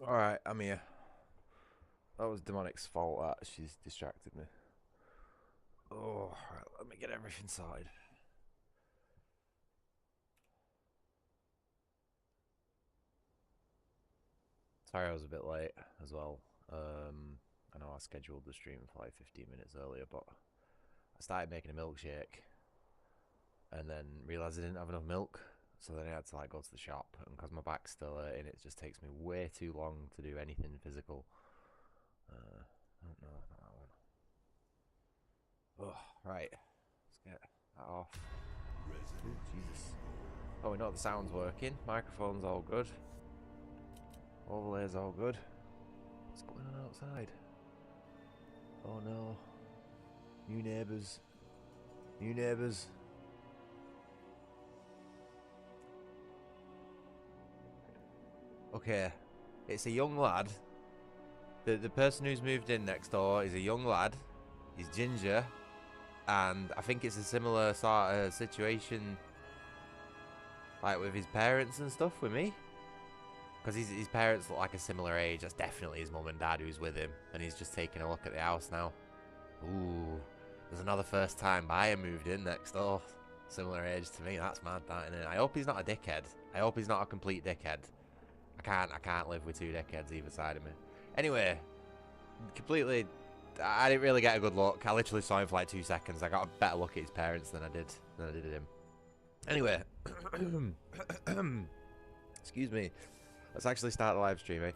Alright, I'm here. That was Demonic's fault, that. She's distracted me. Oh, right, let me get everything sorted. Sorry I was a bit late as well. I know I scheduled the stream for like 15 minutes earlier, but I started making a milkshake and then realised I didn't have enough milk. So then I had to like go to the shop, and because my back's still hurting, it just takes me way too long to do anything physical. I don't know, not that one. Oh, right. Let's get that off. Ooh, Jesus. Oh, we know the sound's working. Microphone's all good. Overlay's all good. What's going on outside? Oh no. New neighbours. New neighbours. Okay. It's a young lad. The person who's moved in next door is a young lad. He's ginger. And I think it's a similar sort of situation like with his parents and stuff with me. Because his parents look like a similar age. That's definitely his mum and dad who's with him. And he's just taking a look at the house now. Ooh. There's another first time buyer moved in next door. Similar age to me. That's mad, that, isn't it? I hope he's not a dickhead. I hope he's not a complete dickhead. I can't live with two dickheads either side of me. Anyway. Completely... I didn't really get a good look. I literally saw him for like 2 seconds. I got a better look at his parents than I did at him. Anyway. Excuse me. Let's actually start the live stream, eh?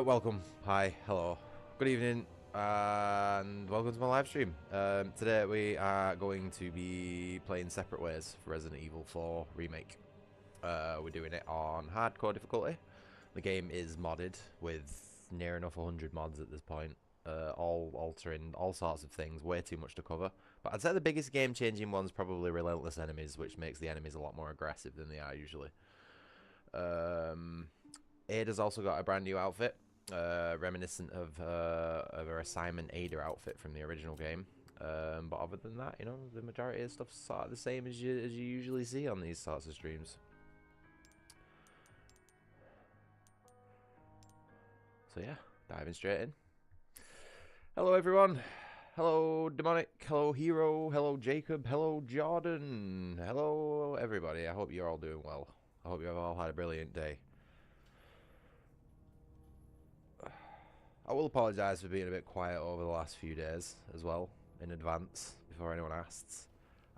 Welcome. Hi. Hello. Good evening. And welcome to my live stream. Today we are going to be playing Separate Ways for Resident Evil 4 Remake. We're doing it on hardcore difficulty. The game is modded with near enough 100 mods at this point. All altering all sorts of things. Way too much to cover. But I'd say the biggest game-changing one's probably Relentless Enemies, which makes the enemies a lot more aggressive than they are usually. Ada's also got a brand new outfit, reminiscent of her assignment Ada outfit from the original game. But other than that, you know, the majority of stuff's sort of the same as you usually see on these sorts of streams. So yeah, diving straight in. Hello everyone. Hello Demonic. Hello Hero. Hello Jacob. Hello Jordan. Hello everybody. I hope you're all doing well. I hope you've all had a brilliant day. I will apologise for being a bit quiet over the last few days as well, in advance, before anyone asks.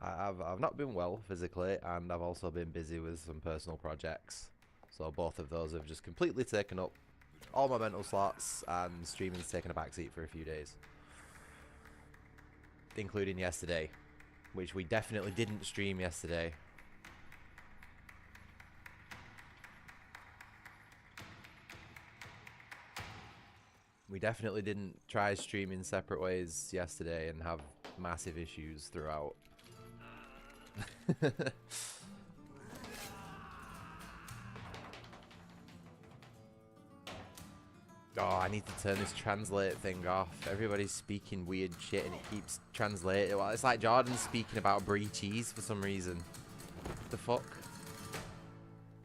I've not been well physically, and I've also been busy with some personal projects. So both of those have just completely taken up all my mental slots, and streaming's taken a backseat for a few days. Including yesterday, which we definitely didn't stream yesterday. We definitely didn't try streaming Separate Ways yesterday and have massive issues throughout. Oh, I need to turn this translate thing off. Everybody's speaking weird shit and it keeps translating. Well, it's like Jordan's speaking about brie cheese for some reason. What the fuck?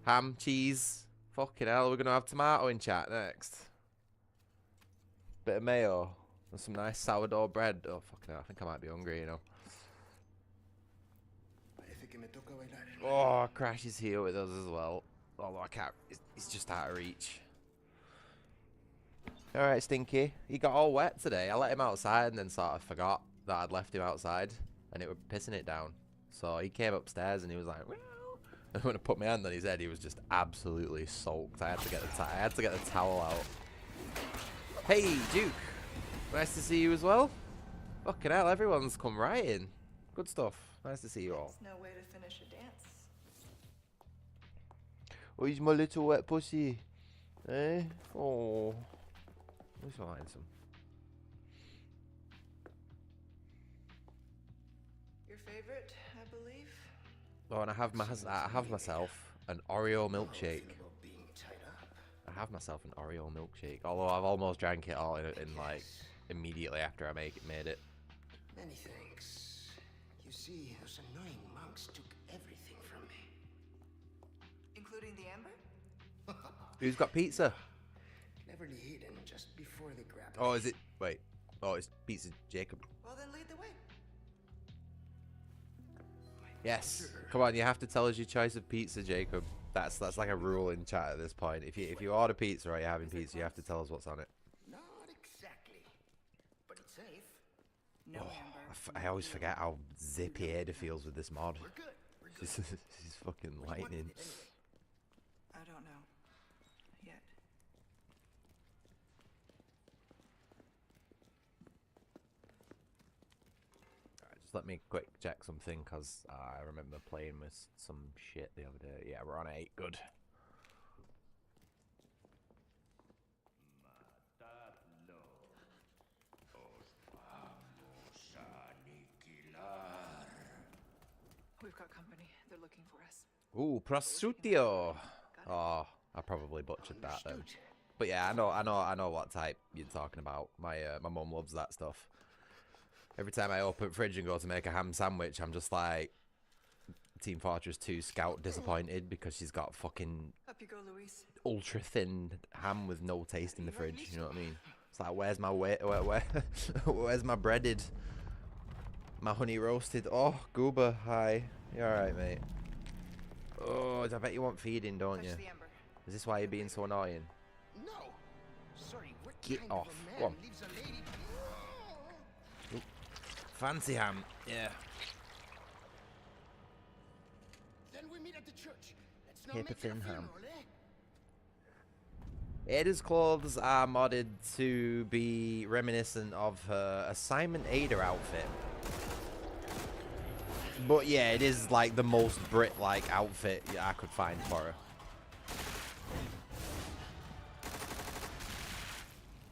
Ham, cheese. Fucking hell, we're going to have tomato in chat next. Bit of mayo. And some nice sourdough bread. Oh, fucking hell, I think I might be hungry, you know. Oh, Crash is here with us as well. Although I can't, he's just out of reach. Alright, Stinky. He got all wet today. I let him outside and then sort of forgot that I'd left him outside. And it was pissing it down. So he came upstairs and he was like, well. And when I put my hand on his head, he was just absolutely soaked. I had to get the towel out. Hey, Duke. Nice to see you as well. Fucking hell, everyone's come right in. Good stuff. Nice to see you all. There's no way to finish a dance. Oh, he's my little wet pussy. Eh? Oh. He's so handsome. Your favorite, I believe? Oh, and I have myself an Oreo milkshake. I have myself an Oreo milkshake. Although I've almost drank it all in like immediately after I made it. Many thanks. You see, those annoying monks took everything from me. Including the amber? Who's got pizza? cleverly hidden just before they grab Oh, us. is it? Wait. Oh, it's Pizza Jacob. Well, then lead the way. Yes. Come on, you have to tell us your choice of pizza, Jacob. That's like a rule in chat at this point. If you order pizza or you're having pizza, you have to tell us what's on it. Not exactly, but it's safe. No, Oh, Amber. I always forget how zippy Ada feels with this mod. We're good. We're good. She's fucking What do you want lightning. with it anyway? I don't know. Yet. Alright, just let me quick check something, because I remember playing with some shit the other day. Yeah, we're on 8. Good. We've got company. They're looking for us. Ooh, prosciutto. Oh, I probably butchered that then. Understood. But yeah, I know what type you're talking about. My mum loves that stuff. Every time I open fridge and go to make a ham sandwich, I'm just like Team Fortress 2 Scout disappointed because she's got fucking Up you go, Luis. ultra thin ham with no taste in the fridge. You know what I mean? It's like, where's my where's my breaded, my honey roasted? Oh, Goober, hi. You alright, mate? Oh, I bet you want feeding, don't Touch you? the ember. Is this why you're being so annoying? No. Sorry, what Get kind off. of a Go on. man leaves a lady? Fancy ham, yeah. Then we meet at the church. Let's not Paper make it a thin ham. funeral, eh? Ada's clothes are modded to be reminiscent of her Assignment Ada outfit. But yeah, it is like the most Brit-like outfit I could find for her.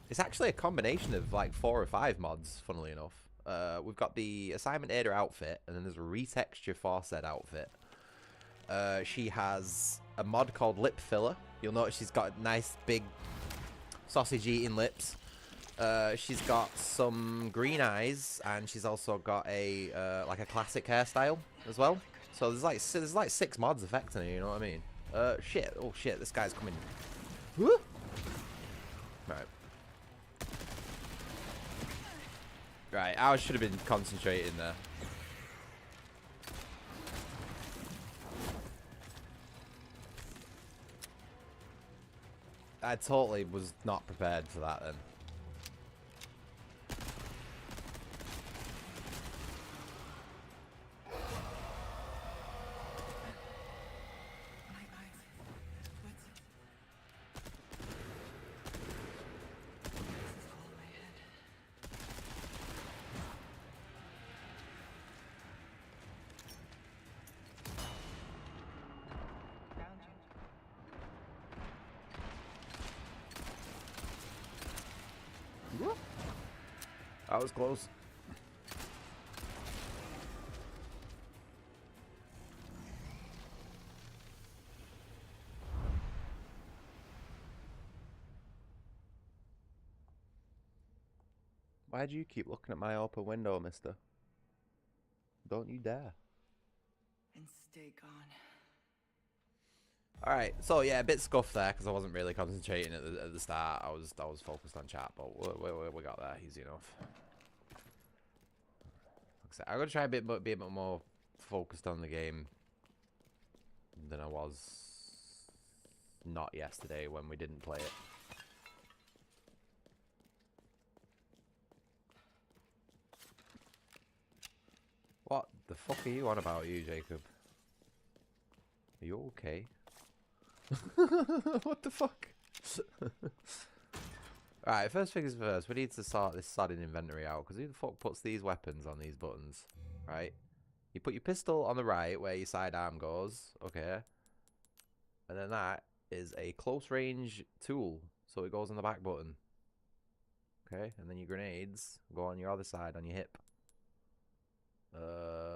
It's actually a combination of like 4 or 5 mods, funnily enough. We've got the Assignment Ada outfit, and then there's a retexture for said outfit. She has a mod called Lip Filler. You'll notice she's got nice big sausage-eating lips. She's got some green eyes, and she's also got a like a classic hairstyle as well. So there's like 6 mods affecting her. You know what I mean? Shit! Oh shit! This guy's coming. Woo! Right. Right. I should have been concentrating there. I totally was not prepared for that then. My eyes. What's... This is all in my head. Found you. That was close. Why do you keep looking at my open window, mister? Don't you dare. And stay gone. Alright, so yeah, a bit scuffed there because I wasn't really concentrating at the start. I was focused on chat, but we got there easy enough. Like I said, I'm gonna try be a bit more focused on the game than I was not yesterday when we didn't play it. What the fuck are you on about, you Jacob? Are you okay? What the fuck? Alright, first things first, we need to sort this sodding inventory out, because who the fuck puts these weapons on these buttons? Right? You put your pistol on the right, where your sidearm goes, okay? And then that is a close range tool, so it goes on the back button. Okay, and then your grenades go on your other side, on your hip.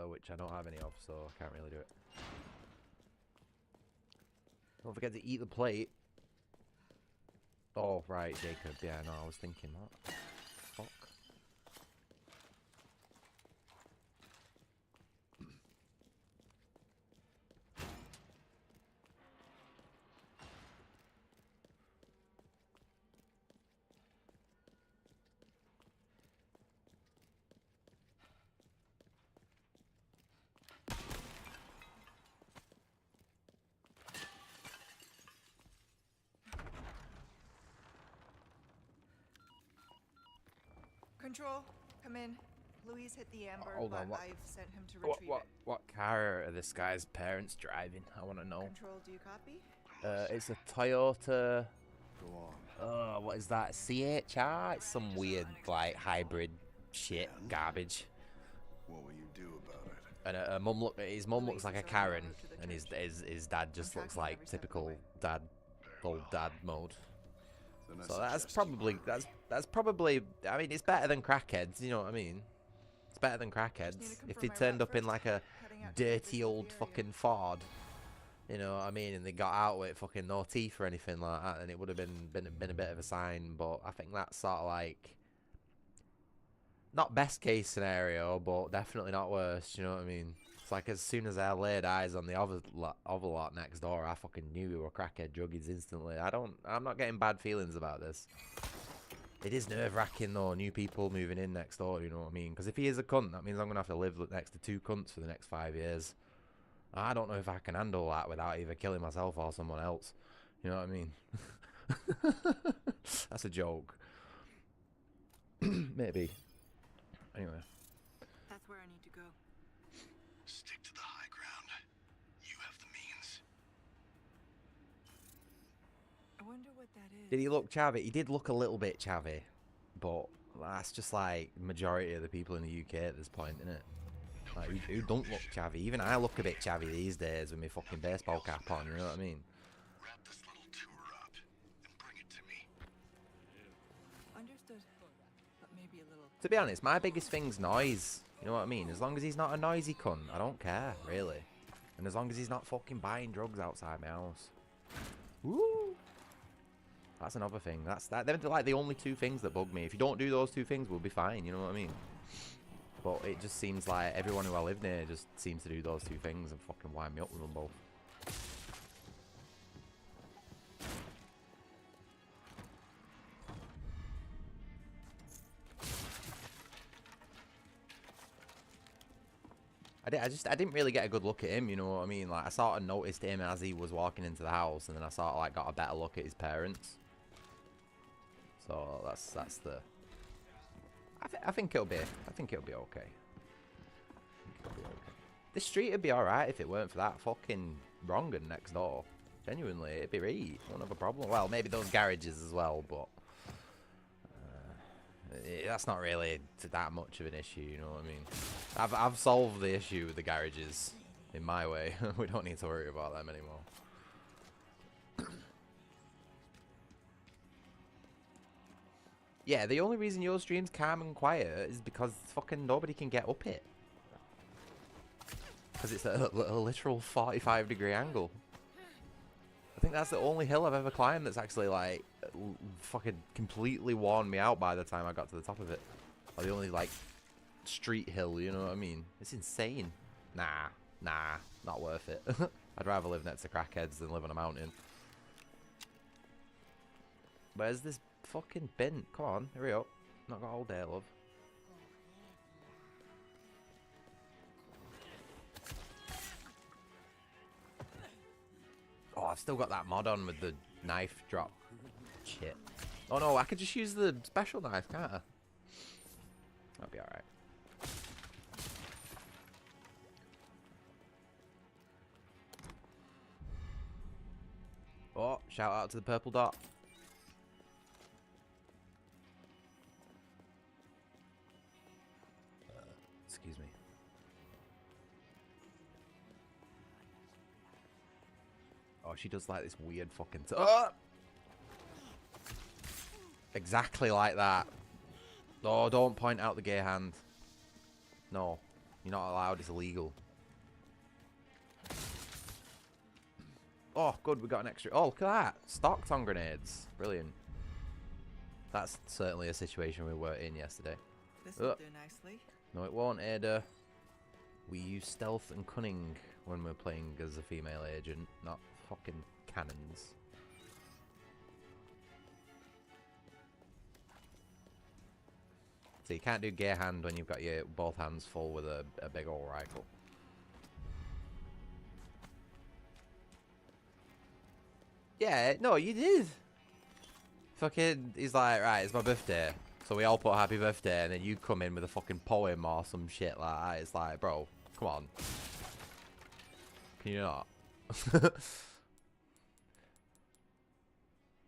Which I don't have any of, so I can't really do it. Don't forget to eat the plate. Oh, right, Jacob. Yeah, no, I was thinking that. Fuck. Control, come in. Louise hit the amber, Hold but on, what? I've sent him to retrieve it. What car are this guy's parents driving? I want to know. Control, do you copy? It's a Toyota. Go on. What is that? CHR? It's some weird like hybrid shit garbage. What will you do about it? And his mum looks like a Karen, and his dad just looks like typical dad, old dad mode. So that's probably I mean, it's better than crackheads. You know what I mean? It's better than crackheads. If they turned up in like a dirty old fucking Ford, you know what I mean, and they got out with fucking no teeth or anything like that, then it would have been a bit of a sign. But I think that's sort of like not best case scenario, but definitely not worst. You know what I mean? It's like as soon as I laid eyes on the other lot next door, I fucking knew we were crackhead druggies instantly. I'm not getting bad feelings about this. It is nerve-wracking though, new people moving in next door, you know what I mean? Because if he is a cunt, that means I'm going to have to live next to 2 cunts for the next 5 years. I don't know if I can handle that without either killing myself or someone else. You know what I mean? That's a joke. Maybe. Anyway. That's where I need to go. Stick to the high ground. You have the means. I wonder what that is. Did he look chavvy? He did look a little bit chavvy, but that's just like majority of the people in the UK at this point, isn't it? Like, who don't look chavvy? Even I look a bit chavvy these days with my fucking baseball cap on, you know what I mean? Wrap this little tour up and bring it to me. Understood. But maybe a little. To be honest, my biggest thing's noise. You know what I mean? As long as he's not a noisy cunt, I don't care, really. And as long as he's not fucking buying drugs outside my house. Woo! That's another thing. They're like the only 2 things that bug me. If you don't do those 2 things, we'll be fine, you know what I mean? But it just seems like everyone who I live near just seems to do those 2 things and fucking wind me up with them both. I didn't really get a good look at him, you know what I mean? Like, I sort of noticed him as he was walking into the house, and then I sort of like got a better look at his parents. So that's the. I think it'll be okay. I think it'll be okay. This street would be alright if it weren't for that fucking wrong'un next door. Genuinely, it'd be right. Won't have a problem. Well, maybe those garages as well, but that's not really that much of an issue, you know what I mean? I've solved the issue with the garages in my way. We don't need to worry about them anymore. Yeah, the only reason your stream's calm and quiet is because fucking nobody can get up it. Because it's a literal 45-degree angle. I think that's the only hill I've ever climbed that's actually like fucking completely worn me out by the time I got to the top of it. Or the only like street hill, you know what I mean? It's insane. Nah, not worth it. I'd rather live next to crackheads than live on a mountain. Where's this fucking bin? Come on, hurry up. Not got all day, love. Oh, I've still got that mod on with the knife drop. Shit. Oh no, I could just use the special knife, can't I? That'll be alright. Oh, shout out to the purple dot. Excuse me. Oh, she does like this weird fucking... Exactly like that. Oh, don't point out the gay hand. No. You're not allowed. It's illegal. Oh, good. We got an extra... Oh, look at that. Stocked on grenades. Brilliant. That's certainly a situation we were in yesterday. This will do nicely. No, it won't, Ada. We use stealth and cunning when we're playing as a female agent, not fucking cannons. So you can't do gay hand when you've got your both hands full with a big old rifle. Yeah, no, you did. Fucking, he's like, right, it's my birthday, so So we all put happy birthday, and then you come in with a fucking poem or some shit like that. It's like, bro, come on. Can you not?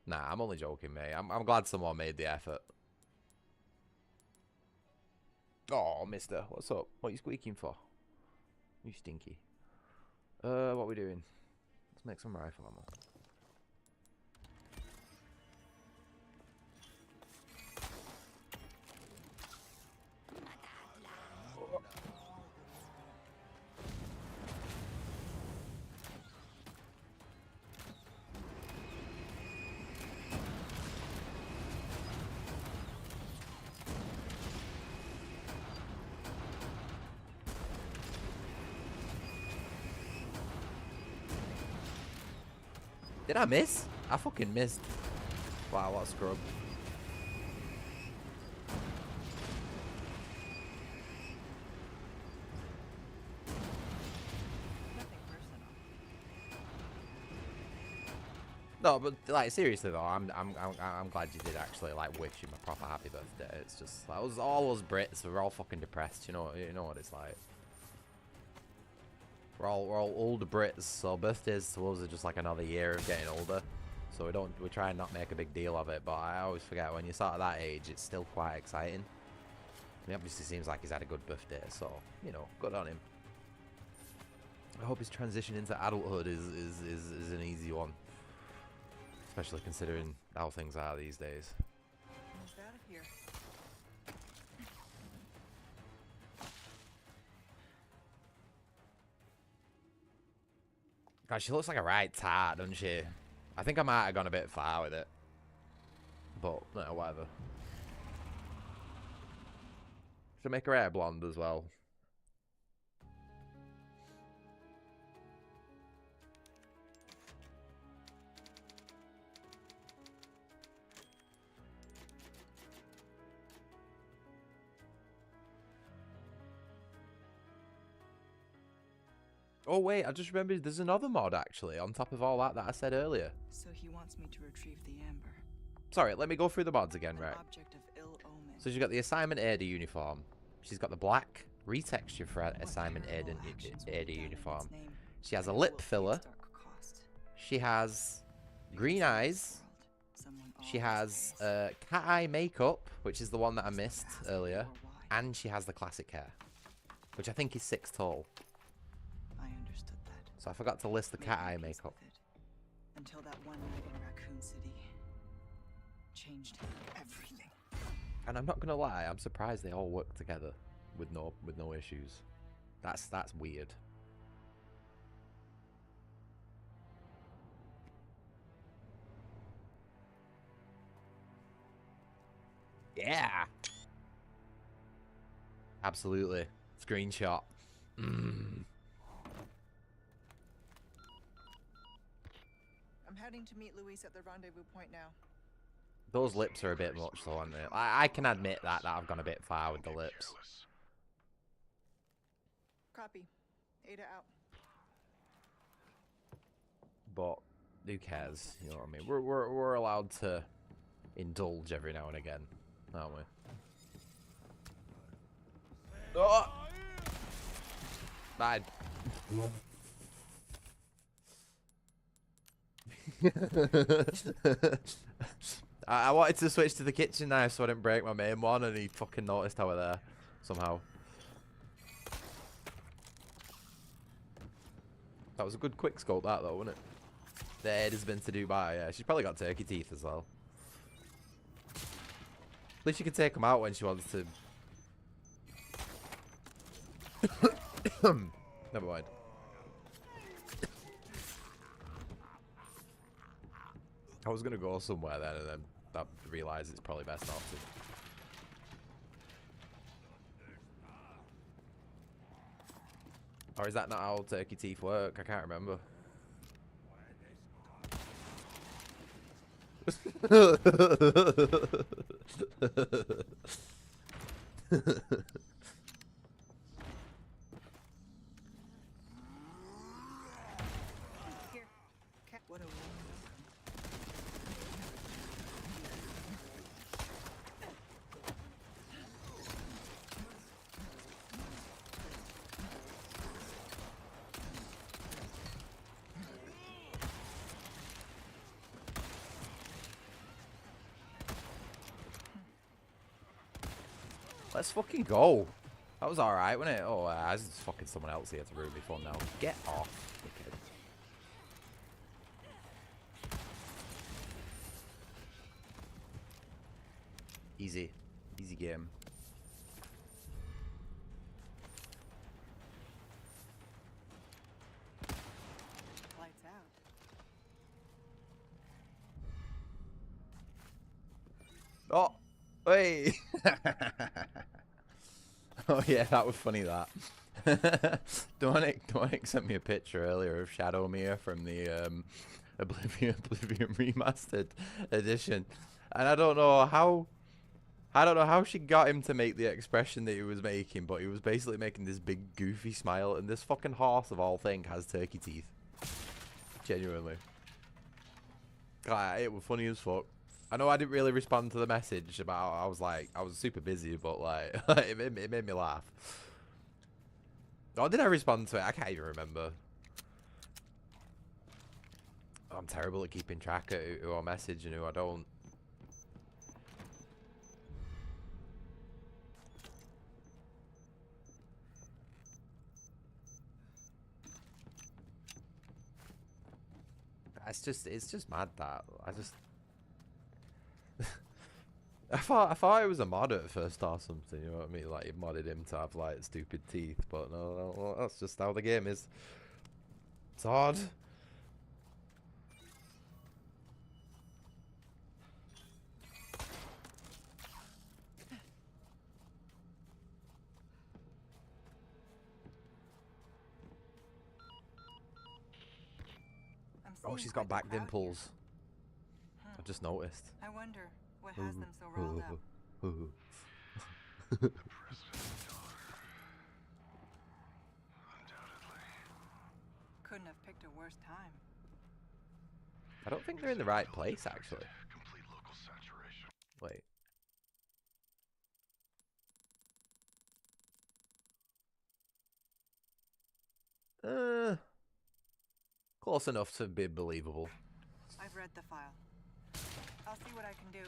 Nah, I'm only joking, mate. I'm glad someone made the effort. Oh, mister, what's up? What are you squeaking for? You stinky. What are we doing? Let's make some rifle ammo. Did I miss? I fucking missed. Wow, what a scrub. Nothing personal. No, but like seriously though, I'm glad you did actually like wish him a proper happy birthday. It's just that was all those Brits. We're all fucking depressed. You know what it's like. We're all older Brits, so birthdays to us are just like another year of getting older. So we try and not make a big deal of it, but I always forget when you're sort of that age, it's still quite exciting. And he obviously seems like he's had a good birthday, so you know, good on him. I hope his transition into adulthood is an easy one, especially considering how things are these days. Move out of here. God, she looks like a right tart, doesn't she? I think I might have gone a bit far with it. But, no, whatever. Should make her hair blonde as well. Oh wait, I just remembered there's another mod actually on top of all that I said earlier. So he wants me to retrieve the amber. Sorry, let me go through the mods again, right? Object of ill omen. So she's got the Assignment Ada uniform. She's got the black retexture for Assignment Ada uniform. She has a lip filler. She has green eyes. She has cat eye makeup, which is the one that I missed earlier. And she has the classic hair, which I think is 6 tall. So I forgot to list the cat eye makeup. Until that one night in Raccoon City changed everything. And I'm not gonna lie, I'm surprised they all work together with no issues. That's weird. Yeah. Absolutely. Screenshot. I'm heading to meet Luis at the rendezvous point now. Those lips are a bit much though, aren't they? I can admit that I've gone a bit far with the lips. Copy. Ada out. But who cares? You know what I mean? We're allowed to indulge every now and again, aren't we? Oh! Bad. I wanted to switch to the kitchen knife so I didn't break my main one, and he fucking noticed I was there somehow. That was a good quick scope, that though, wasn't it? The head has been to Dubai. Yeah, she's probably got turkey teeth as well. At least she can take them out when she wants to. Never mind. I was gonna go somewhere then, and then I realised it's probably best not to. Or is that not how turkey teeth work? I can't remember. Here. What a woman. Let's fucking go. That was alright, wasn't it? Oh, there's just fucking someone else here to ruin me fun now. Get off, dickhead. Easy. Easy game. Lights out. Oh! Hey! Oh yeah, that was funny, that. Dominic sent me a picture earlier of Shadow Mia from the Oblivion Remastered Edition. And I don't know how she got him to make the expression that he was making, but he was basically making this big goofy smile, and this fucking horse of all things has turkey teeth. Genuinely. It was funny as fuck. I know I didn't really respond to the message about, I was super busy, but like, it made me laugh. Or did I respond to it? I can't even remember. I'm terrible at keeping track of who I message and who I don't. It's just mad that I thought it was a mod at first or something, you know what I mean? Like, you modded him to have like stupid teeth, but no, well, that's just how the game is. It's odd. Oh, she's got back dimples. I just noticed. I wonder what has them so riled up. Couldn't have picked a worse time. I don't think they're in the right place, actually. Wait. Close enough to be believable. I've read the file. I'll see what I can do.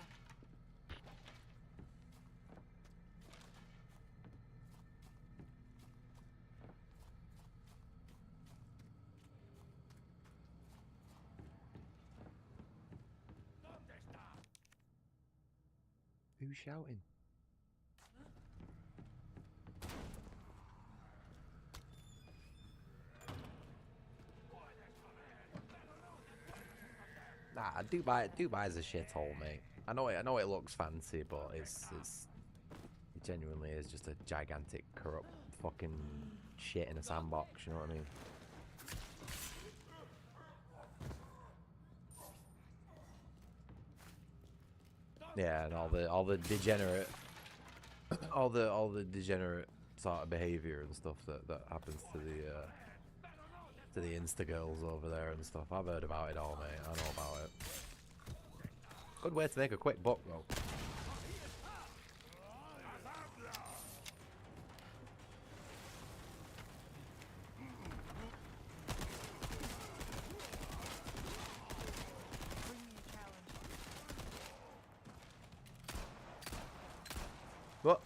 Who's shouting? Nah, Dubai's a shithole, mate. I know it looks fancy, but it genuinely is just a gigantic corrupt fucking shit in a sandbox. You know what I mean? Yeah, and all the degenerate, all the degenerate sort of behavior and stuff that happens to the Insta girls over there and stuff. I've heard about it all, mate. I know about it. Good way to make a quick buck, though. What?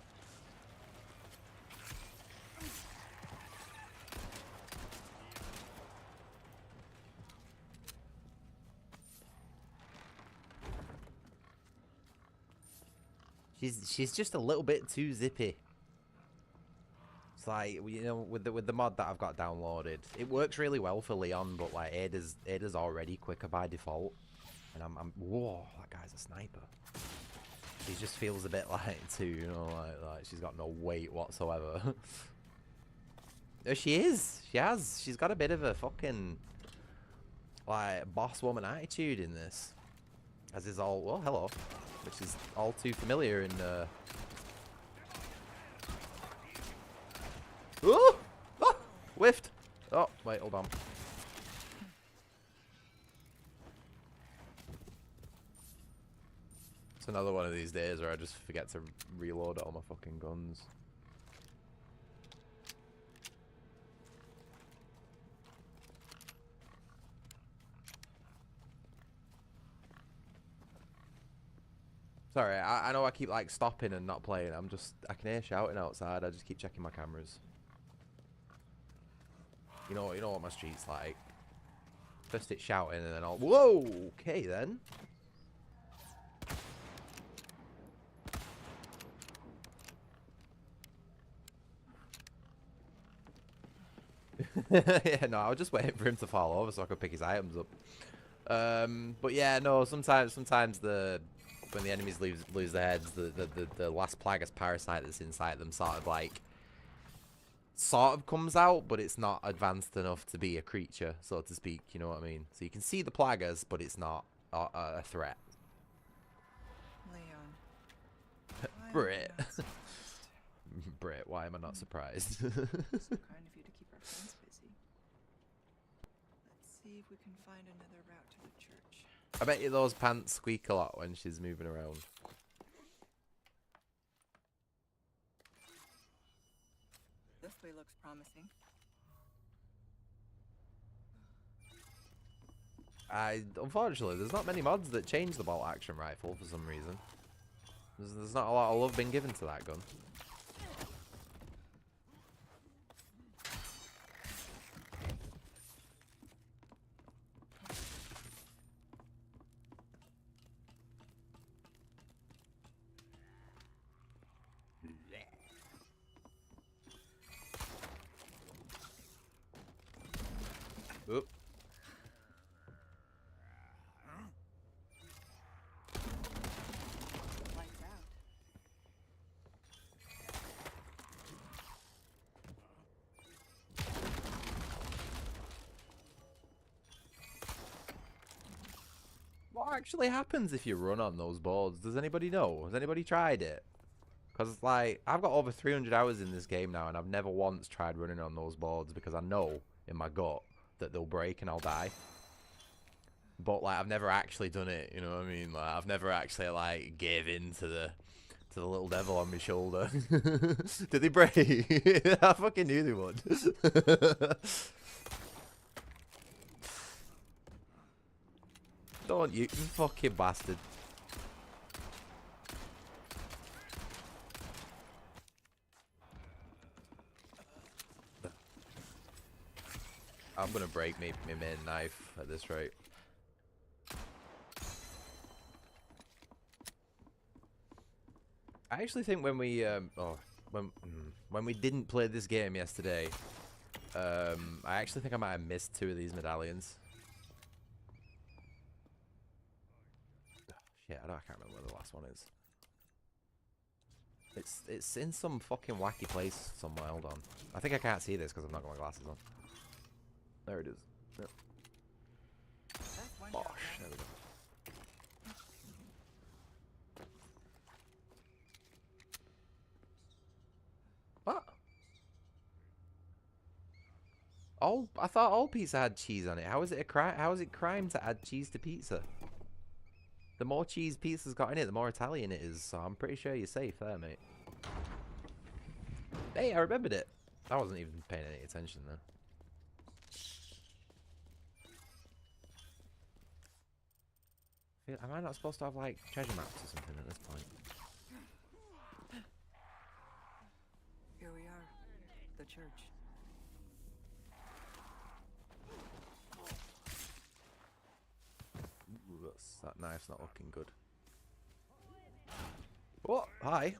She's just a little bit too zippy. It's like, you know, with the mod that I've got downloaded, it works really well for Leon, but like Ada's already quicker by default, and I'm whoa, that guy's a sniper. She just feels a bit like too, you know, like she's got no weight whatsoever. She is. She's got a bit of a fucking like boss woman attitude in this, as is all. Well, hello, which is all too familiar in. Oh! Oh! Whiffed! Oh, wait, hold on. It's another one of these days where I just forget to reload all my fucking guns. Sorry, I know I keep like stopping and not playing. I can hear shouting outside. I just keep checking my cameras. You know what my street's like. First it's shouting and then I'll... Whoa! Okay then. Yeah, no, I was just waiting for him to fall over so I could pick his items up. But yeah, no, sometimes when the enemies lose their heads, the last Plagueis parasite that's inside them sort of comes out, but it's not advanced enough to be a creature, so to speak, you know what I mean? So you can see the Plagueis, but it's not a threat. Leon. Brit. Brit, why am I not surprised? So kind of you to keep our friends busy. Let's see if we can find another route to the church. I bet you those pants squeak a lot when she's moving around. This way looks promising. Unfortunately, there's not many mods that change the bolt action rifle for some reason. There's not a lot of love been given to that gun. Oop. Lights out. What actually happens if you run on those boards? Does anybody know? Has anybody tried it? Because, like, I've got over 300 hours in this game now, and I've never once tried running on those boards because I know in my gut that they'll break and I'll die. But, like, I've never actually done it, you know what I mean? Like, I've never actually, like, gave in to the little devil on my shoulder. Did they break? I fucking knew they would. Don't you fucking bastard. I'm gonna break my main knife at this rate. I actually think when we when we didn't play this game yesterday, I actually think I might have missed 2 of these medallions. Oh, shit, I can't remember where the last one is. It's in some fucking wacky place somewhere. Hold on. I think I can't see this because I've not got my glasses on. There it is. Yep. Bosh. There we go. What? I thought all pizza had cheese on it. How is it a crime? How is it crime to add cheese to pizza? The more cheese pizza's got in it, the more Italian it is. So I'm pretty sure you're safe there, mate. Hey, I remembered it. I wasn't even paying any attention though. Am I not supposed to have like treasure maps or something at this point? Here we are. The church. Ooh, that knife's not looking good. What? Hi.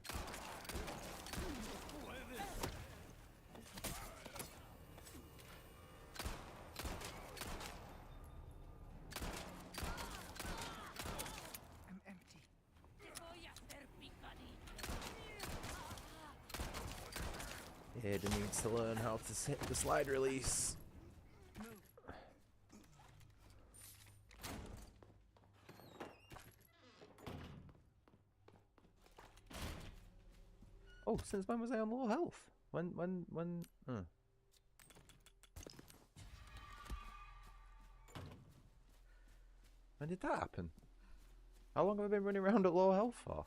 I'm empty. Ada needs to learn how to hit the slide release. Oh, since when was I on low health? When? When did that happen? How long have I been running around at low health for?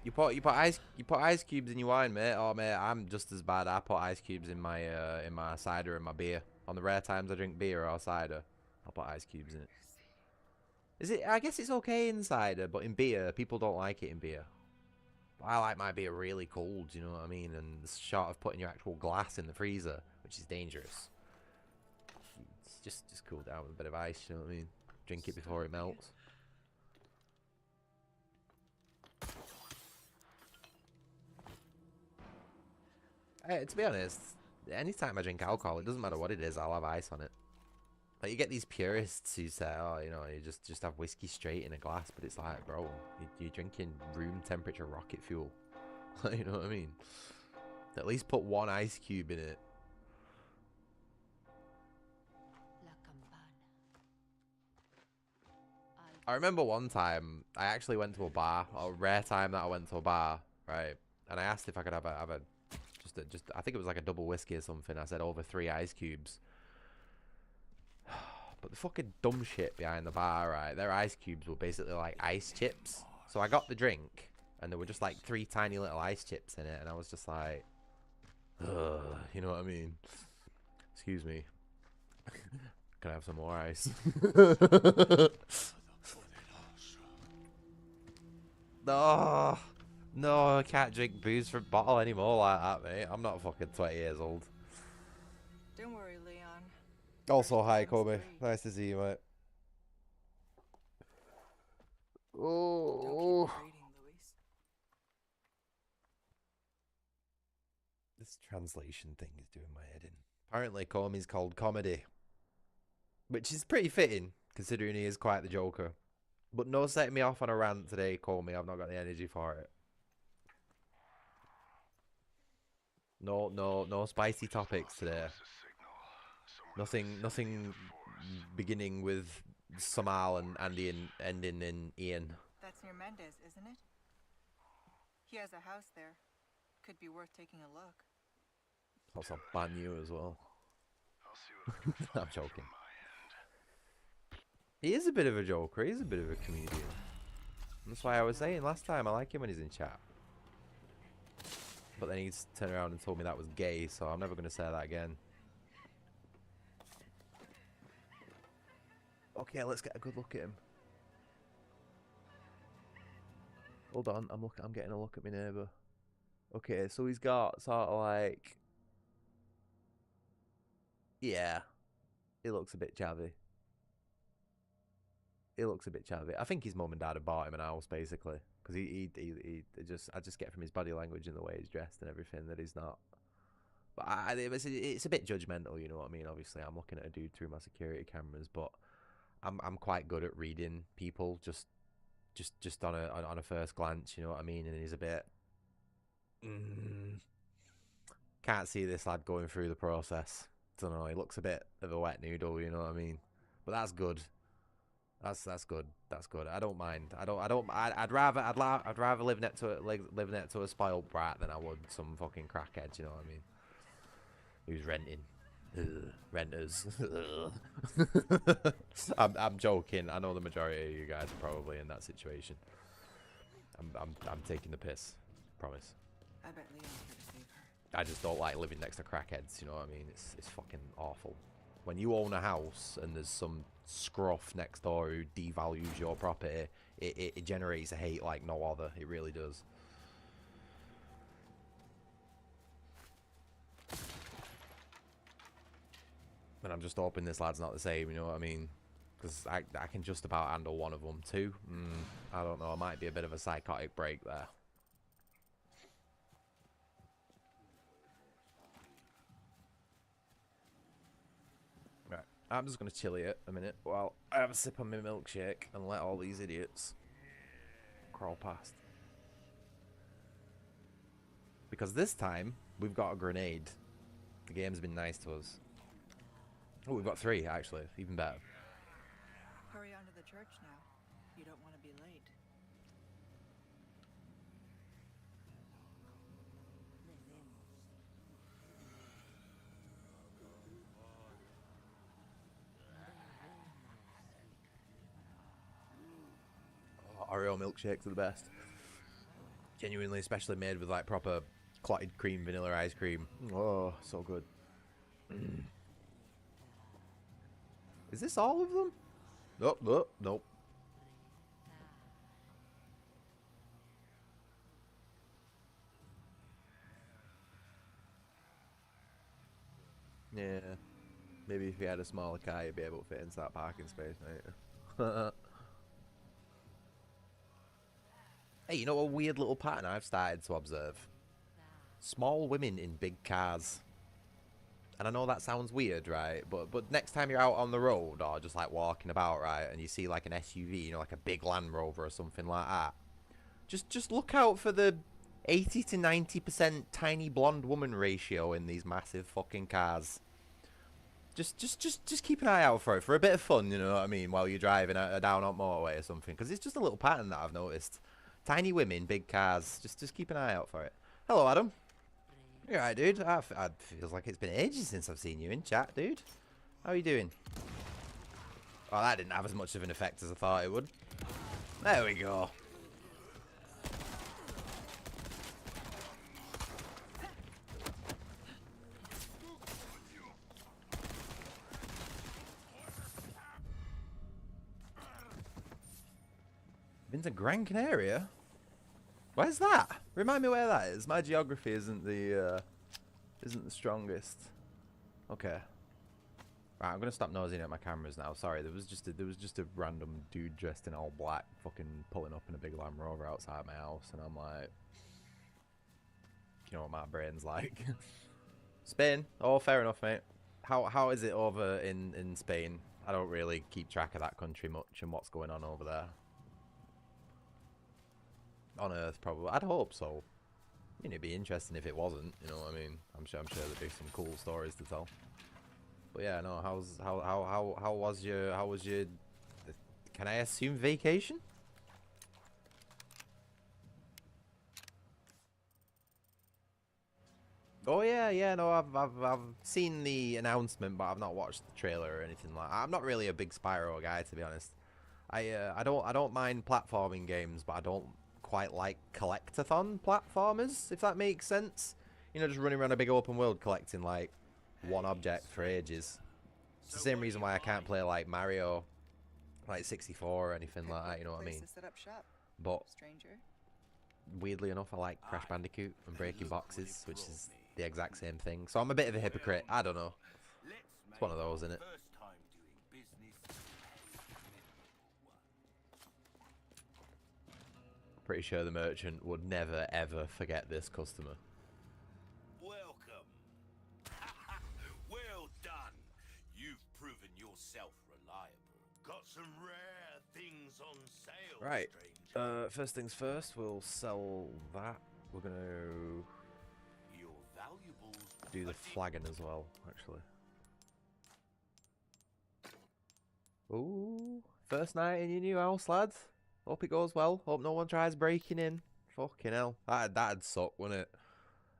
you put ice cubes in your wine, mate. Oh mate, I'm just as bad. I put ice cubes in my cider and my beer. On the rare times I drink beer or cider, I'll put ice cubes in it. Is it? I guess it's okay in cider, but in beer, people don't like it in beer. I like my beer really cold, you know what I mean? And it's short of putting your actual glass in the freezer, which is dangerous. It's just cool down with a bit of ice, you know what I mean? Drink it before it melts. Hey, to be honest, anytime I drink alcohol, it doesn't matter what it is, I'll have ice on it. Like, you get these purists who say, oh, you know, you just have whiskey straight in a glass, but it's like, bro, you're drinking room temperature rocket fuel. You know what I mean? At least put one ice cube in it. I remember one time, I actually went to a bar, a rare time that I went to a bar, right? And I asked if I could have a I think it was like a double whiskey or something. I said over 3 ice cubes. But the fucking dumb shit behind the bar, right? Their ice cubes were basically like ice chips. So I got the drink, and there were just like 3 tiny little ice chips in it, and I was just like, ugh, you know what I mean? Excuse me. Can I have some more ice? No, no, I can't drink booze from a bottle anymore like that, mate. I'm not fucking 20 years old. Don't worry, Leon. Also, hi, Kobe. Nice to see you, mate. Oh, Don't keep reading, Luis. this translation thing is doing my head in. Apparently, Comey's called comedy, which is pretty fitting considering he is quite the Joker. But no setting me off on a rant today, Comey. I've not got the energy for it. No spicy topics today. Nothing beginning with Samal and Andy and ending in Ian. That's near Mendez, isn't it? He has a house there. Could be worth taking a look. Also ban you as well. I'm joking. He is a bit of a joker. He's a bit of a comedian. That's why I was saying last time I like him when he's in chat. But then he's turned around and told me that was gay, so I'm never going to say that again. Okay, let's get a good look at him. Hold on, I'm getting a look at my neighbour. Okay, so he's got sort of like, yeah, he looks a bit chavvy. He looks a bit chavvy. I think his mum and dad have bought him an house basically, because I just get from his body language and the way he's dressed and everything that he's not. But it's a bit judgmental, you know what I mean? Obviously, I'm looking at a dude through my security cameras, but I'm quite good at reading people just on a first glance, you know what I mean? And he's a bit can't see this lad going through the process. Don't know. He looks a bit of a wet noodle, you know what I mean? But that's good. That's good. That's good. I don't mind. I'd rather live next to a spoiled brat than I would some fucking crackhead. You know what I mean? Who's renting? Ugh, renters. I'm joking. I know the majority of you guys are probably in that situation. I'm taking the piss. Promise. I bet Leon's here to save her. I just don't like living next to crackheads. You know what I mean? It's fucking awful. When you own a house and there's some scruff next door who devalues your property, it generates a hate like no other. It really does. And I'm just hoping this lad's not the same, you know what I mean? Because I can just about handle one of them. 2? I don't know. It might be a bit of a psychotic break there. Right. I'm just going to chill here a minute while I have a sip on my milkshake and let all these idiots crawl past. Because this time, we've got a grenade. The game's been nice to us. Oh, we've got 3, actually. Even better. Hurry on to the church now. You don't want to be late. Oh, Oreo milkshakes are the best. Genuinely, especially made with like proper clotted cream, vanilla ice cream. Oh, so good. Is this all of them? Nope, nope, nope. Yeah. Maybe if you had a smaller car, you'd be able to fit into that parking space, mate. Hey, you know a weird little pattern I've started to observe? Small women in big cars. And I know that sounds weird, right? But next time you're out on the road or just like walking about, right, and you see like an SUV, you know, like a big Land Rover or something like that, just look out for the 80 to 90% tiny blonde woman ratio in these massive fucking cars. Just keep an eye out for it for a bit of fun, you know what I mean, while you're driving down on motorway or something, because it's just a little pattern that I've noticed. Tiny women, big cars. Just keep an eye out for it. Hello, Adam. You alright, dude? I feels like it's been ages since I've seen you in chat, dude. How are you doing? Oh, that didn't have as much of an effect as I thought it would. There we go. Been to Gran Canaria? Where's that? Remind me where that is. My geography isn't the strongest. Okay. Right, I'm gonna stop nosing at my cameras now. Sorry, there was just a random dude dressed in all black, fucking pulling up in a big Land Rover outside my house, and I'm like, you know what my brain's like. Spain? Oh, fair enough, mate. How is it over in Spain? I don't really keep track of that country much and what's going on over there. On Earth, probably. I'd hope so. I mean, it'd be interesting if it wasn't. You know what I mean? I'm sure there'd be some cool stories to tell. But yeah, no. How was your? Can I assume vacation? Oh yeah. No, I've seen the announcement, but I've not watched the trailer or anything like that. I'm not really a big Spyro guy, to be honest. I don't mind platforming games, but I don't quite like collectathon platformers, if that makes sense. You know, just running around a big open world collecting like one object for ages. It's the same reason why I can't play like Mario, like 64 or anything like that. You know what I mean? But weirdly enough, I like Crash Bandicoot and breaking boxes, which is the exact same thing. So I'm a bit of a hypocrite. I don't know. It's one of those, isn't it? Pretty sure the merchant would never ever forget this customer. Welcome. Well done. You've proven yourself reliable. Got some rare things on sale. Right. Stranger. First things first, we'll sell that. We're gonna Your valuables do the flagon as well, actually. Ooh, first night in your new house, lads. Hope it goes well. Hope no one tries breaking in. Fucking hell. That'd suck, wouldn't it?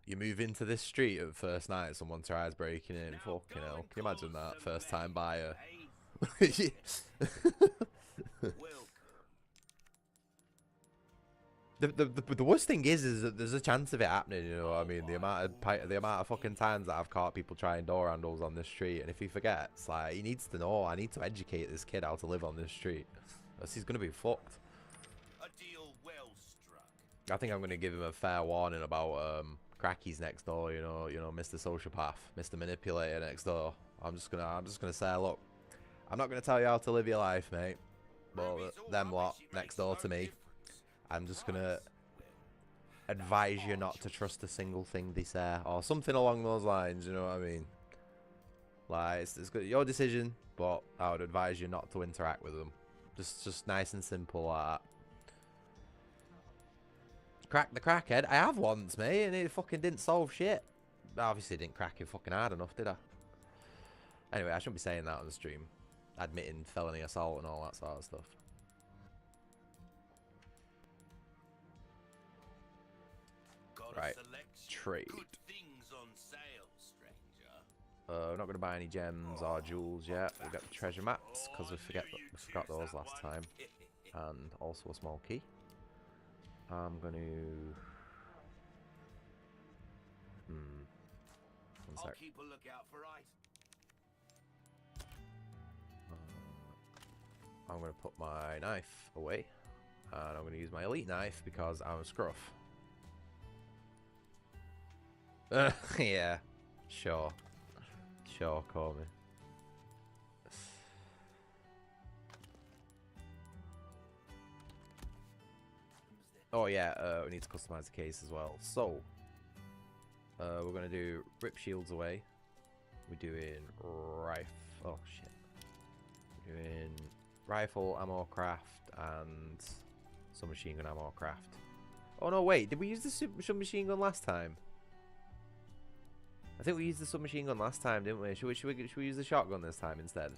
You move into this street at first night, someone tries breaking in. Fucking hell. Can you imagine that? First time buyer. The worst thing is that there's a chance of it happening, you know what I mean? The amount of fucking times that I've caught people trying door handles on this street, and if he forgets, like, he needs to know. I need to educate this kid how to live on this street. Else he's gonna be fucked. A deal well struck. I think I'm gonna give him a fair warning about crackies next door. You know, Mr. Sociopath, Mr. Manipulator next door. I'm just gonna say, look, I'm not gonna tell you how to live your life, mate. But them lot next door to me, I'm just gonna advise you not to trust a single thing they say, or something along those lines. You know what I mean? Like, it's good, your decision, but I would advise you not to interact with them. Just nice and simple like that. Crack the crackhead. I have once, mate, and it fucking didn't solve shit. I obviously didn't crack it fucking hard enough, did I? Anyway, I shouldn't be saying that on the stream. Admitting felony assault and all that sort of stuff. Right. Trade. Good things on sale, stranger. We're not going to buy any gems or jewels yet. We'll get the treasure maps, because we forgot those last time. And also a small key. I'm going to... One I'll sec. keep a lookout for eyes. I'm going to put my knife away. And I'm going to use my elite knife because I'm a scruff. Yeah. Sure. Sure, call me. Oh yeah, we need to customize the case as well. So, we're going to do rip shields away. We're doing rifle. Oh shit. We're doing rifle ammo craft and submachine gun ammo craft. Oh no, wait, did we use the submachine gun last time? I think we used the submachine gun last time, didn't we? Should we use the shotgun this time instead?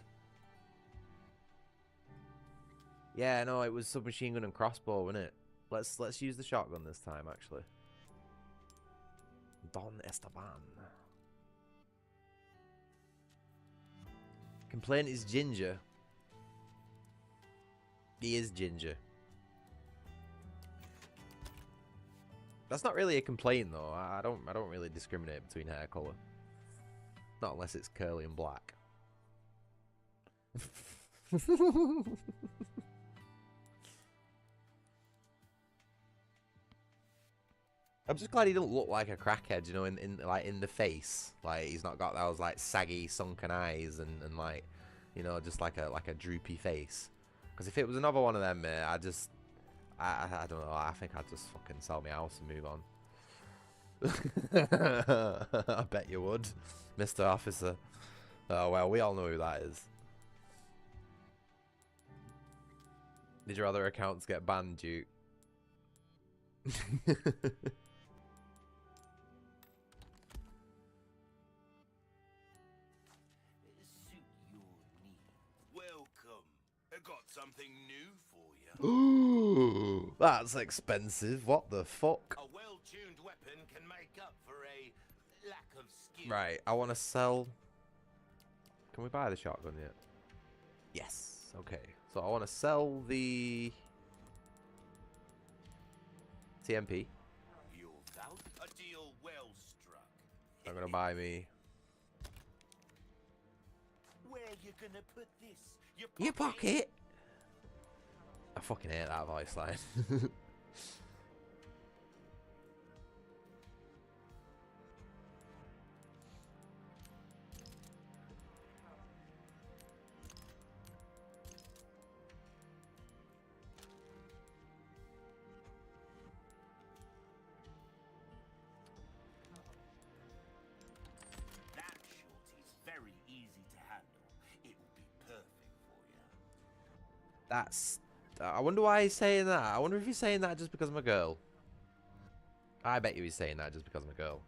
Yeah, no, it was submachine gun and crossbow, wasn't it? Let's use the shotgun this time, actually. Don Esteban. Complaint is ginger. He is ginger. That's not really a complaint though. I don't really discriminate between hair color. Not unless it's curly and black. I'm just glad he don't look like a crackhead, you know, in the face. Like he's not got those like saggy sunken eyes and like, you know, just like a droopy face. Because if it was another one of them, mate, I don't know. I think I'd just fucking sell my house and move on. I bet you would, Mr. Officer. Oh well, we all know who that is. Did your other accounts get banned, Duke? Welcome. I got something new for you. Ooh, that's expensive. What the fuck? A well-tuned weapon can make up for a lack of skill. Right, I want to sell. Can we buy the shotgun yet? Yes. Okay. So I want to sell the TMP. You're out. A deal well struck. I'm gonna buy me Where you gonna put this? your pocket. I fucking hate that voice line. That shorty's very easy to handle. It will be perfect for you. That's. I wonder why he's saying that. I wonder if he's saying that just because I'm a girl. I bet you he's saying that just because I'm a girl.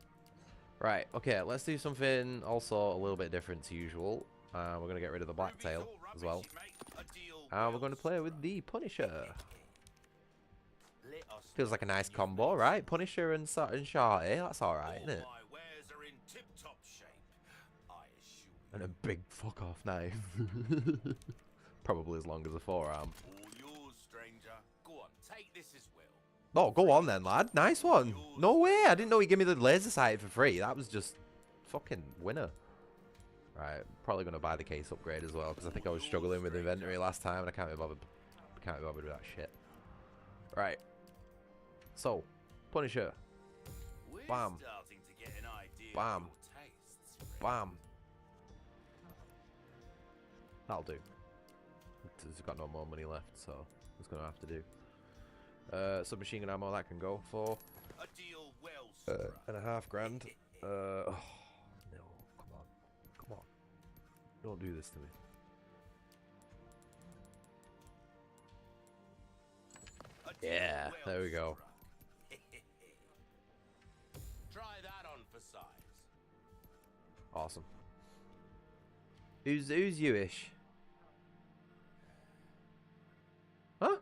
Right, okay, let's do something also a little bit different to usual. We're going to get rid of the blacktail as well. And we're going to play with the Punisher. Feels like a nice combo, right? Punisher and Shorty, that's alright, isn't it? And a big fuck-off knife. Probably as long as a forearm. Oh, go on then, lad. Nice one. No way. I didn't know he'd give me the laser sight for free. That was just fucking winner. Right, probably going to buy the case upgrade as well because I think I was struggling with inventory last time and I can't be bothered with that shit. Right. So, Punisher. Bam. Bam. Bam. That'll do. He's got no more money left, so it's going to have to do. Submachine gun ammo, that can go for $1.5 grand. Oh, no, come on. Come on. Don't do this to me. Yeah, there we go. Try that on for size. Awesome. Who's you-ish? Huh?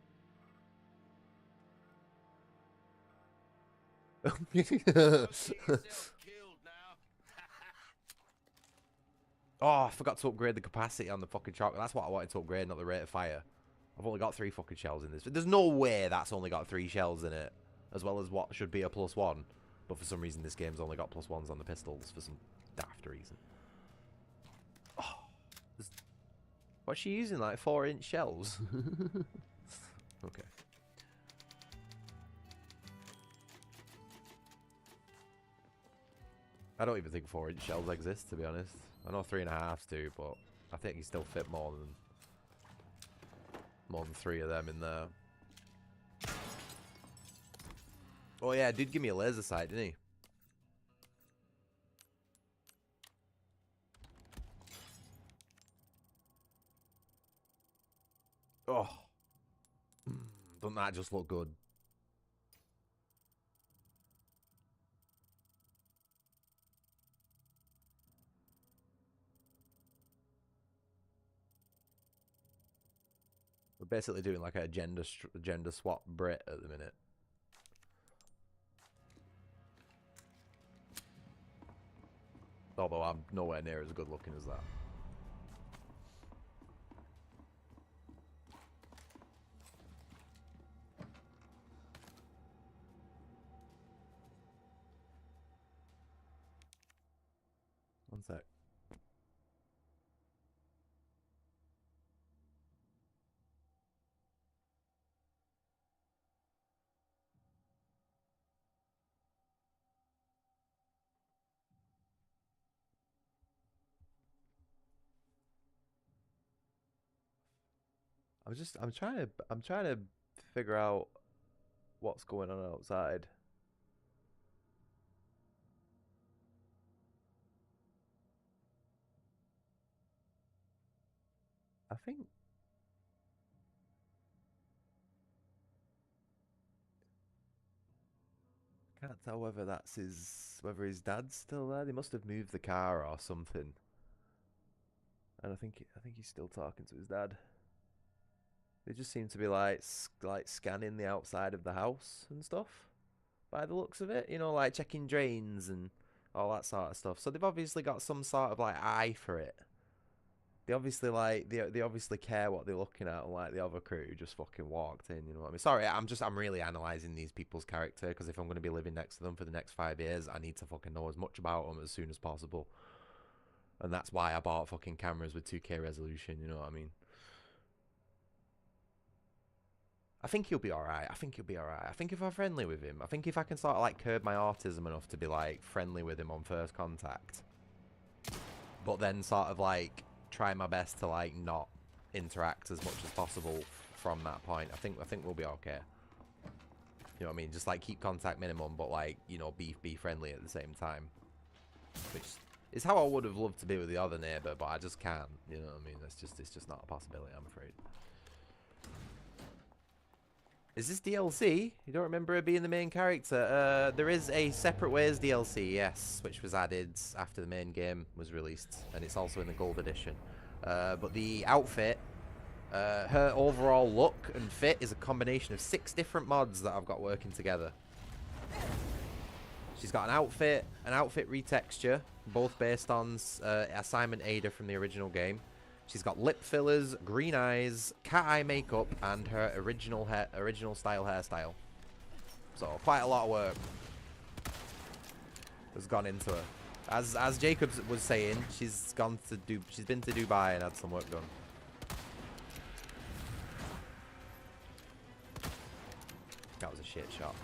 Oh, I forgot to upgrade the capacity on the fucking shotgun. That's what I wanted to upgrade, not the rate of fire. I've only got 3 fucking shells in this. There's no way that's only got 3 shells in it. as well as what should be a +1. But for some reason, this game's only got +1s on the pistols for some daft reason. Oh, what's she using? Like 4-inch shells? Okay. I don't even think 4-inch shells exist, to be honest. I know 3.5s do, but I think you still fit more than 3 of them in there. Oh yeah, dude, give me a laser sight, didn't he? Oh, doesn't that just look good? We're basically doing like a gender swap Brit at the minute. Although I'm nowhere near as good looking as that. One sec. I'm trying to figure out what's going on outside. I think can't tell whether that's whether his dad's still there. They must have moved the car or something. And I think he's still talking to his dad. They just seem to be like scanning the outside of the house and stuff. By the looks of it, you know, like checking drains and all that sort of stuff. So they've obviously got some sort of like eye for it. They obviously they obviously care what they're looking at, unlike the other crew who just fucking walked in. You know what I mean? Sorry, I'm really analysing these people's character, because if I'm going to be living next to them for the next 5 years, I need to fucking know as much about them as soon as possible. And that's why I bought fucking cameras with 2K resolution. You know what I mean? I think he'll be alright. I think he'll be alright. I think if I'm friendly with him, I think if I can sort of like curb my autism enough to be like friendly with him on first contact, but then sort of like try my best to like not interact as much as possible from that point, I think we'll be okay. You know what I mean? Just like keep contact minimum, but like, you know, be friendly at the same time. Which is how I would have loved to be with the other neighbour, but I just can't. You know what I mean? It's just not a possibility, I'm afraid. Is this DLC? You don't remember her being the main character? There is a Separate Ways DLC, yes, which was added after the main game was released, and it's also in the Gold Edition. But the outfit, her overall look and fit is a combination of 6 different mods that I've got working together. She's got an outfit retexture, both based on Assignment Ada from the original game. She's got lip fillers, green eyes, cat eye makeup, and her original style hairstyle. So quite a lot of work has gone into her. As Jacob was saying, she's been to Dubai and had some work done. That was a shit shot.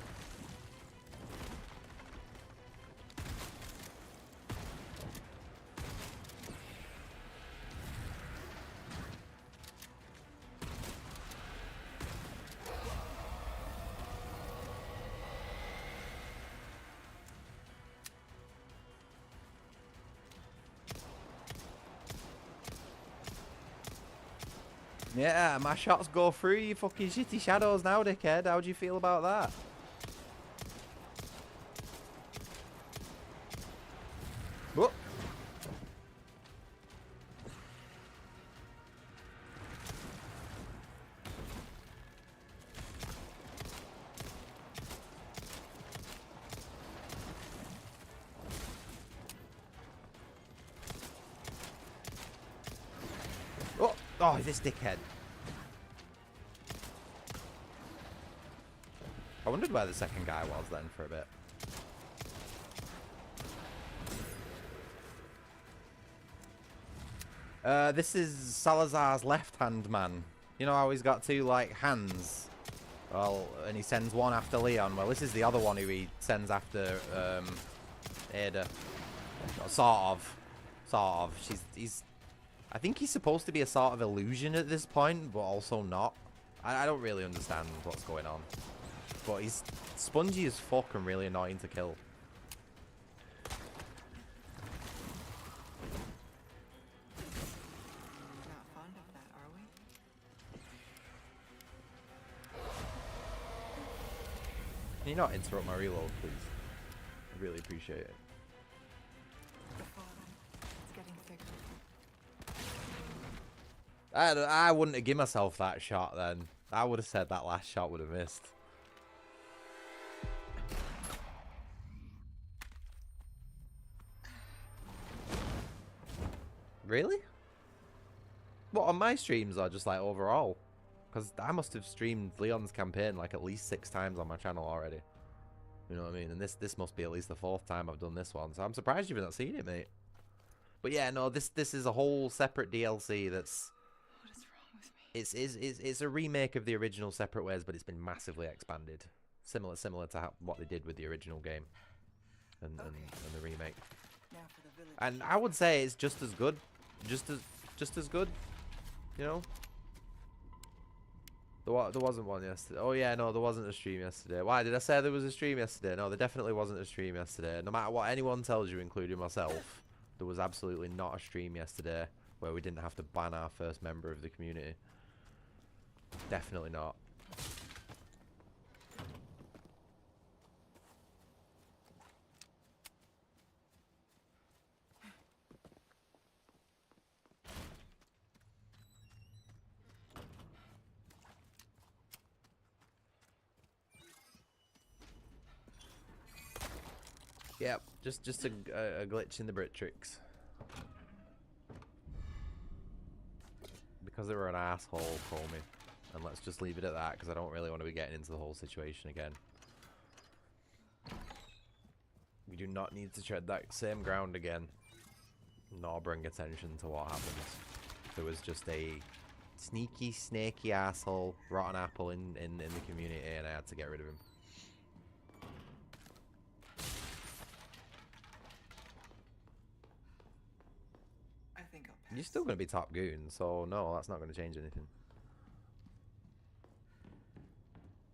Yeah, my shots go through you fucking shitty shadows now, dickhead. How do you feel about that? Whoop. Oh, this dickhead. I wondered where the second guy was then for a bit. This is Salazar's left-hand man. You know how he's got two, like, hands? Well, and he sends one after Leon. Well, this is the other one who he sends after, Ada. Sort of. He's... I think he's supposed to be a sort of illusion at this point, but also not. I don't really understand what's going on. But he's spongy as fuck and really annoying to kill. Not fond of that, are we? Can you not interrupt my reload, please? I really appreciate it. Before then, it's getting thicker. I wouldn't have given myself that shot then. I would have said that last shot would have missed. Really? What, on my streams or just like overall? Because I must have streamed Leon's campaign like at least 6 times on my channel already. You know what I mean? And this must be at least the 4th time I've done this one. So I'm surprised you've not seen it, mate. But yeah, no, this is a whole separate DLC that's... What is wrong with me? It's a remake of the original Separate Ways, but it's been massively expanded. Similar to what they did with the original game. And the remake. Now for the village. And I would say it's just as good. Just as good. You know? There wasn't one yesterday. Oh yeah, no, there wasn't a stream yesterday. Why did I say there was a stream yesterday? No, there definitely wasn't a stream yesterday. No matter what anyone tells you, including myself, there was absolutely not a stream yesterday where we didn't have to ban our first member of the community. Definitely not. Yep, just a glitch in the Britrix. Because they were an asshole, call me. And let's just leave it at that, because I don't really want to be getting into the whole situation again. We do not need to tread that same ground again. Nor bring attention to what happened. There was just a sneaky, snaky asshole, rotten apple in the community, and I had to get rid of him. I think I'll pass. You're still going to be top goon, so no, that's not going to change anything.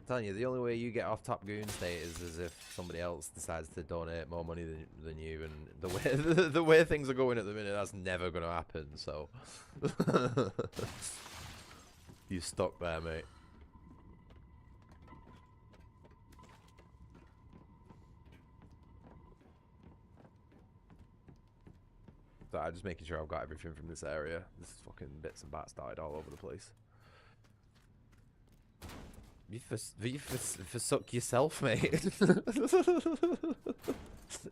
I'm telling you, the only way you get off top goon status is if somebody else decides to donate more money than you, and the way things are going at the minute, that's never going to happen, so... You're stuck there, mate. So I'm just making sure I've got everything from this area. This is fucking bits and bats dotted all over the place. You forsook yourself, mate.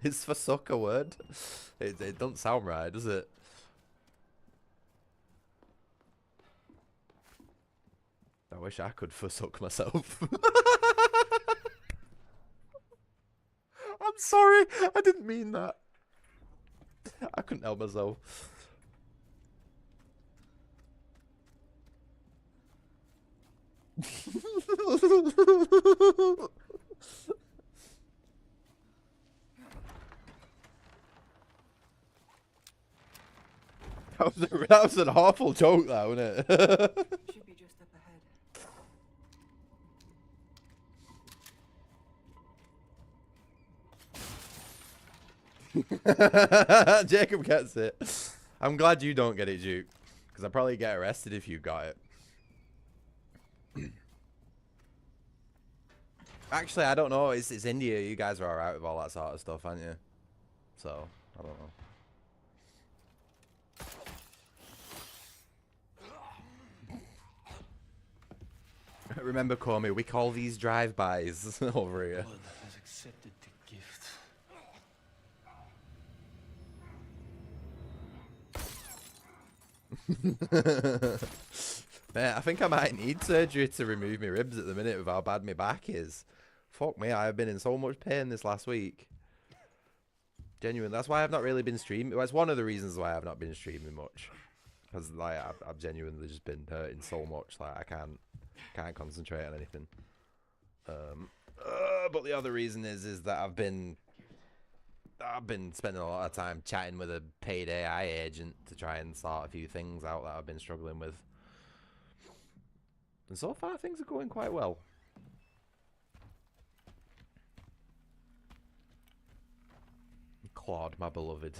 Is forsook a word? It don't sound right, does it? I wish I could forsook myself. I'm sorry, I didn't mean that. I couldn't help myself. That was an awful joke, that, wasn't it? Should be just up ahead. Jacob gets it. I'm glad you don't get it, Duke. Because I'd probably get arrested if you got it. Actually, I don't know. It's India. You guys are alright with all that sort of stuff, aren't you? So, I don't know. Remember, Comey, we call these drive-bys over here. Blood has accepted the gift. Man, I think I might need surgery to remove my ribs at the minute with how bad my back is. Fuck me, I've been in so much pain this last week. Genuine. That's why I've not really been streaming. Well, it's one of the reasons why I've not been streaming much. Because like I've genuinely just been hurting so much. Like I can't concentrate on anything. But the other reason is that I've been spending a lot of time chatting with a paid AI agent to try and sort a few things out that I've been struggling with. And so far things are going quite well. Claude, my beloved.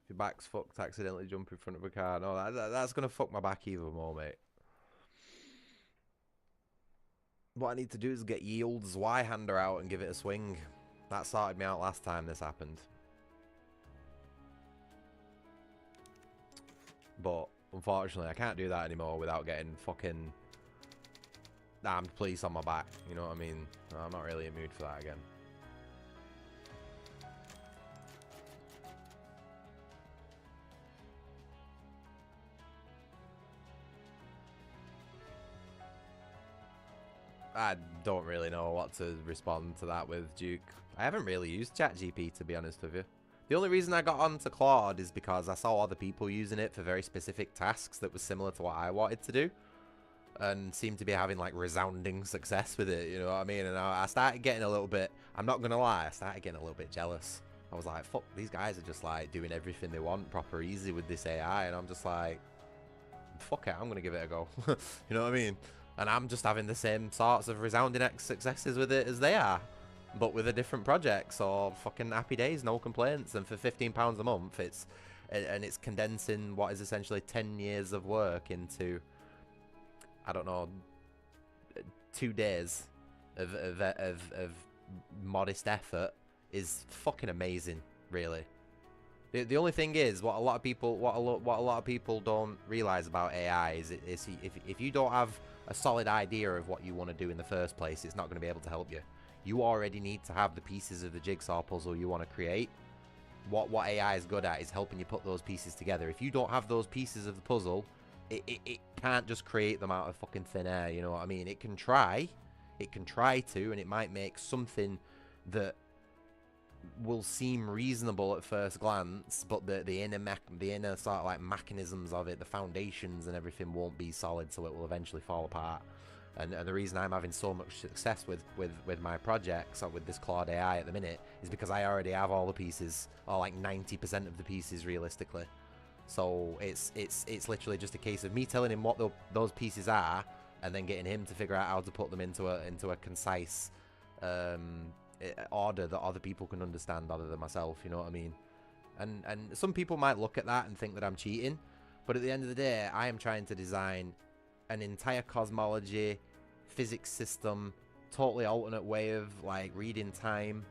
If your back's fucked, accidentally jump in front of a car. No, that's going to fuck my back even more, mate. What I need to do is get Yield's Y-hander out and give it a swing. That sorted me out last time this happened. But unfortunately, I can't do that anymore without getting fucking armed police on my back. You know what I mean? I'm not really in the mood for that again. I don't really know what to respond to that with, Duke. I haven't really used ChatGPT, to be honest with you. The only reason I got onto Claude is because I saw other people using it for very specific tasks that was similar to what I wanted to do. And seemed to be having, like, resounding success with it, you know what I mean? And I started getting a little bit, I'm not going to lie, I started getting a little bit jealous. I was like, fuck, these guys are just, like, doing everything they want proper easy with this AI. And I'm just like, fuck it, I'm going to give it a go. You know what I mean? And I'm just having the same sorts of resounding successes with it as they are. But with a different project, so fucking happy days, no complaints. And for £15 a month, it's condensing what is essentially 10 years of work into, I don't know, 2 days of modest effort is fucking amazing, really. The only thing is, what a lot of people don't realize about AI is if you don't have a solid idea of what you want to do in the first place, it's not going to be able to help you. You already need to have the pieces of the jigsaw puzzle you want to create. What AI is good at is helping you put those pieces together. If you don't have those pieces of the puzzle, it can't just create them out of fucking thin air, you know what I mean? It can try to, and it might make something that will seem reasonable at first glance, but the inner sort of like mechanisms of it, the foundations and everything won't be solid, so it will eventually fall apart. And the reason I'm having so much success with my projects, or with this Claude AI at the minute, is because I already have all the pieces, or like 90% of the pieces realistically. So it's literally just a case of me telling him what those pieces are, and then getting him to figure out how to put them into a concise order that other people can understand other than myself, you know what I mean? And some people might look at that and think that I'm cheating, but at the end of the day, I am trying to design an entire cosmology, physics system, totally alternate way of like reading time.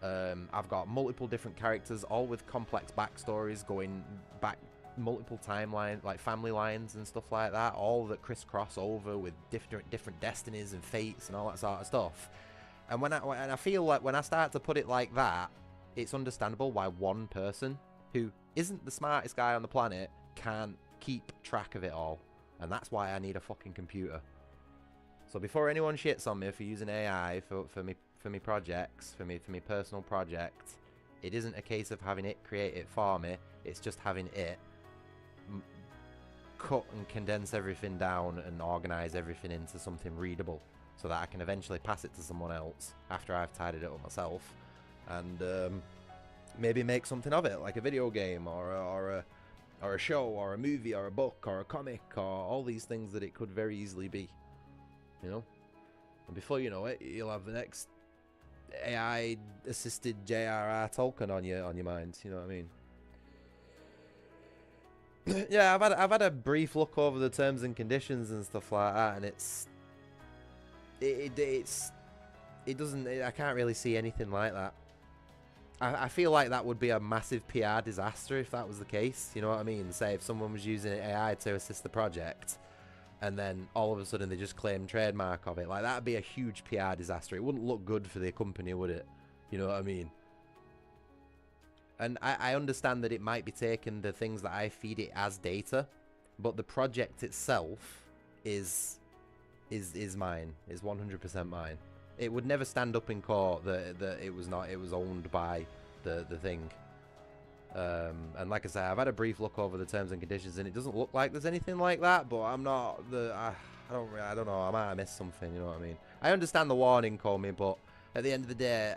I've got multiple different characters, all with complex backstories going back multiple timelines, like family lines and stuff like that, all that crisscross over with different destinies and fates and all that sort of stuff. And I feel like when I start to put it like that, it's understandable why one person who isn't the smartest guy on the planet can't keep track of it all. And that's why I need a fucking computer. So before anyone shits on me for using AI for me projects, for me personal projects, it isn't a case of having it create it for me. It's just having it cut and condense everything down and organize everything into something readable, so that I can eventually pass it to someone else after I've tidied it up myself, and maybe make something of it, like a video game or a show or a movie or a book or a comic or all these things that it could very easily be, you know. And before you know it, you'll have the next AI assisted J.R.R. Tolkien on your mind, you know what I mean? Yeah, I've had a brief look over the terms and conditions and stuff like that, and it doesn't, I can't really see anything like that. I feel like that would be a massive PR disaster if that was the case, you know what I mean? Say if someone was using AI to assist the project, and then all of a sudden they just claim trademark of it, like that'd be a huge PR disaster. It wouldn't look good for the company, would it? You know what I mean? And I understand that it might be taking the things that I feed it as data, but the project itself is mine, is 100% mine. It would never stand up in court that it was not, it was owned by the thing. And like I say, I've had a brief look over the terms and conditions, and it doesn't look like there's anything like that. But I'm not I don't know. I might have missed something. You know what I mean? I understand the warning, Comey, but at the end of the day,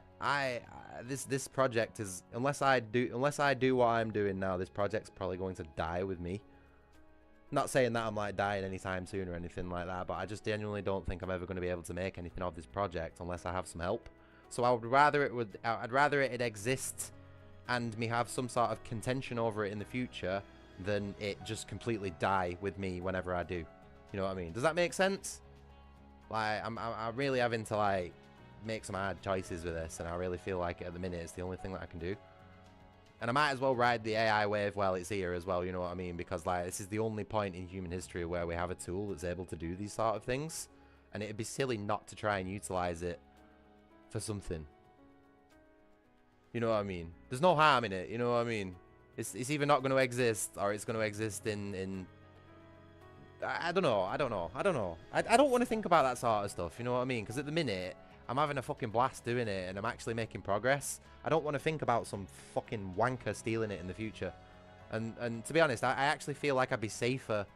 this project is, unless I do what I'm doing now, this project's probably going to die with me. Not saying that I'm like dying anytime soon or anything like that, but I just genuinely don't think I'm ever going to be able to make anything of this project unless I have some help. So I'd rather it exist and me have some sort of contention over it in the future than it just completely die with me whenever I do. You know what I mean? Does that make sense? Like, I'm really having to like make some hard choices with this, and I really feel like at the minute it's the only thing that I can do. And I might as well ride the AI wave while it's here as well, you know what I mean? Because like, this is the only point in human history where we have a tool that's able to do these sort of things, and it'd be silly not to try and utilize it for something. You know what I mean? There's no harm in it, you know what I mean? It's either not going to exist, or it's going to exist in I don't know. I don't want to think about that sort of stuff, you know what I mean? Because at the minute, I'm having a fucking blast doing it, and I'm actually making progress. I don't want to think about some fucking wanker stealing it in the future. And to be honest, I actually feel like I'd be safer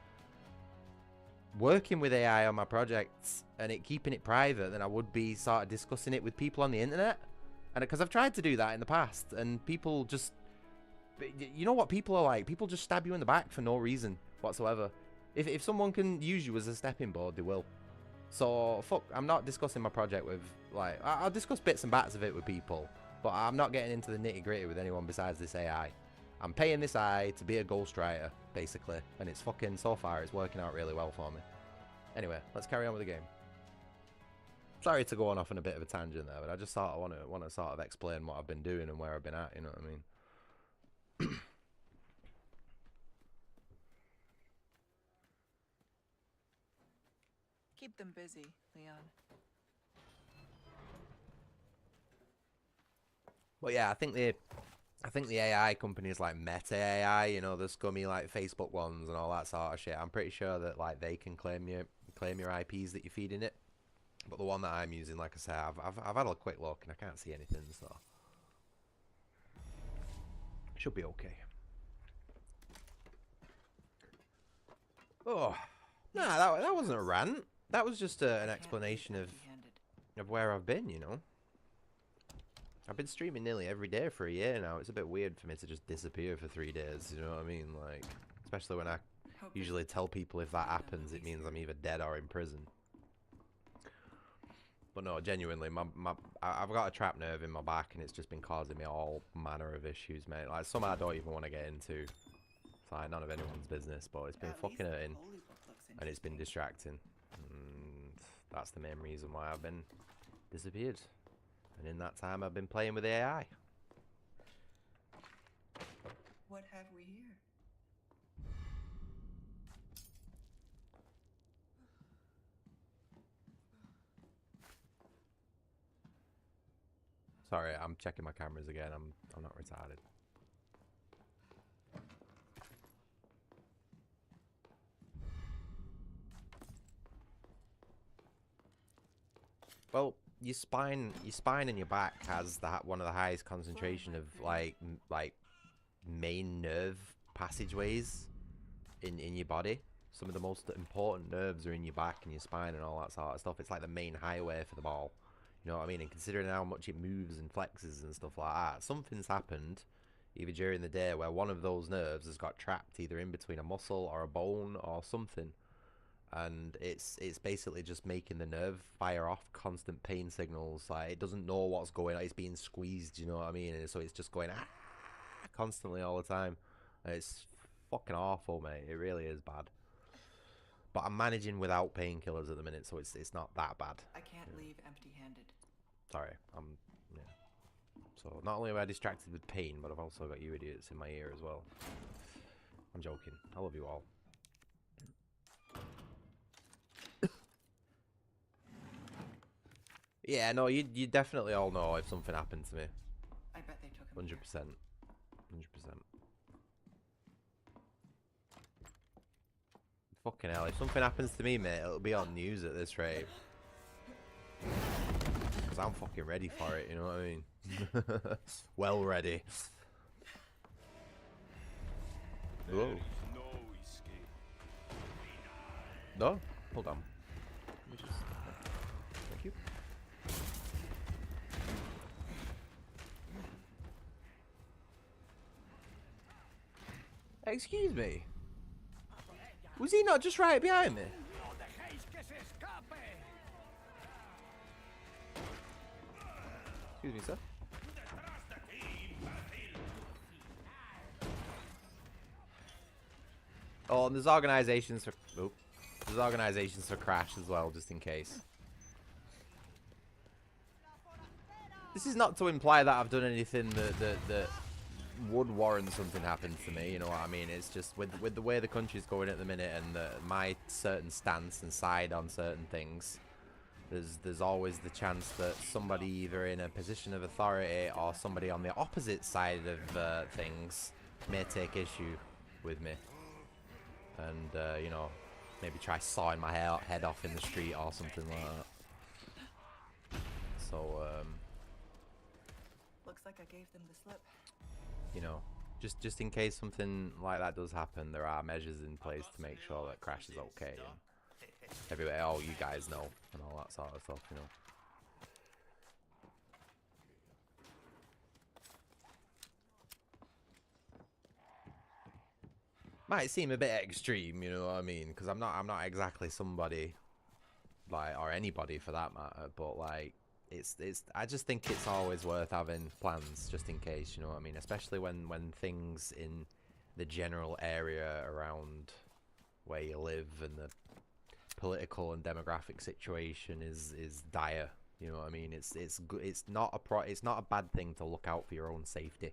working with AI on my projects and keeping it private than I would be sort of discussing it with people on the internet. And because I've tried to do that in the past, and people just, you know what people are like? People just stab you in the back for no reason whatsoever. If someone can use you as a stepping board, they will. So, fuck, I'm not discussing my project with, like, I'll discuss bits and bats of it with people, but I'm not getting into the nitty-gritty with anyone besides this AI. I'm paying this AI to be a ghostwriter, basically, and it's fucking, so far, it's working out really well for me. Anyway, let's carry on with the game. Sorry to go on off on a bit of a tangent there, but I just sort of want to sort of explain what I've been doing and where I've been at, you know what I mean? Keep them busy, Leon. But yeah, I think the AI companies like Meta AI, you know, the scummy like Facebook ones and all that sort of shit, I'm pretty sure that like they can claim your IPs that you're feeding it. But the one that I'm using, like I say, I've had a quick look and I can't see anything, so should be okay. Oh, nah, that wasn't a rant. That was just an explanation of where I've been, you know. I've been streaming nearly every day for a year now. It's a bit weird for me to just disappear for 3 days, you know what I mean? Like, especially when I usually tell people if that happens, it means I'm either dead or in prison. But no, genuinely, I've got a trapped nerve in my back, and it's just been causing me all manner of issues, mate. Like, some I don't even want to get into. It's like none of anyone's business, but it's been fucking hurting, and it's been distracting. And that's the main reason why I've been disappeared. And in that time, I've been playing with AI. What have we here? Sorry, I'm checking my cameras again. I'm not retarded. Well, your spine and your back has one of the highest concentration of like main nerve passageways in your body. Some of the most important nerves are in your back and your spine and all that sort of stuff. It's like the main highway for them all. You know what I mean? And considering how much it moves and flexes and stuff like that, something's happened either during the day where one of those nerves has got trapped either in between a muscle or a bone or something. And it's basically just making the nerve fire off constant pain signals. Like, it doesn't know what's going on. It's being squeezed, you know what I mean? And so it's just going constantly all the time. And it's fucking awful, mate. It really is bad. But I'm managing without painkillers at the minute, so it's not that bad. I can't leave empty-handed. Sorry, yeah. So not only am I distracted with pain, but I've also got you idiots in my ear as well. I'm joking. I love you all. Yeah, no, you definitely all know if something happened to me. I bet they took him 100%. 100%. Fucking hell, if something happens to me, mate, it'll be on news at this rate. Because I'm fucking ready for it, you know what I mean? Well ready. Whoa. No? Hold on. Let me just... Thank you. Excuse me. Was he not just right behind me? Excuse me, sir. Oh, and there's organizations for... Oh, there's organizations for Crash as well, just in case. This is not to imply that I've done anything that would warrant something happens to me, you know what I mean? It's just with the way the country's going at the minute and my certain stance and side on certain things, there's always the chance that somebody either in a position of authority or somebody on the opposite side of things may take issue with me. And, you know, maybe try sawing my head off in the street or something like that. So, Looks like I gave them the slip. you know, just in case something like that does happen, there are measures in place to make sure that Crash is okay. And everybody, oh, you guys know, and all that sort of stuff, you know. Might seem a bit extreme, you know what I mean? Because I'm not exactly somebody, like, or anybody for that matter. But like, I just think it's always worth having plans just in case, you know what I mean? Especially when things in the general area around where you live and the political and demographic situation is dire. You know what I mean? It's not a bad thing to look out for your own safety,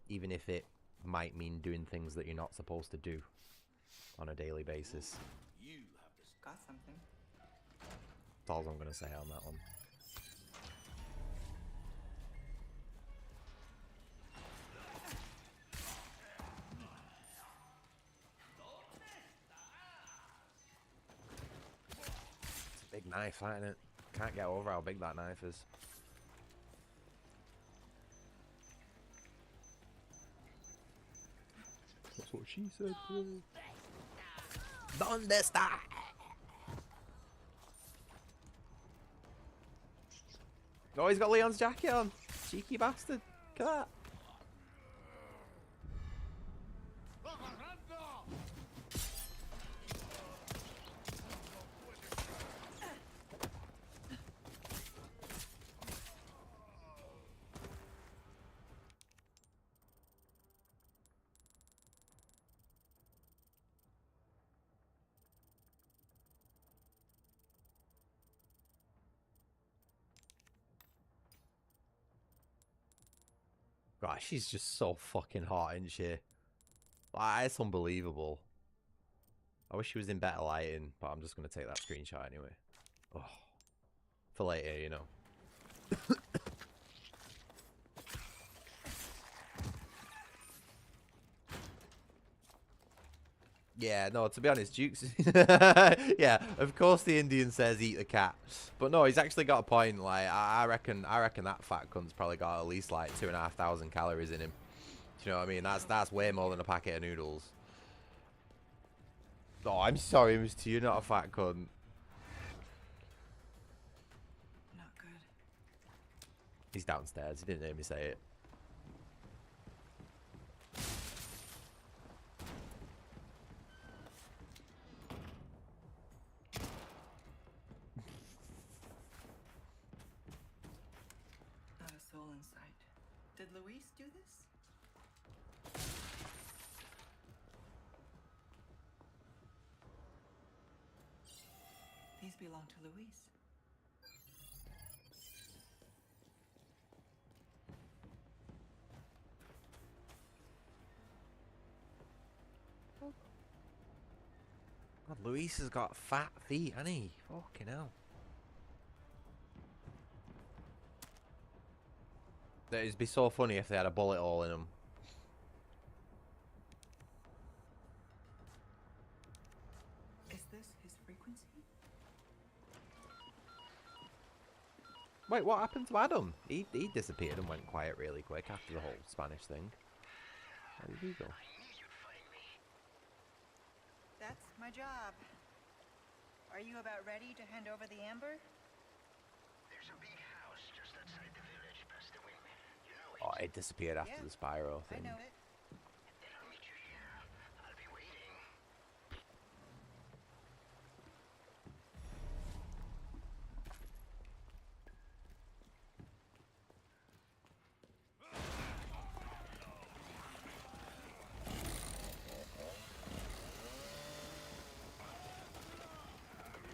even if it might mean doing things that you're not supposed to do on a daily basis. Got something. That's all I'm gonna say on that one. It's a big knife, isn't it? Can't get over how big that knife is. That's what she said. ¿Dónde está? Oh, he's got Leon's jacket on. Cheeky bastard. Look at that. Gosh, she's just so fucking hot, isn't she? Like, it's unbelievable. I wish she was in better lighting, but I'm just going to take that screenshot anyway. Oh, for later, you know. Yeah, no, to be honest, Duke's... yeah, of course the Indian says eat the cat. But no, he's actually got a point. Like, I reckon that fat cunt's probably got at least, like, 2,500 calories in him. Do you know what I mean? That's way more than a packet of noodles. Oh, I'm sorry, Mr. You're not a fat cunt. Not good. He's downstairs. He didn't hear me say it. Not a soul in sight. Did Luis do this? These belong to Luis. God, Luis has got fat feet, hasn't he? Fucking hell. It'd be so funny if they had a bullet hole in them. Wait, what happened to Adam? He disappeared and went quiet really quick after the whole Spanish thing. Where did he go? That's my job. Are you about ready to hand over the amber? There's a big house just outside the village past the windmill. You know it. Oh, it disappeared after Yeah, the Spyro I thing. know it. Then I'll meet you here. I'll be waiting.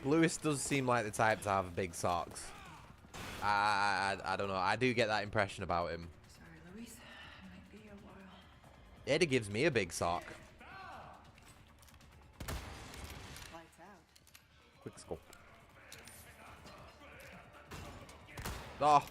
Lewis does seem like the type to have big socks. I don't know. I do get that impression about him. Sorry, Luis. It might be a while. Eddie gives me a big sock. Lights out. Quick scope. Oh.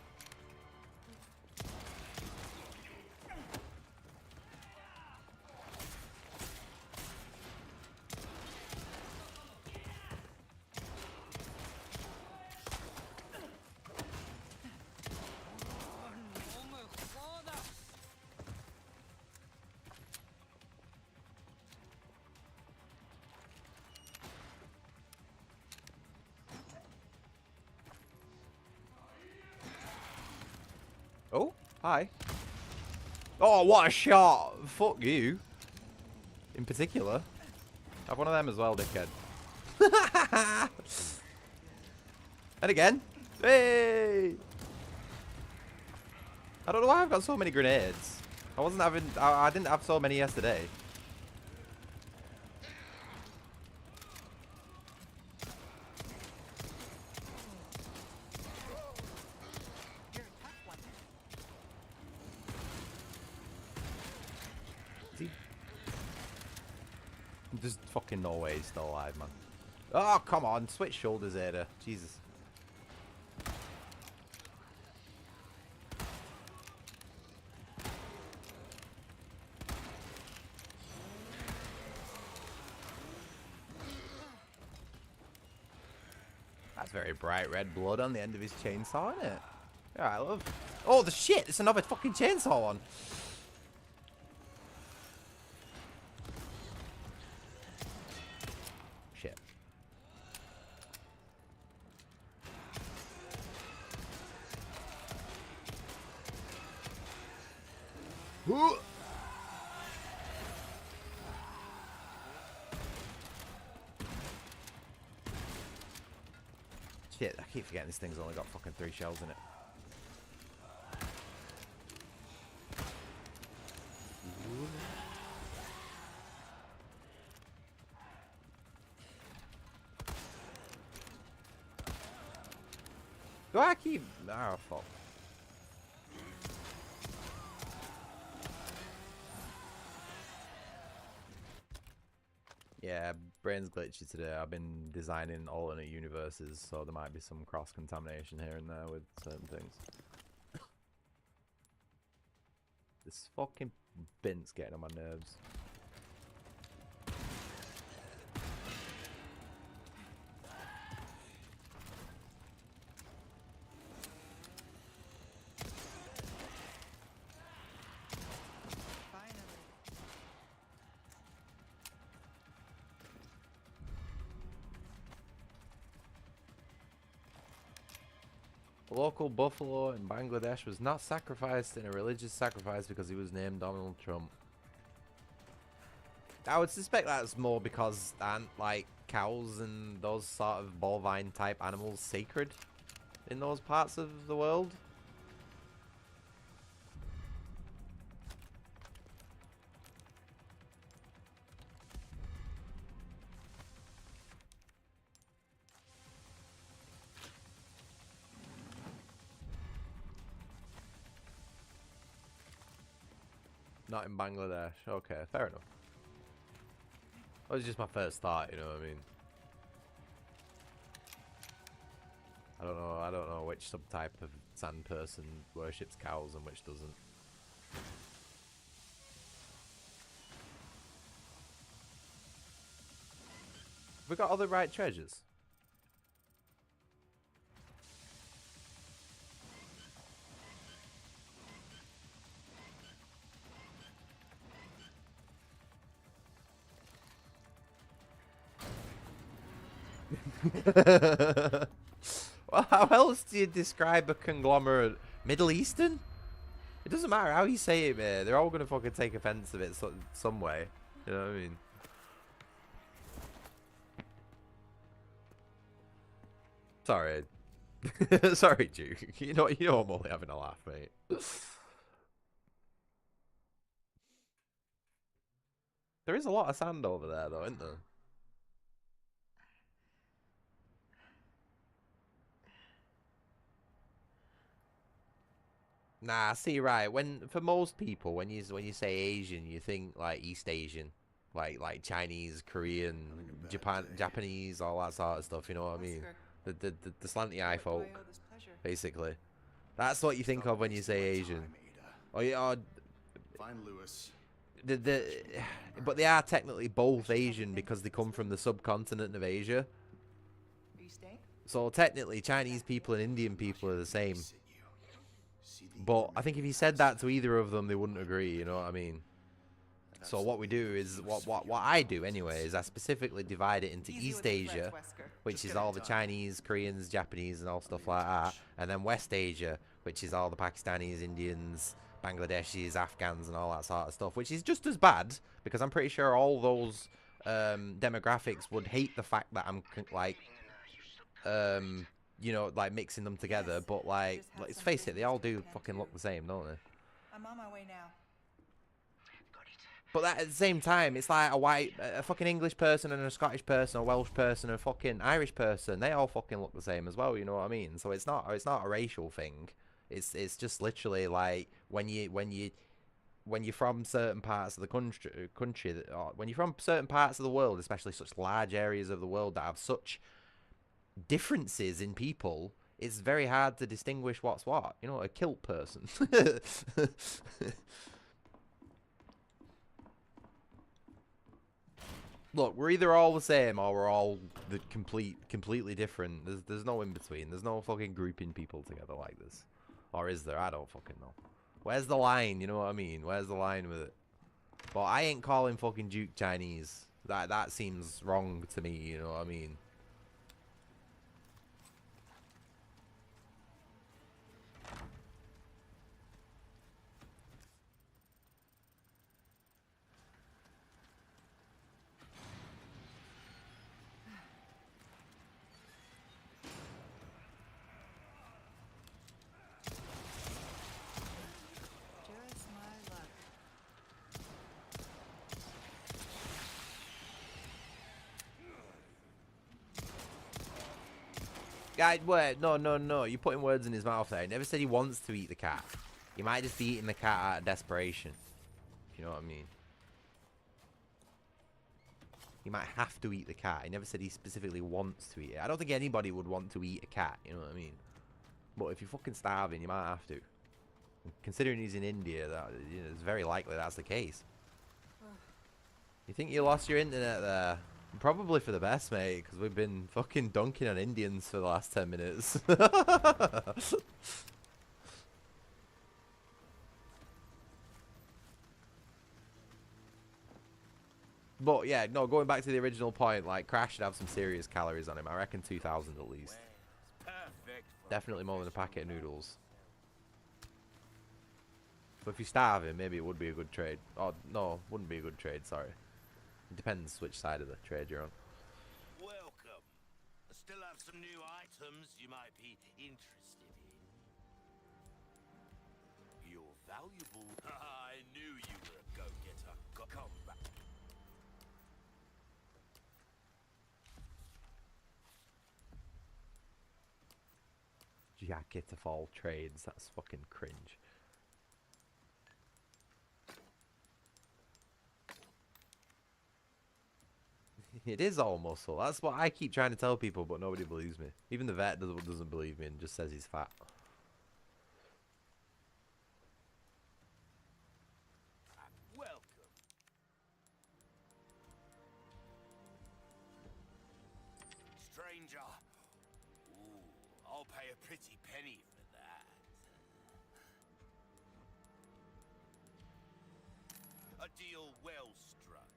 Oh, hi. Oh, what a shot. Fuck you. In particular. Have one of them as well, dickhead. And again. Hey! I don't know why I've got so many grenades. I didn't have so many yesterday. You're a tough one. There's fucking no way he's still alive, man. Oh, come on. Switch shoulders, Ada. Jesus. That's very bright red blood on the end of his chainsaw, isn't it? Yeah, I love. Oh, the shit! It's another fucking chainsaw one. Shit. Ooh. Shit, I keep forgetting this thing's only got fucking 3 shells in it. Do I keep... Oh, fuck. Yeah, brain's glitchy today. I've been designing alternate universes, so there might be some cross-contamination here and there with certain things. This fucking bint's getting on my nerves. Finally. A local buffalo in Bangladesh was not sacrificed in a religious sacrifice because he was named Donald Trump. I would suspect that's more because aren't like cows and those sort of bovine type animals sacred in those parts of the world. Not in Bangladesh. Okay, fair enough. That was just my first thought, you know what I mean? I don't know which subtype of sand person worships cows and which doesn't. Have we got all the right treasures? Well, how else do you describe a conglomerate? Middle Eastern? It doesn't matter how you say it, man. They're all gonna fucking take offense of it some way. You know what I mean? Sorry. Sorry, Duke. You know I'm only having a laugh, mate. There is a lot of sand over there, though, isn't there? Nah, see, right. For most people, when you say Asian, you think like East Asian, like Chinese, Korean, Japanese, all that sort of stuff. You know what I mean? The slanty eye folk, basically. That's what you think of when you say Asian. Oh yeah. Find Lewis. But they are technically both Asian because they come from the subcontinent of Asia. So technically, Chinese people and Indian people are the same. But I think if you said that to either of them, they wouldn't agree. You know what I mean? So what we do is what I do anyway is I specifically divide it into East Asia, which is all the Chinese, Koreans, Japanese, and all stuff like that, and then West Asia, which is all the Pakistanis, Indians, Bangladeshis, Afghans, and all that sort of stuff, which is just as bad because I'm pretty sure all those demographics would hate the fact that I'm like you know, like mixing them together, but like let's face it, they all do fucking look the same, don't they? I'm on my way now. But that, at the same time, it's like a fucking English person and a Scottish person, a Welsh person and a fucking Irish person. They all fucking look the same as well. You know what I mean? So it's not a racial thing. It's just literally like when you're from certain parts of the country, or when you're from certain parts of the world, especially such large areas of the world that have such differences in people, it's very hard to distinguish what's what. You know, a kilt person. Look, we're either all the same or we're all completely different. There's no in between. There's no fucking grouping people together like this. Or is there? I don't fucking know. Where's the line? You know what I mean? Where's the line with it? But I ain't calling fucking Duke Chinese. That seems wrong to me, you know what I mean? Just my luck. Guy, wait, no. You're putting words in his mouth there. He never said he wants to eat the cat. He might just be eating the cat out of desperation. If you know what I mean. He might have to eat the cat. He never said he specifically wants to eat it. I don't think anybody would want to eat a cat, you know what I mean? But if you're fucking starving, you might have to. Considering he's in India, that it's very likely that's the case. You think you lost your internet there? Probably for the best, mate, because we've been fucking dunking on Indians for the last 10 minutes. But yeah, no, going back to the original point, like Crash should have some serious calories on him. I reckon 2,000 at least. Definitely more than a packet of noodles. But if you starve him, maybe it would be a good trade. Oh, no, wouldn't be a good trade, sorry. It depends which side of the trade you're on. Welcome. I still have some new items you might be interested in. You're valuable. I knew you were a go-getter. Come back. Jacket of all trades, that's fucking cringe. It is all muscle. That's what I keep trying to tell people, but nobody believes me. Even the vet doesn't believe me and just says he's fat. Welcome. Stranger. Ooh, I'll pay a pretty penny for that. A deal well struck.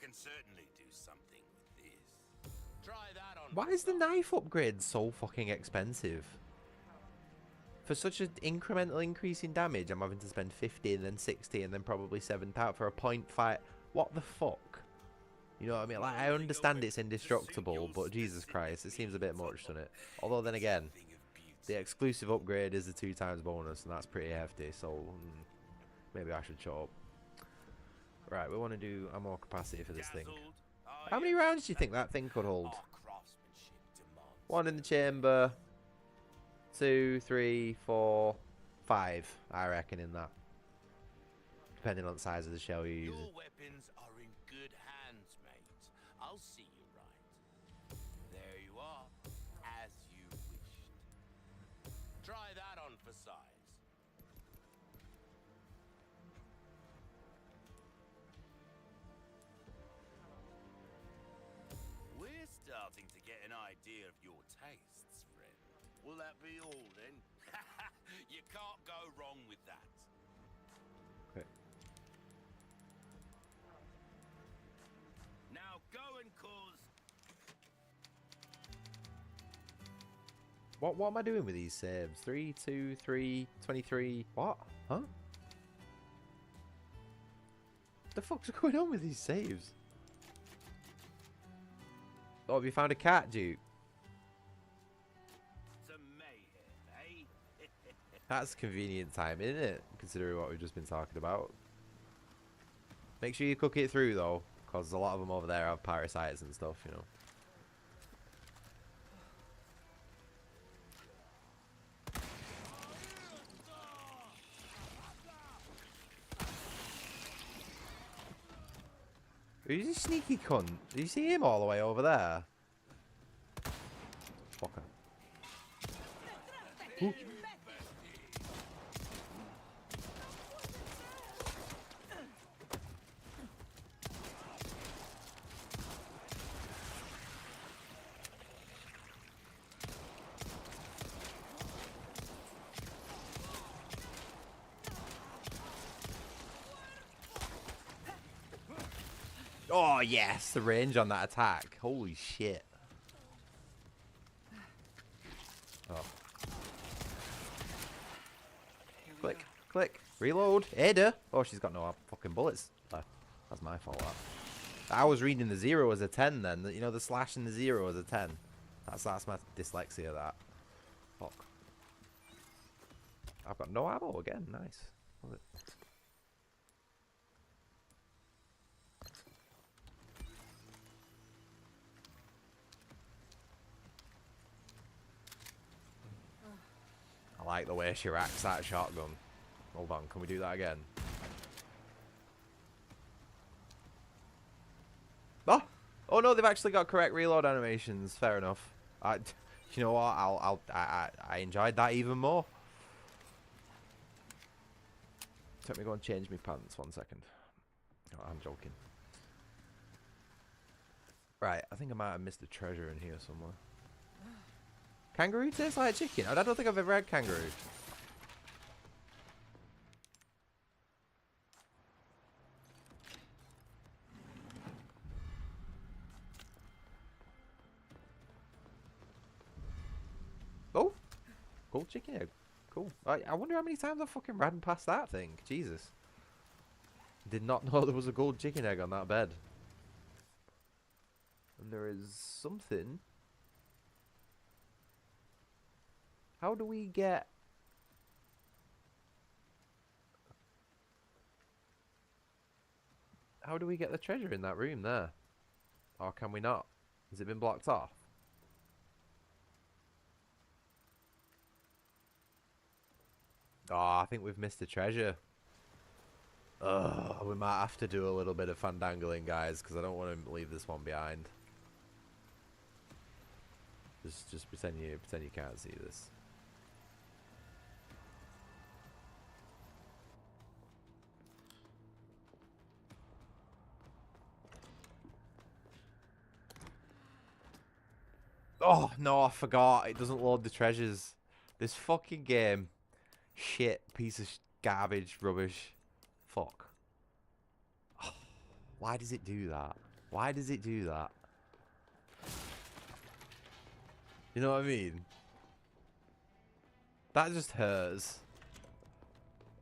can certainly do something with this. Try that on. Why is the knife upgrade so fucking expensive? For such an incremental increase in damage, I'm having to spend 50 and then 60 and then probably 7 out for a 0.5. What the fuck? You know what I mean? Like, I understand it's indestructible, but Jesus Christ, it seems a bit much, doesn't it? Although then again, the exclusive upgrade is a 2x bonus, and that's pretty hefty, so maybe I should show up. Right, we want to do ammo capacity for this thing. How many rounds do you think that thing could hold? 1 in the chamber. 2, 3, 4, 5, I reckon, in that. Depending on the size of the shell you use. Your weapons are in good hands, mate. I'll see you right. There you are, as you wished. Try that on for size. We're starting to get an idea of your tastes, friend. Will that be all then? You can't go wrong with that. Okay. Now go and cause. What am I doing with these saves? 3, 2, 3, 23. What? Huh? The fuck's going on with these saves? Oh, have you found a cat, Duke? Some mayhem, eh? That's convenient time, isn't it? Considering what we've just been talking about. Make sure you cook it through, though, because a lot of them over there have parasites and stuff, you know. Who's this sneaky cunt? Do you see him all the way over there? Fucker. Ooh. Oh, yes, the range on that attack. Holy shit. Oh. Click, click, reload. Ada. Oh, she's got no fucking bullets left. That's my fault, that. I was reading the 0 as a 10 then. You know, the slash and the 0 as a 10. That's my dyslexia, that. Fuck. I've got no ammo again. Nice. Love it. I like the way she racks that shotgun. Hold on, can we do that again? Oh! Oh no, they've actually got correct reload animations. Fair enough. You know what? I enjoyed that even more. Let me go and change my pants 1 second. Oh, I'm joking. Right, I think I might have missed a treasure in here somewhere. Kangaroo tastes like chicken. I don't think I've ever had kangaroo. Oh, gold chicken egg. Cool. I wonder how many times I fucking ran past that thing. Jesus. Did not know there was a gold chicken egg on that bed. And there is something. How do we get... How do we get the treasure in that room there? Or can we not? Has it been blocked off? Oh, I think we've missed the treasure. We might have to do a little bit of fandangling, guys, because I don't want to leave this one behind. Just pretend you can't see this. Oh, no, I forgot. It doesn't load the treasures. This fucking game. Shit. Piece of garbage. Rubbish. Fuck. Oh, why does it do that? Why does it do that? You know what I mean? That just hurts.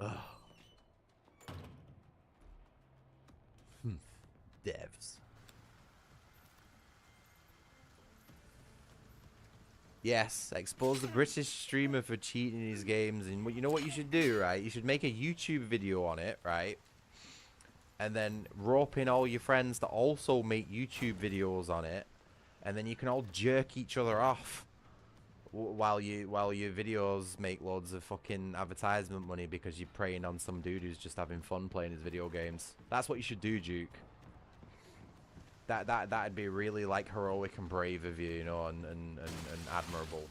Ugh. Devs. Yes, expose the British streamer for cheating in his games. And you know what you should do, right? You should make a YouTube video on it, right? And then rope in all your friends to also make YouTube videos on it. And then you can all jerk each other off while your videos make loads of fucking advertisement money because you're preying on some dude who's just having fun playing his video games. That's what you should do, Duke. That'd be really like heroic and brave of you, you know, and admirable.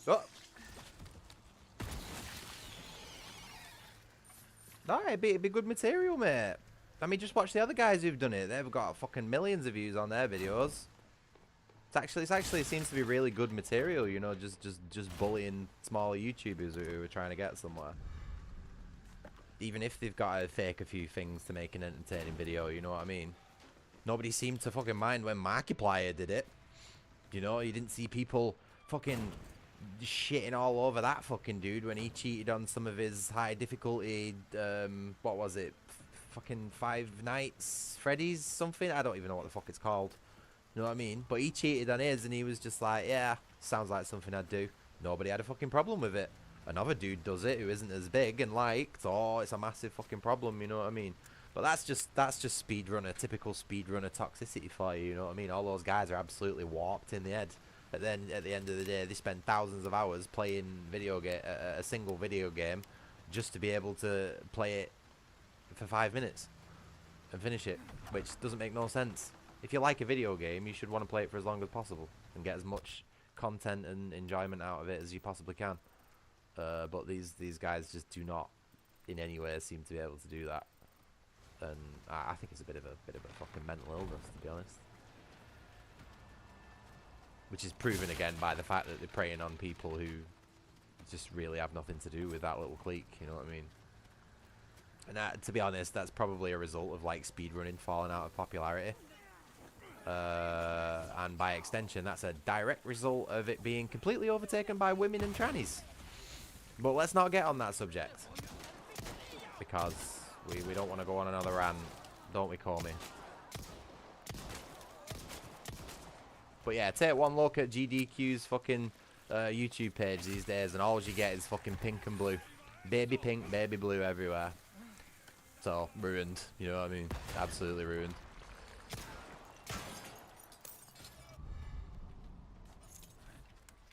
Oh. No, it'd be good material, mate. I mean, just watch the other guys who've done it. They've got fucking millions of views on their videos. It actually seems to be really good material, you know, just bullying smaller YouTubers who are trying to get somewhere. Even if they've got to fake a few things to make an entertaining video, you know what I mean? Nobody seemed to fucking mind when Markiplier did it. You know, you didn't see people fucking shitting all over that fucking dude when he cheated on some of his high difficulty, what was it? Fucking Five Nights Freddy's something? I don't even know what the fuck it's called. You know what I mean? But he cheated on his and he was just like, yeah, sounds like something I'd do. Nobody had a fucking problem with it. Another dude does it who isn't as big and liked. Oh, it's a massive fucking problem, you know what I mean? But that's just speedrunner, typical speedrunner toxicity for you, you know what I mean? All those guys are absolutely warped in the head. But then at the end of the day, they spend thousands of hours playing a single video game just to be able to play it for 5 minutes and finish it, which doesn't make no sense. If you like a video game, you should want to play it for as long as possible and get as much content and enjoyment out of it as you possibly can. But these guys just do not in any way seem to be able to do that, and I think it's a bit of a fucking mental illness, to be honest. Which is proven again by the fact that they're preying on people who just really have nothing to do with that little clique, you know what I mean? And to be honest, that's probably a result of like speedrunning falling out of popularity. And by extension, that's a direct result of it being completely overtaken by women and trannies. But let's not get on that subject, because we don't want to go on another rant, don't we, Comey? But yeah, take one look at GDQ's fucking YouTube page these days, and all you get is fucking pink and blue. Baby pink, baby blue everywhere. So, ruined, you know what I mean? Absolutely ruined.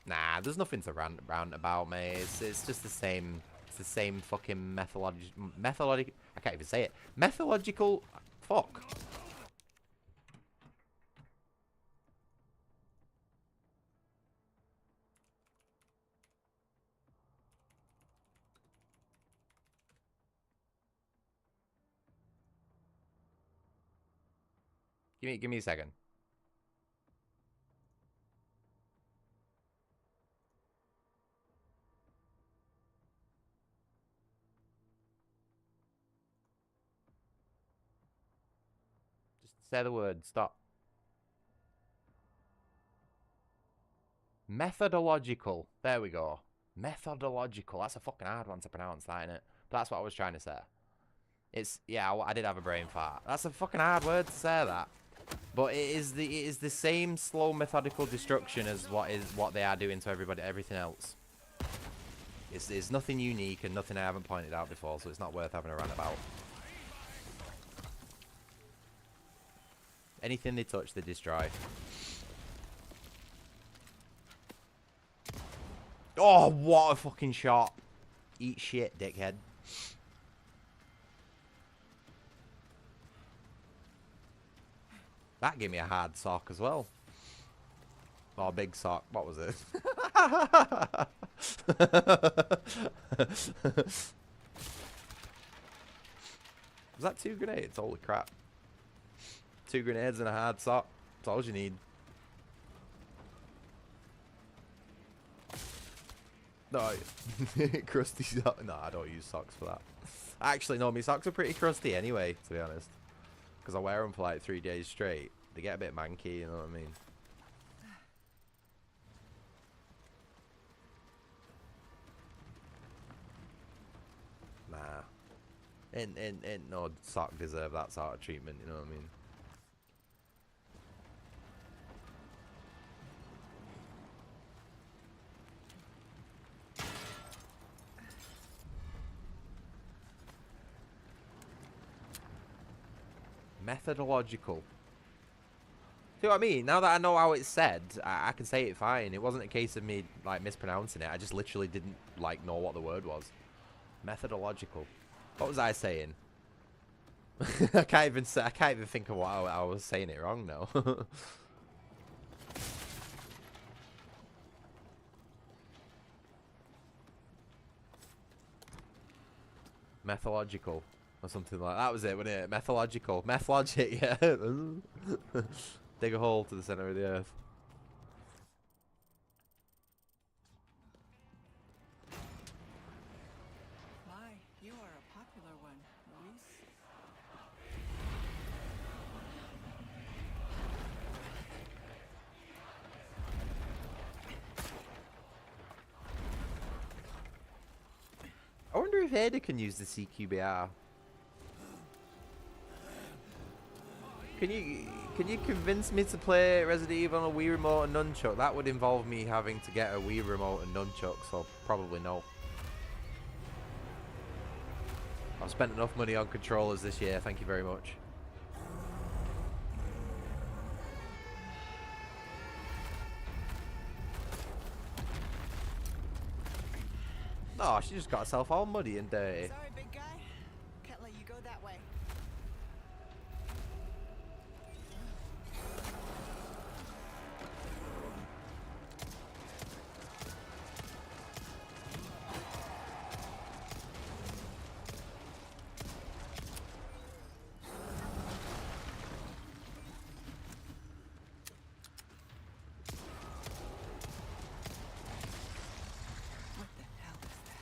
Nah, there's nothing to rant about, mate. It's just the same. It's the same fucking methodological. I can't even say it. Methodological. Fuck. Give me a second. Just say the word. Stop. Methodological. There we go. Methodological. That's a fucking hard one to pronounce, that, innit? But that's what I was trying to say. It's, yeah, I did have a brain fart. That's a fucking hard word to say, that. But it is the same slow methodical destruction as what they are doing to everything else. It's nothing unique and nothing I haven't pointed out before, so it's not worth having a rant about. Anything they touch, they destroy. Oh, what a fucking shot. Eat shit, dickhead. That gave me a hard sock as well. Oh, big sock. What was it? Was that 2 grenades? Holy crap. 2 grenades and a hard sock. That's all you need. No, crusty sock. No, I don't use socks for that. Actually, no, my socks are pretty crusty anyway, to be honest. Because I wear them for like 3 days straight. They get a bit manky, you know what I mean? Nah. Ain't no sock deserve that sort of treatment, you know what I mean? Methodological. See what I mean? Now that I know how it's said, I can say it fine. It wasn't a case of me like mispronouncing it. I just literally didn't like know what the word was. Methodological. What was I saying? I can't even think of what I was saying it wrong now. Methodological. Or something like that was it, wasn't it? Methodological. Meth logic, yeah. Dig a hole to the center of the earth. My, you are a popular one, Luis. I wonder if Ada can use the CQBR. Can you convince me to play Resident Evil on a Wii remote and nunchuck? That would involve me having to get a Wii remote and nunchuck, so probably no. I've spent enough money on controllers this year, thank you very much. Oh, she just got herself all muddy and dirty. Sorry, big guy. Can't let you go that way. What the hell is that?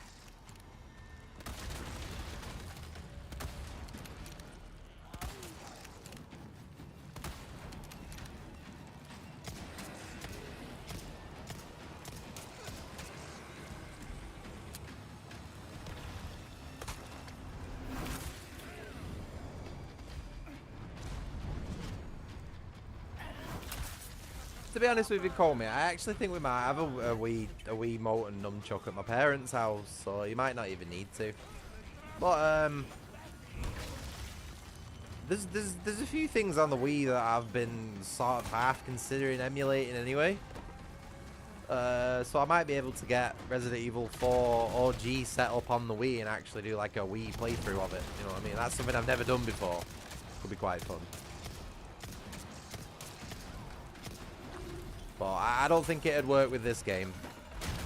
To be honest with you, call me. I actually think we might have a Wii mote and nunchuck at my parents' house, so you might not even need to. But there's a few things on the Wii that I've been sort of half considering emulating anyway. So I might be able to get Resident Evil 4 OG set up on the Wii and actually do like a Wii playthrough of it. You know what I mean? That's something I've never done before. Could be quite fun. But I don't think it'd work with this game.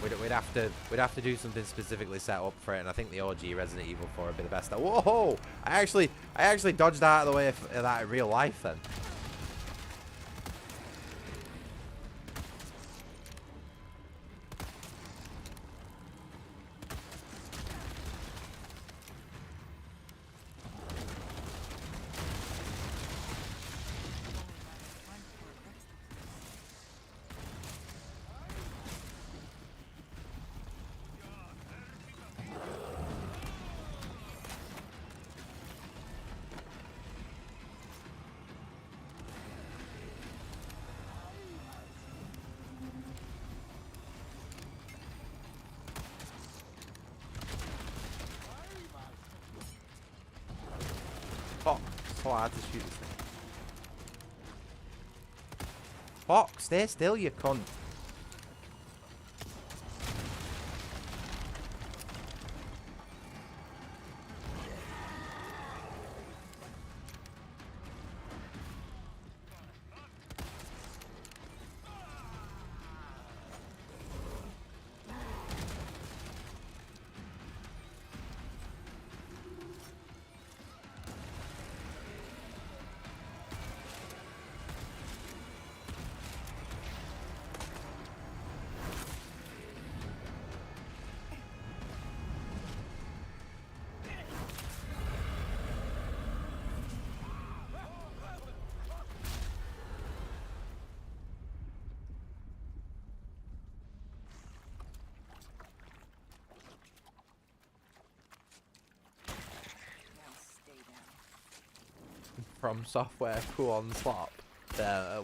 We'd have to do something specifically set up for it, and I think the OG Resident Evil 4 would be the best. Whoa! I actually dodged out of the way of that in real life then. Fuck, so hard to shoot this thing. Fuck, stay still, you cunt. From Software Kuon Slop.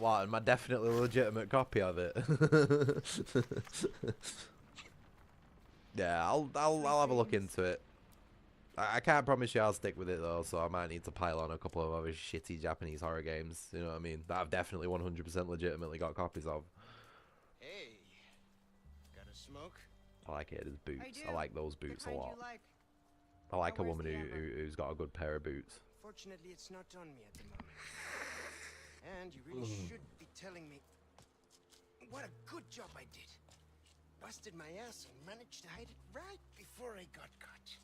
What, my definitely legitimate copy of it. Yeah, I'll have a look into it. I can't promise you I'll stick with it though, so I might need to pile on a couple of other shitty Japanese horror games, you know what I mean? That I've definitely 100% legitimately got copies of. Hey, got a smoke? I like it as boots. I do. like those The boots a kind lot. you like. I like a Where's woman the amber? who's got a good pair of boots. Fortunately, it's not on me at the moment. And you really should be telling me what a good job I did. Busted my ass and managed to hide it right before I got caught.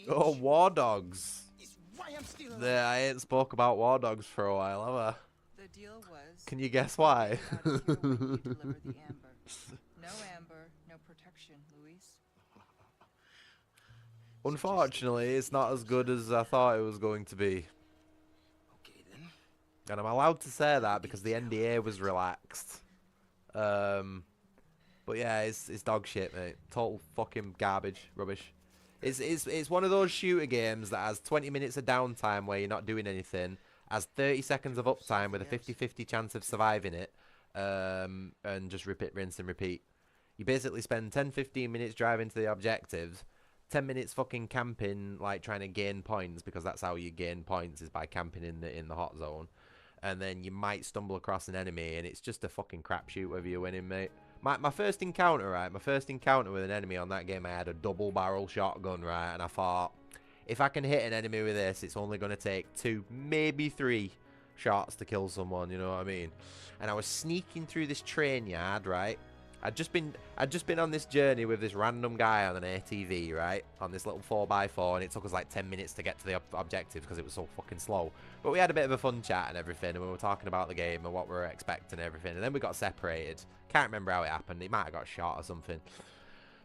Oh, War Dogs. Is why I'm still alive. Yeah, I ain't spoke about War Dogs for a while, have I? The deal was. Can you guess why? Get out of here when you deliver the amber. No amber, no protection, Luis. Unfortunately, it's not as good as I thought it was going to be. Okay then. And I'm allowed to say that because the NDA was relaxed. But yeah, it's dog shit, mate. Total fucking garbage, rubbish. It's one of those shooter games that has 20 minutes of downtime where you're not doing anything, has 30 seconds of uptime with a 50-50 chance of surviving it, and just repeat, rinse and repeat. You basically spend 10-15 minutes driving to the objectives, 10 minutes fucking camping, like trying to gain points, because that's how you gain points, is by camping in the hot zone. And then you might stumble across an enemy, and it's just a fucking crapshoot whether you're winning, mate. My first encounter, right? My first encounter with an enemy on that game, I had a double barrel shotgun, right? And I thought, if I can hit an enemy with this, it's only going to take 2, maybe 3 shots to kill someone, you know what I mean? And I was sneaking through this train yard, right? I'd just been on this journey with this random guy on an ATV, right? On this little 4x4, and it took us like 10 minutes to get to the objective because it was so fucking slow. But we had a bit of a fun chat and everything, and we were talking about the game and what we were expecting and everything. And then we got separated. Can't remember how it happened. He might have got shot or something.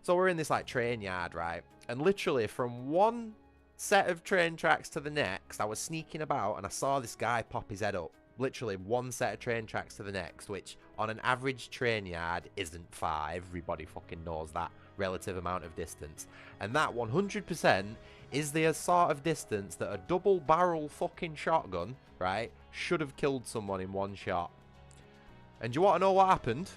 So we're in this like train yard, right? And literally from one set of train tracks to the next, I was sneaking about and I saw this guy pop his head up. Literally one set of train tracks to the next, which on an average train yard isn't far. Everybody fucking knows that relative amount of distance. And that 100% is the sort of distance that a double barrel fucking shotgun, right, should have killed someone in one shot. And do you want to know what happened?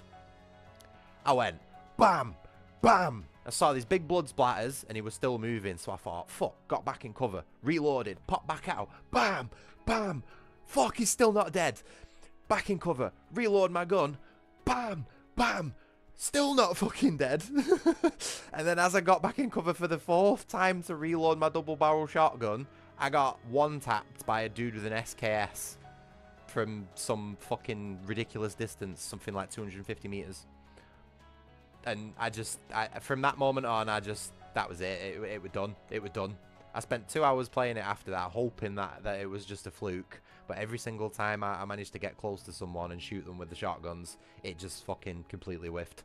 I went, bam, bam. I saw these big blood splatters and he was still moving. So I thought, fuck, got back in cover, reloaded, popped back out, bam, bam. Fuck, he's still not dead. Back in cover, reload my gun, bam, bam. Still not fucking dead. And then as I got back in cover for the 4th time to reload my double barrel shotgun, I got one-tapped by a dude with an SKS from some fucking ridiculous distance, something like 250 meters. And from that moment on, that was it. It was done. It was done. I spent 2 hours playing it after that, hoping that it was just a fluke. But every single time I managed to get close to someone and shoot them with the shotguns, it just fucking completely whiffed.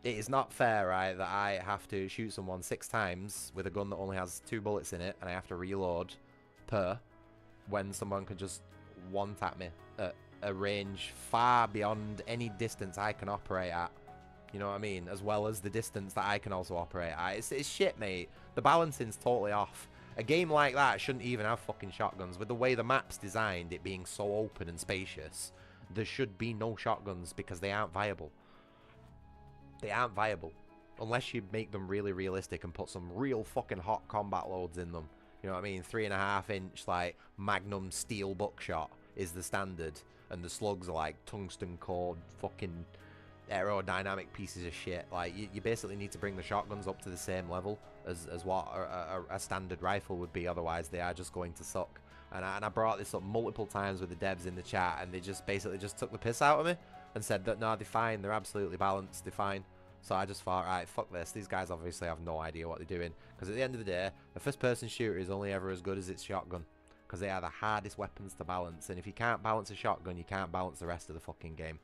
It is not fair, right, that I have to shoot someone 6 times with a gun that only has 2 bullets in it, and I have to reload per, when someone could just one-tap me at a range far beyond any distance I can operate at. You know what I mean? As well as the distance that I can also operate at. It's shit, mate. The balancing's totally off. A game like that shouldn't even have fucking shotguns. With the way the map's designed, it being so open and spacious, there should be no shotguns because they aren't viable. They aren't viable. Unless you make them really realistic and put some real fucking hot combat loads in them. You know what I mean? 3.5 inch, like, magnum steel buckshot is the standard. And the slugs are like tungsten core fucking aerodynamic pieces of shit. Like, you basically need to bring the shotguns up to the same level as what a standard rifle would be. Otherwise, they are just going to suck. And I brought this up multiple times with the devs in the chat, and they just basically just took the piss out of me and said that, no, they're fine. They're absolutely balanced. They're fine. So I just thought, right, fuck this. These guys obviously have no idea what they're doing. Because at the end of the day, a first-person shooter is only ever as good as its shotgun. Because they are the hardest weapons to balance. And if you can't balance a shotgun, you can't balance the rest of the fucking game.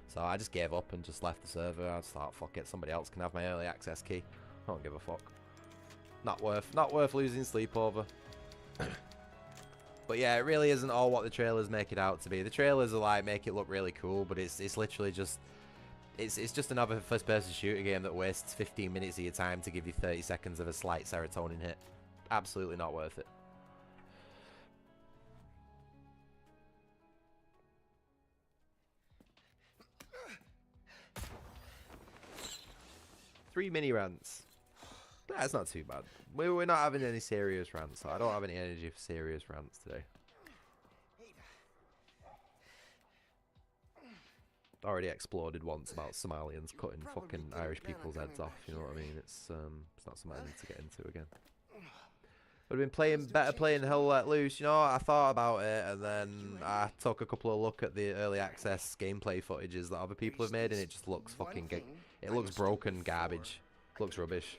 So I just gave up and just left the server. I just thought, fuck it, somebody else can have my early access key. I don't give a fuck. Not worth losing sleep over. But yeah, it really isn't all what the trailers make it out to be. The trailers are like, make it look really cool, but it's literally just... It's just another first-person shooter game that wastes 15 minutes of your time to give you 30 seconds of a slight serotonin hit. Absolutely not worth it. 3 mini rants. That's not too bad. We're not having any serious rants. So I don't have any energy for serious rants today. Already exploded once about Somalians cutting fucking Irish people's heads off. You know what I mean? It's not something I need to get into again. Would have been better playing Hell Let Loose. You know, I thought about it, and then I took a couple of look at the early access gameplay footages that other people have made, and it just looks fucking it looks broken garbage. Looks rubbish.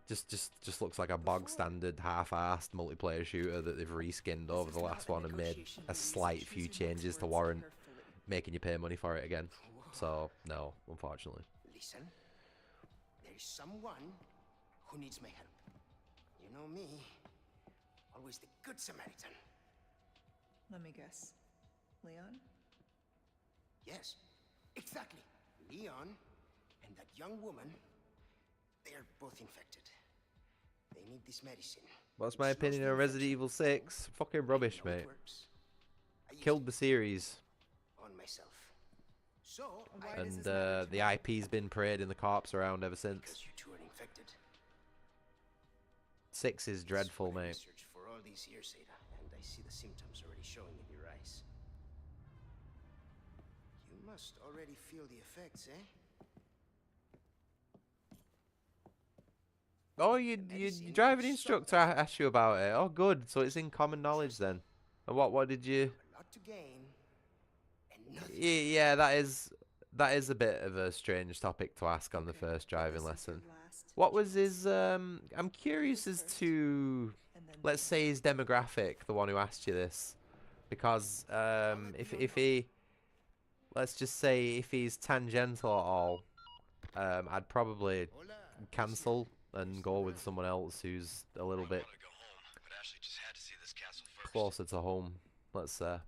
Just looks like a bog standard half-assed multiplayer shooter that they've reskinned over the last one and made a slight few changes to warrant making you pay money for it again. So no, unfortunately. Listen, there is someone who needs my help. You know me, always the good Samaritan. Let me guess. Leon? Yes, exactly. Leon and that young woman, they are both infected. They need this medicine. What's my opinion on Resident Evil 6? Fucking rubbish, mate. Killed the series. On myself. So, And the IP's been paraded in the corpse around ever since. because you two are infected. 6 is dreadful, This is what I mate. researched for all these years, Ada, and I see the symptoms already showing in your eyes. You must already feel the effects, eh? Oh, your driving instructor asked you about it. Oh, good. So it's in common knowledge then. And what did you? A lot to gain, and nothing. Yeah, that is a bit of a strange topic to ask on the first driving lesson. Last, What was his? I'm curious as to, and then let's say, his demographic. The one who asked you this, because if he, let's just say if he's tangential at all, I'd probably cancel and go with someone else who's a little bit closer to home. Let's say.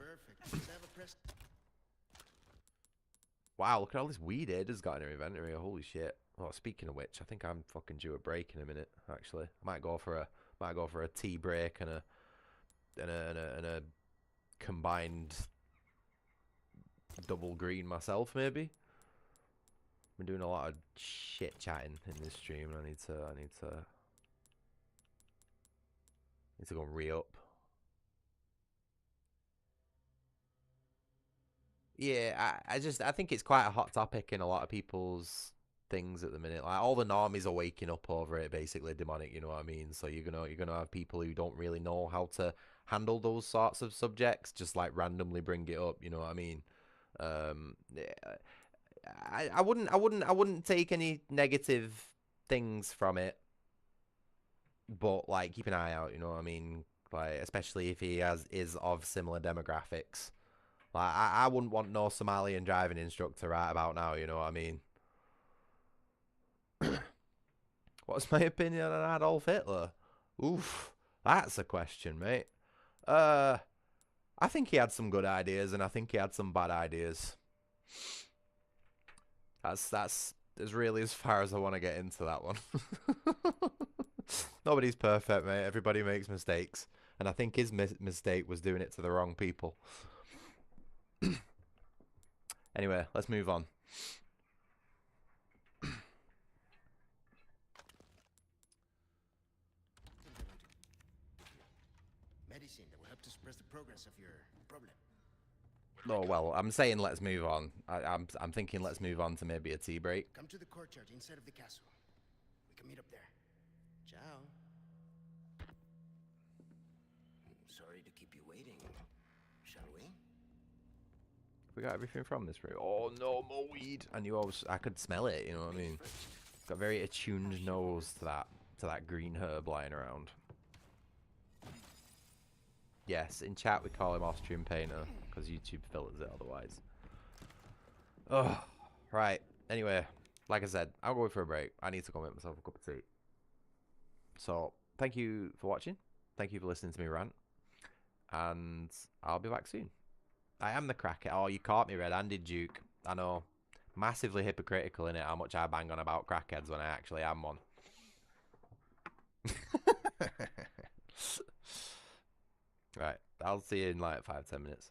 Wow, look at all this weed Ada's got in her inventory. Holy shit. Oh, speaking of which, I think I'm fucking due a break in a minute, actually. I might go for a tea break and a combined double green myself, maybe. Been doing a lot of shit chatting in this stream, and I need to go and re-up. Yeah, I think it's quite a hot topic in a lot of people's things at the minute. Like all the normies are waking up over it, basically demonic. You know what I mean? So you're gonna have people who don't really know how to handle those sorts of subjects, just like randomly bring it up. You know what I mean? I wouldn't take any negative things from it, but like keep an eye out. You know what I mean? Like especially if he is of similar demographics. Like, I wouldn't want no Somalian driving instructor right about now, you know what I mean? What's my opinion on Adolf Hitler? Oof, that's a question, mate. I think he had some good ideas, and I think he had some bad ideas. That's really as far as I want to get into that one. Nobody's perfect, mate. Everybody makes mistakes. And I think his mistake was doing it to the wrong people. Anyway, let's move on. Medicine that will help to suppress the progress of your problem. Oh well, I'm saying let's move on. I'm thinking let's move on to maybe a tea break. Come to the courtyard inside of the castle. We can meet up there. Ciao. Sorry to keep you waiting. Shall we? We got everything from this room. Oh no, more weed! I could smell it. You know what I mean? Got a very attuned nose to that green herb lying around. Yes, in chat we call him Austrian Painter because YouTube filters it otherwise. Oh, right. Anyway, like I said, I'll go for a break. I need to go make myself a cup of tea. So, thank you for watching. Thank you for listening to me rant. And I'll be back soon. I am the crackhead. Oh, you caught me red-handed, Duke. I know. Massively hypocritical in it how much I bang on about crackheads when I actually am one. Right. I'll see you in like 5-10 minutes.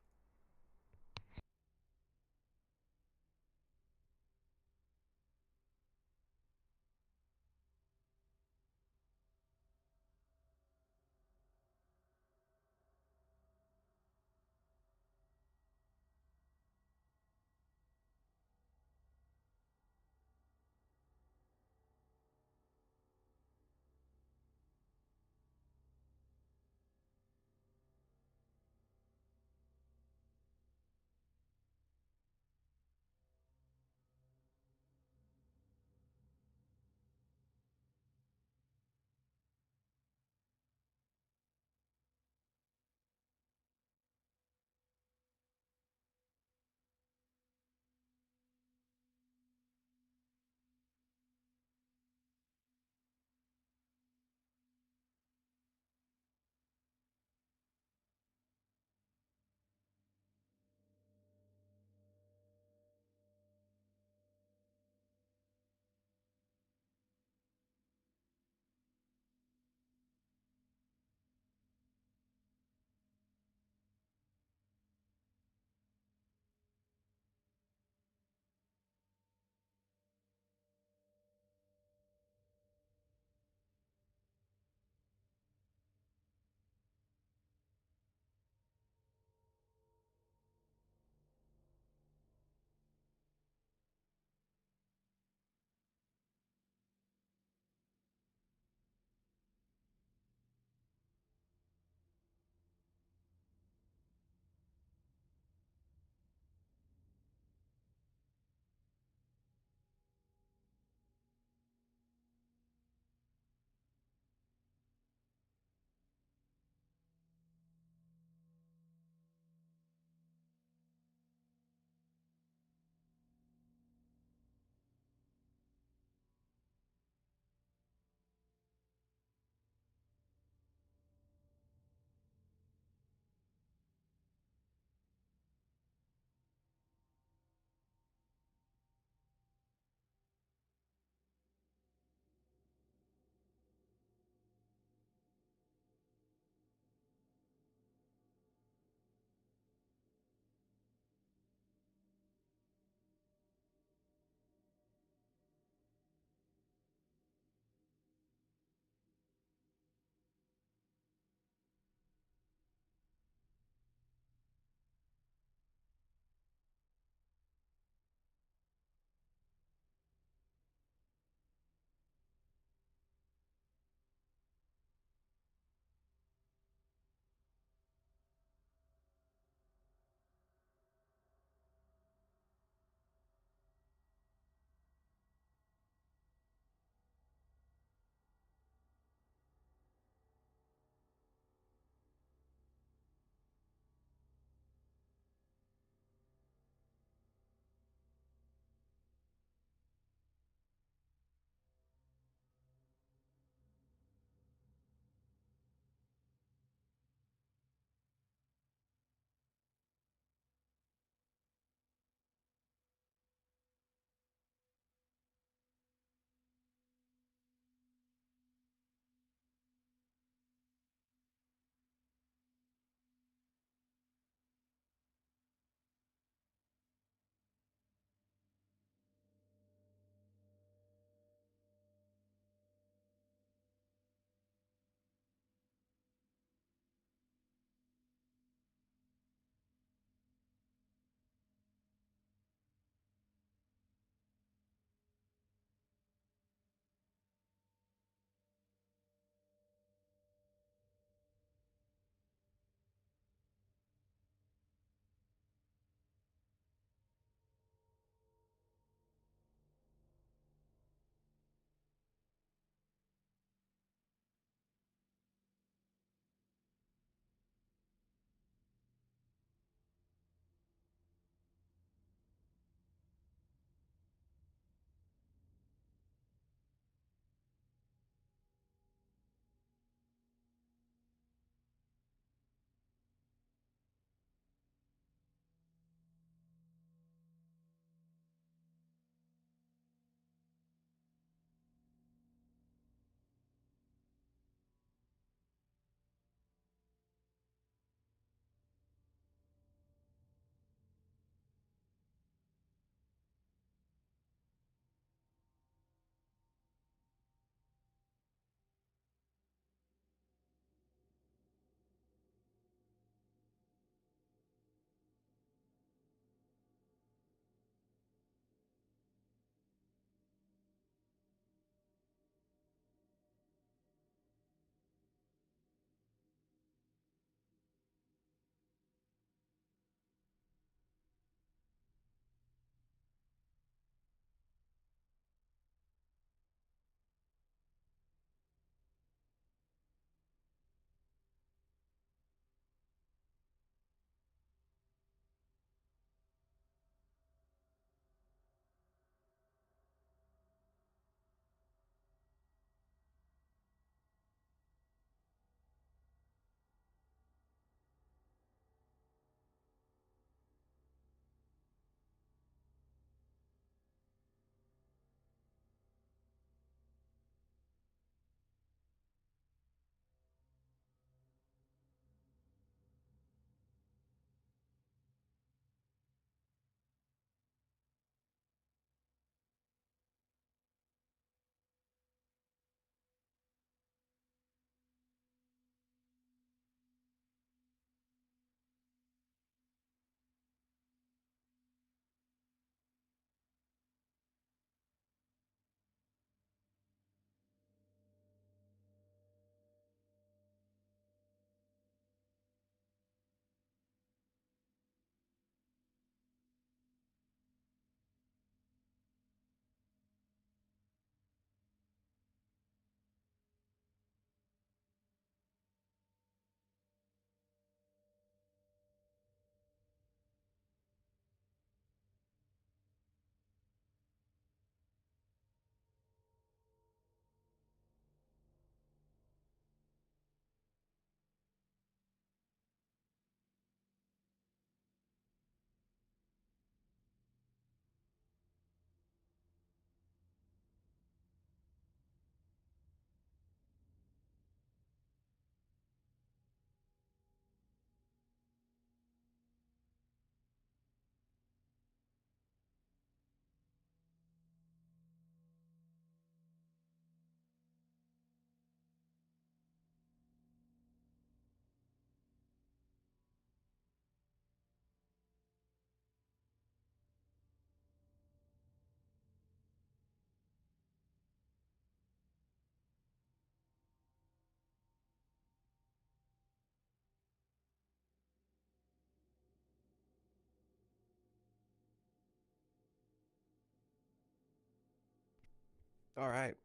Alright.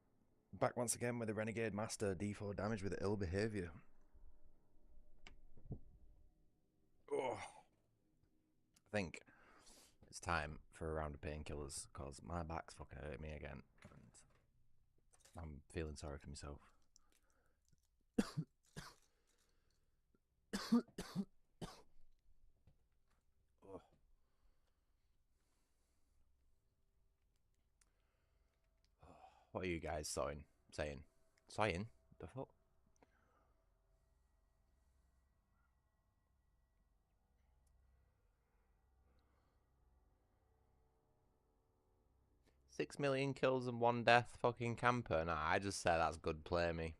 Back once again with the Renegade Master, D4 damage with ill behavior. Oh. I think it's time for a round of painkillers because my back's fucking hurting me again. And I'm feeling sorry for myself. Oh. What are you guys saying? Saying? The fuck? $6 million kills and 1 death, fucking camper. Nah, I just said that's good play, me.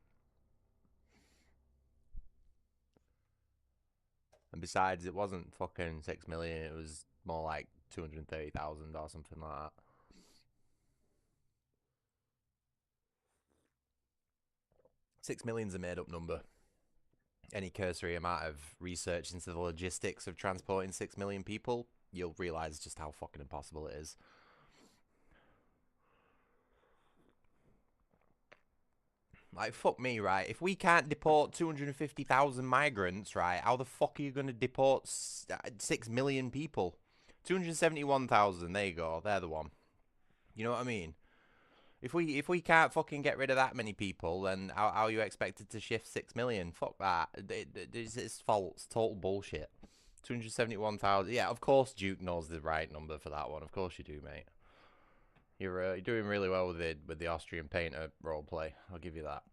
And besides, it wasn't fucking 6 million. It was more like 230,000 or something like that. $6 million's a made-up number. Any cursory amount of research into the logistics of transporting 6 million people, you'll realize just how fucking impossible it is. Like, fuck me, right? If we can't deport 250,000 migrants, right, how the fuck are you going to deport 6 million people? 271,000, there you go. They're the one. You know what I mean? If we can't fucking get rid of that many people, then how are you expected to shift 6 million? Fuck that. It's false. Total bullshit. 271,000. Yeah, of course Duke knows the right number for that one. Of course you do, mate. You're doing really well with the Austrian painter roleplay. I'll give you that.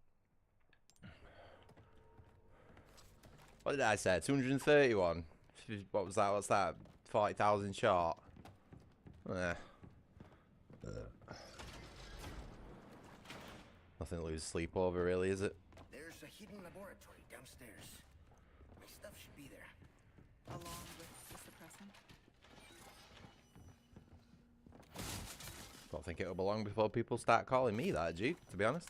What did I say? 231. What was that? What's that? 40,000 short. Nothing to lose sleep over, really, is it? There's a hidden laboratory downstairs. My stuff should be there. Along with the suppressant. Don't think it'll be long before people start calling me that, G, to be honest.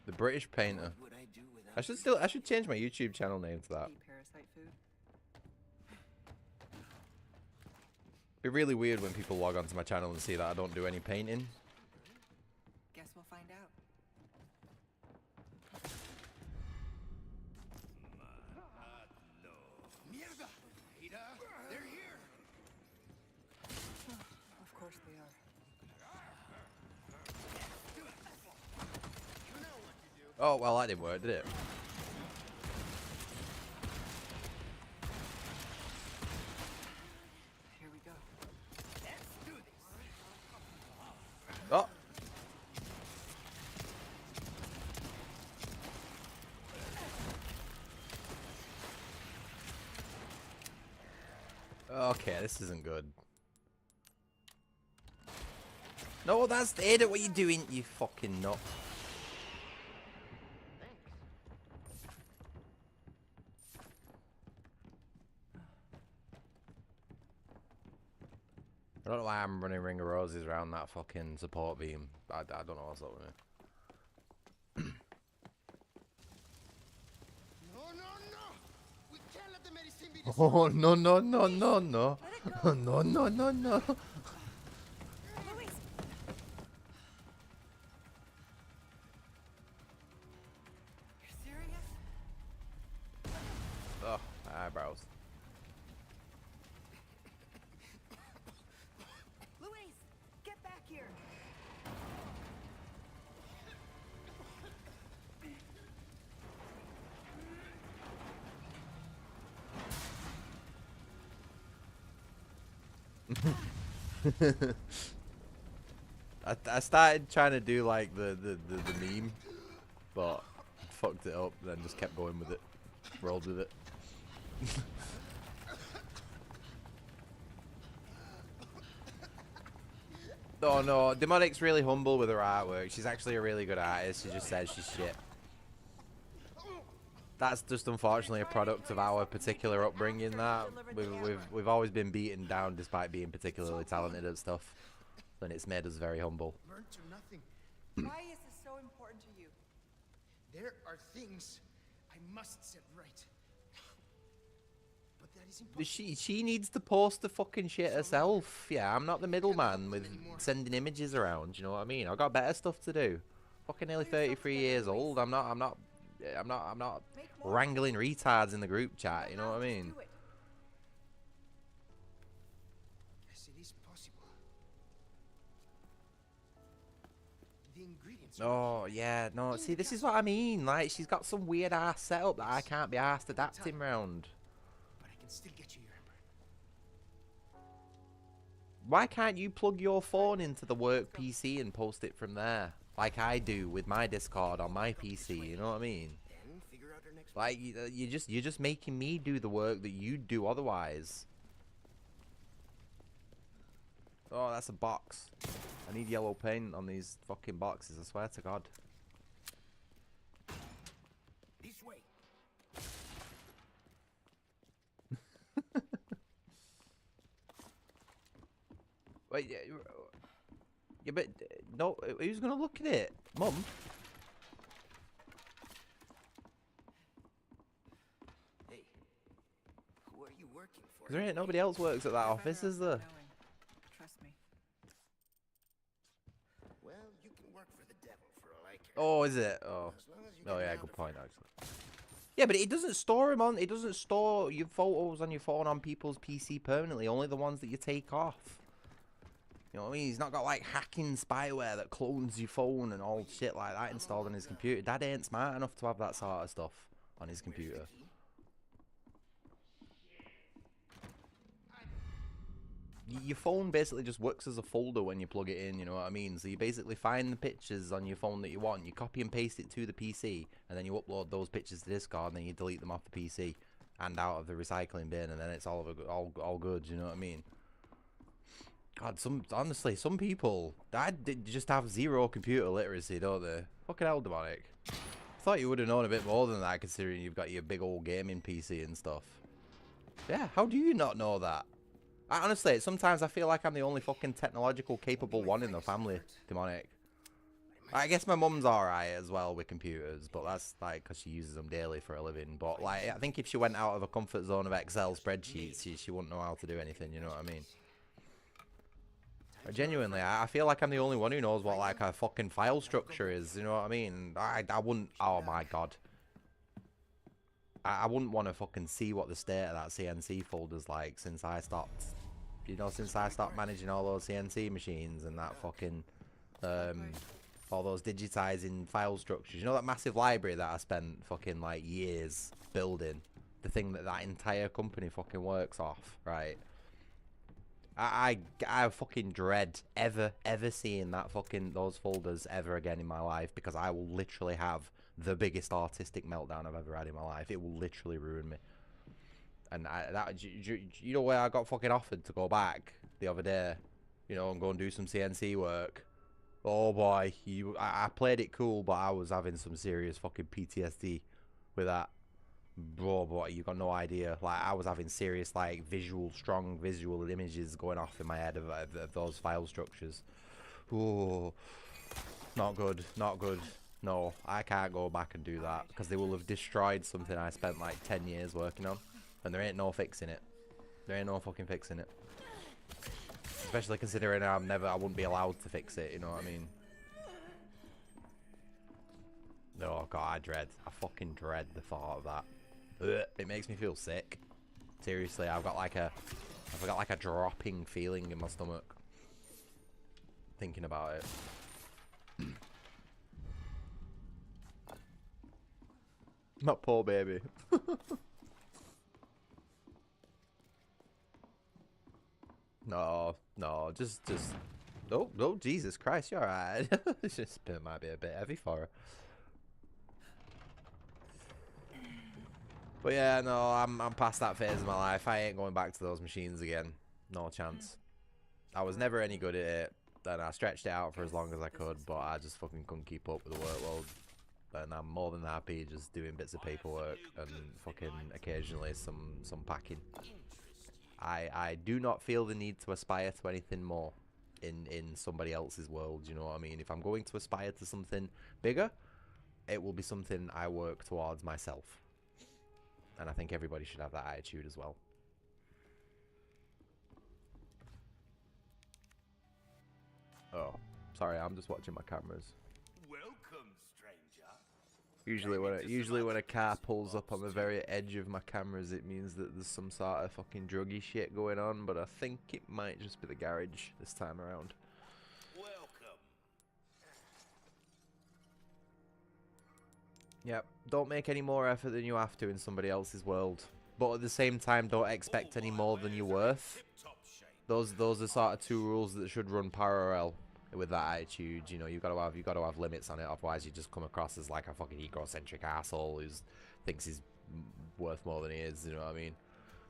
The British painter. What would I do without I should change my YouTube channel name to that. Eat parasite food. It'd be really weird when people log onto my channel and see that I don't do any painting. Guess we'll find out. Mierda! Ada, they're here! Of course they are. You know what to do. Oh, well, that didn't work, did it? Here we go. Let's do this. Oh! Okay, this isn't good. No, that's Ada. What are you doing, you fucking nut? I don't know why I'm running Ring of Roses around that fucking support beam. I don't know what's up with me. No, no, no! We can't let the medicine be Oh, no, no, no, no, no. No, no, no, no. Louis! You're serious? Oh, my eyebrows. Louise, get back here. I started trying to do like the meme, but fucked it up, then just kept going with it. Rolled with it. Oh no, Demonic's really humble with her artwork. She's actually a really good artist. She just says she's shit. That's just unfortunately a product of our particular upbringing. That we've always been beaten down despite being particularly talented at stuff, and it's made us very humble. Burnt to nothing. Why is this so important to you? There are things I must set right. But That is impossible. She needs to post the fucking shit herself. Yeah, I'm not the middleman with sending images around. You know what I mean? I've got better stuff to do. Fucking nearly 33 years old. I'm not wrangling retards in the group chat. You know what I mean? Yes, it is possible. The ingredients. Oh, yeah. No, see, this is what I mean. Like, she's got some weird ass setup that I can't be asked adapting round. But I can still get you your ember. Why can't you plug your phone into the work PC and post it from there? Like I do with my Discord on my PC, you know what I mean? Then figure out our next. Like you're just making me do the work that you'd do otherwise. Oh, that's a box. I need yellow paint on these fucking boxes, I swear to God. This way. Wait, yeah, but no, who's gonna look at it, Mum? Hey, who are you working for? 'Cause there ain't nobody else works at that office, is there? Trust me. Well, you can work for the devil for all I care. Oh, is it? Oh, As long as you oh get yeah, out good of point here. actually. Yeah, but it doesn't store them on. It doesn't store your photos on your phone on people's PC permanently. Only the ones that you take off. You know what I mean? He's not got like hacking spyware that clones your phone and all shit like that installed on his computer. Dad ain't smart enough to have that sort of stuff on his computer. Your phone basically just works as a folder when you plug it in, you know what I mean? So you basically find the pictures on your phone that you want, you copy and paste it to the PC, and then you upload those pictures to Discord, and then you delete them off the PC and out of the recycling bin, and then it's all good, you know what I mean? God, honestly, some people, just have zero computer literacy, don't they? Fucking hell, Demonic. I thought you would have known a bit more than that, considering you've got your big old gaming PC and stuff. Yeah, how do you not know that? Honestly, sometimes I feel like I'm the only fucking technological capable one in the family, Demonic. I guess my mum's alright as well with computers, but that's like because she uses them daily for a living. But like, I think if she went out of a comfort zone of Excel spreadsheets, she wouldn't know how to do anything, you know what I mean? Genuinely, I feel like I'm the only one who knows what like a fucking file structure is, you know what I mean? I wouldn't, oh my God. I wouldn't want to fucking see what the state of that CNC folder's like since I stopped, you know, since I stopped managing all those CNC machines and that fucking, all those digitizing file structures. You know that massive library that I spent fucking like years building? The thing that entire company fucking works off, right? I fucking dread ever seeing that fucking those folders ever again in my life, because I will literally have the biggest artistic meltdown I've ever had in my life. It will literally ruin me. And you know where I got fucking offered to go back the other day, you know, and go and do some CNC work. Oh boy, I played it cool, but I was having some serious fucking PTSD with that. Bro, boy, you got no idea. Like, I was having serious, like, strong visual images going off in my head of those file structures. Ooh, not good, not good. No, I can't go back and do that, because they will have destroyed something I spent, like, 10 years working on. And there ain't no fixing it. There ain't no fucking fixing it. Especially considering I wouldn't be allowed to fix it, you know what I mean? Oh, God, I fucking dread the thought of that. Ugh, it makes me feel sick. Seriously, I've got like a dropping feeling in my stomach thinking about it. My poor baby. No, just. Oh, Jesus Christ, you're alright. It might be a bit heavy for her. But yeah, no, I'm past that phase of my life. I ain't going back to those machines again. No chance. I was never any good at it. Then I stretched it out for as long as I could, but I just fucking couldn't keep up with the workload. And I'm more than happy just doing bits of paperwork and fucking occasionally some packing. I do not feel the need to aspire to anything more in somebody else's world, you know what I mean? If I'm going to aspire to something bigger, it will be something I work towards myself. And I think everybody should have that attitude as well. Sorry, I'm just watching my cameras. Welcome, stranger. Usually when a car pulls up on the very edge of my cameras, it means that there's some sort of fucking druggy shit going on. But I think it might just be the garage this time around. Welcome. Yep. Don't make any more effort than you have to in somebody else's world. But at the same time, don't expect any more than you're worth. Those are sort of two rules that should run parallel with that attitude. You know, you got to have limits on it. Otherwise, you just come across as like a fucking egocentric asshole who thinks he's worth more than he is. You know what I mean?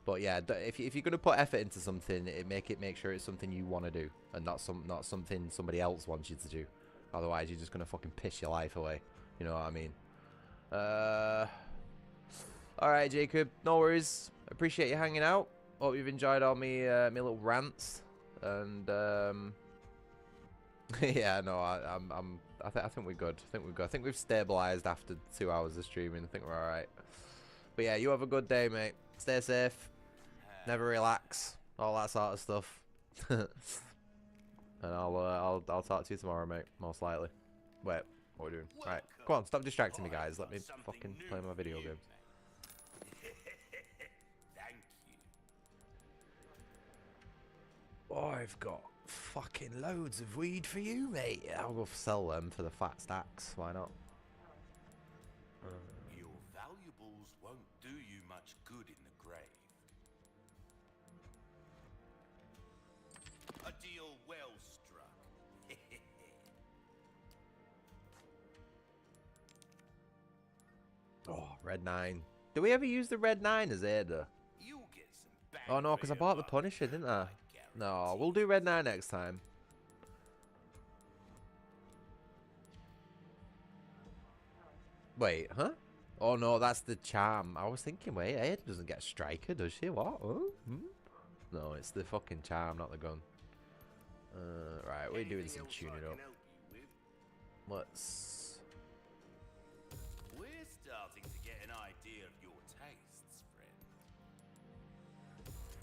But yeah, if you're gonna put effort into something, make sure it's something you want to do, and not something somebody else wants you to do. Otherwise, you're just gonna fucking piss your life away. You know what I mean? Alright, Jacob, no worries. Appreciate you hanging out. Hope you've enjoyed all me little rants. And yeah, no, I think we're good. I think we've stabilized after 2 hours of streaming. I think we're alright. But yeah, you have a good day, mate. Stay safe. Never relax. All that sort of stuff. And I'll talk to you tomorrow, mate. Most likely. Wait, what are we doing? Alright, come on, stop distracting me, guys. Let me fucking play my video games. Thank you. Oh, I've got fucking loads of weed for you, mate. I'll go sell them for the fat stacks. Why not? Your valuables won't do you much good in the grave. A deal well struck. Oh, Red 9. Do we ever use the Red 9 as Ada? You'll get some bang Oh no, for because I your bought the buck, Punisher, didn't I? I No, guarantee. we'll do Red 9 next time. Wait, huh? Oh no, that's the charm. I was thinking, wait, Ada doesn't get striker, does she? What? Oh, No, it's the fucking charm, not the gun. Right, we're doing Anything some else I tuning can up. help you with? Let's... We're starting to get an idea of your tastes, friend.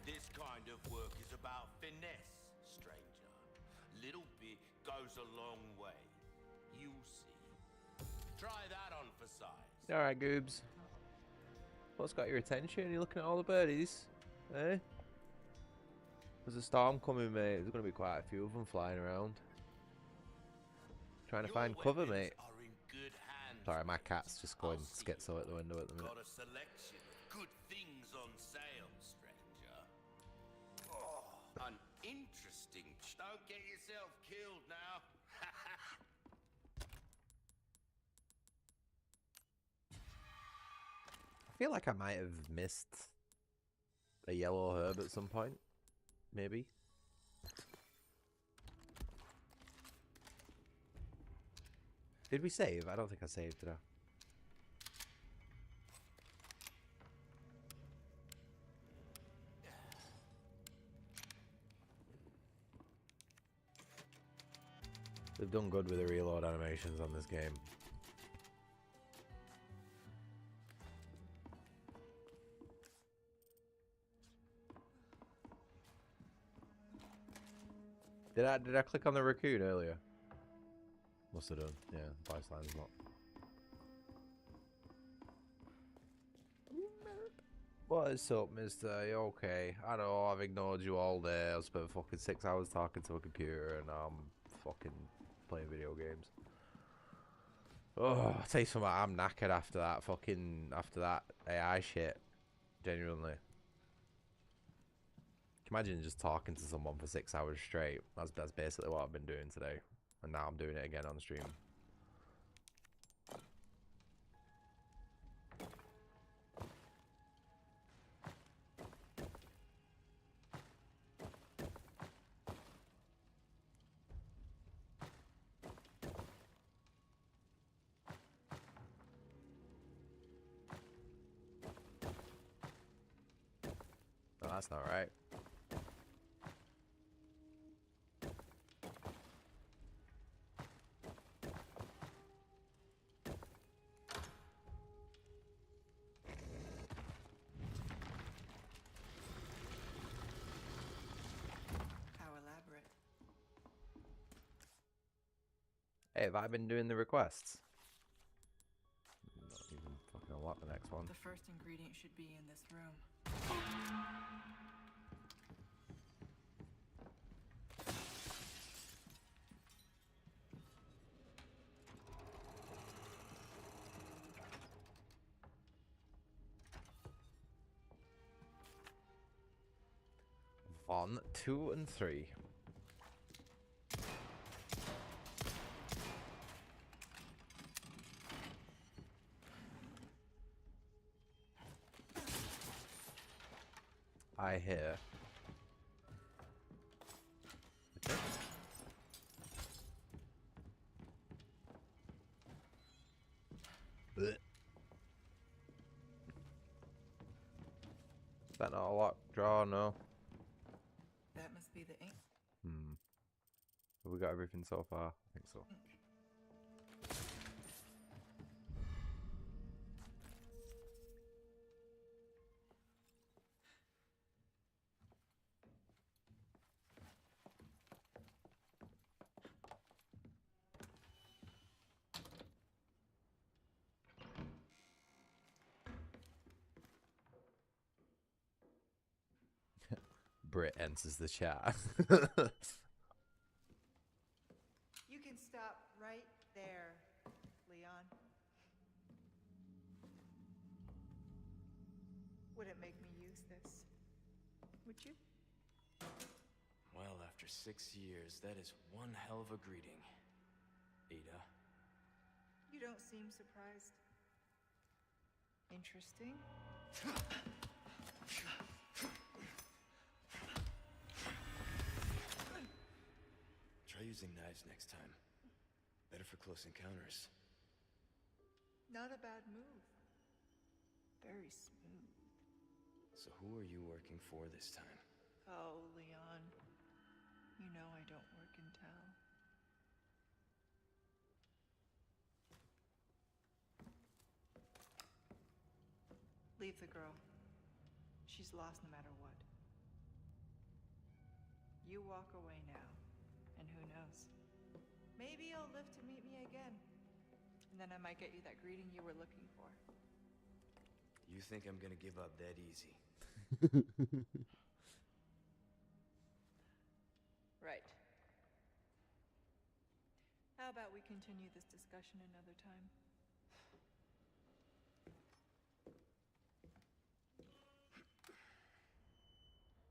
This kind of work is about finesse, stranger. Little bit goes a long way. You'll see. Try that on for size. Alright, Goobs. What's got your attention? You looking at all the birdies? Eh? There's a storm coming, mate. There's going to be quite a few of them flying around. Trying to Your find cover, weapons mate. are in good hands, Sorry, my mate. cat's just going I'll see schizo you at the window at the minute. Got a selection of good things on sale, stranger. Oh, uninteresting. Don't get yourself killed now. I feel like I might have missed a yellow herb at some point. Maybe. Did we save? I don't think I saved, did I? They've done good with the reload animations on this game. Did I click on the raccoon earlier? Must have done. Yeah, voice line's not. What is up, mister? You okay? I know I've ignored you all day. I've spent fucking 6 hours talking to a computer and I'm fucking playing video games. Oh, I'll tell you something, I'm knackered after that AI shit. Genuinely. Can you imagine just talking to someone for 6 hours straight? That's basically what I've been doing today. And now I'm doing it again on stream. Oh, that's not right. How elaborate. Hey, have I been doing the requests? Not even fucking unlock the next one. The first ingredient should be in this room. One, 2, and 3. I hear. Okay. Blech. Is that not a lock drawer? No. That must be the ink. Have we got everything so far? I think so. Brit enters the chat. You can stop right there, Leon. Wouldn't make me use this, would you? Well, after 6 years, that is one hell of a greeting, Ada. You don't seem surprised. Interesting. Try using knives next time. Better for close encounters. Not a bad move. Very smooth. So who are you working for this time? Oh, Leon. You know I don't work in town. Leave the girl. She's lost no matter what. You walk away now, and who knows? Maybe you'll live to meet me again. And then I might get you that greeting you were looking for. You think I'm gonna give up that easy? Right. How about we continue this discussion another time?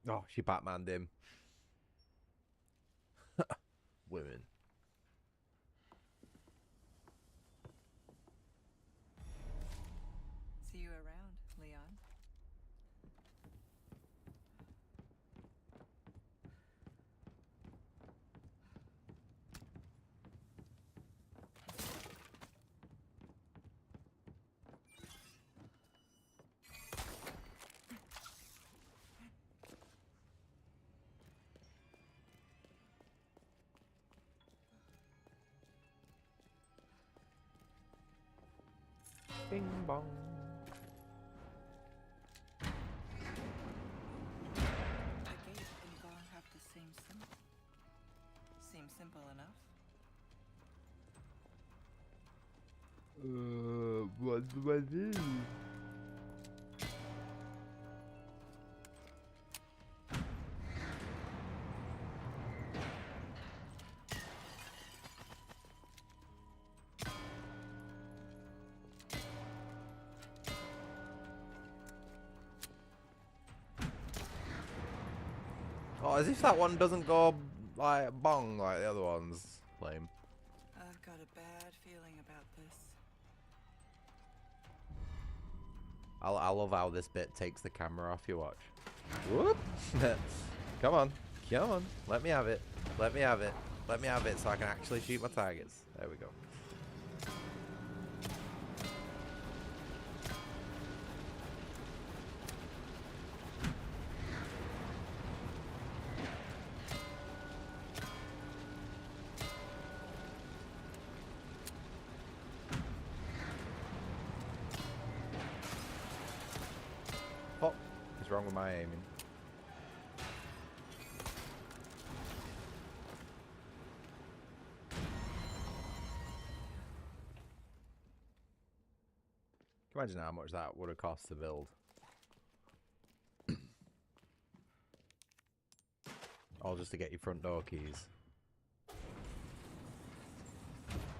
Oh, she Batmaned him. Women. See you around, Leon. Bing bong. The gate and bar have the same symbol. Seems simple enough. What do I do? Oh, as if that one doesn't go like bong like the other ones. Lame. I've got a bad feeling about this. I love how this bit takes the camera off. You watch. Whoop! Come on, come on. Let me have it. Let me have it. Let me have it so I can actually shoot my targets. There we go. What is wrong with my aiming? you imagine how much that would have cost to build? All just to get your front door keys.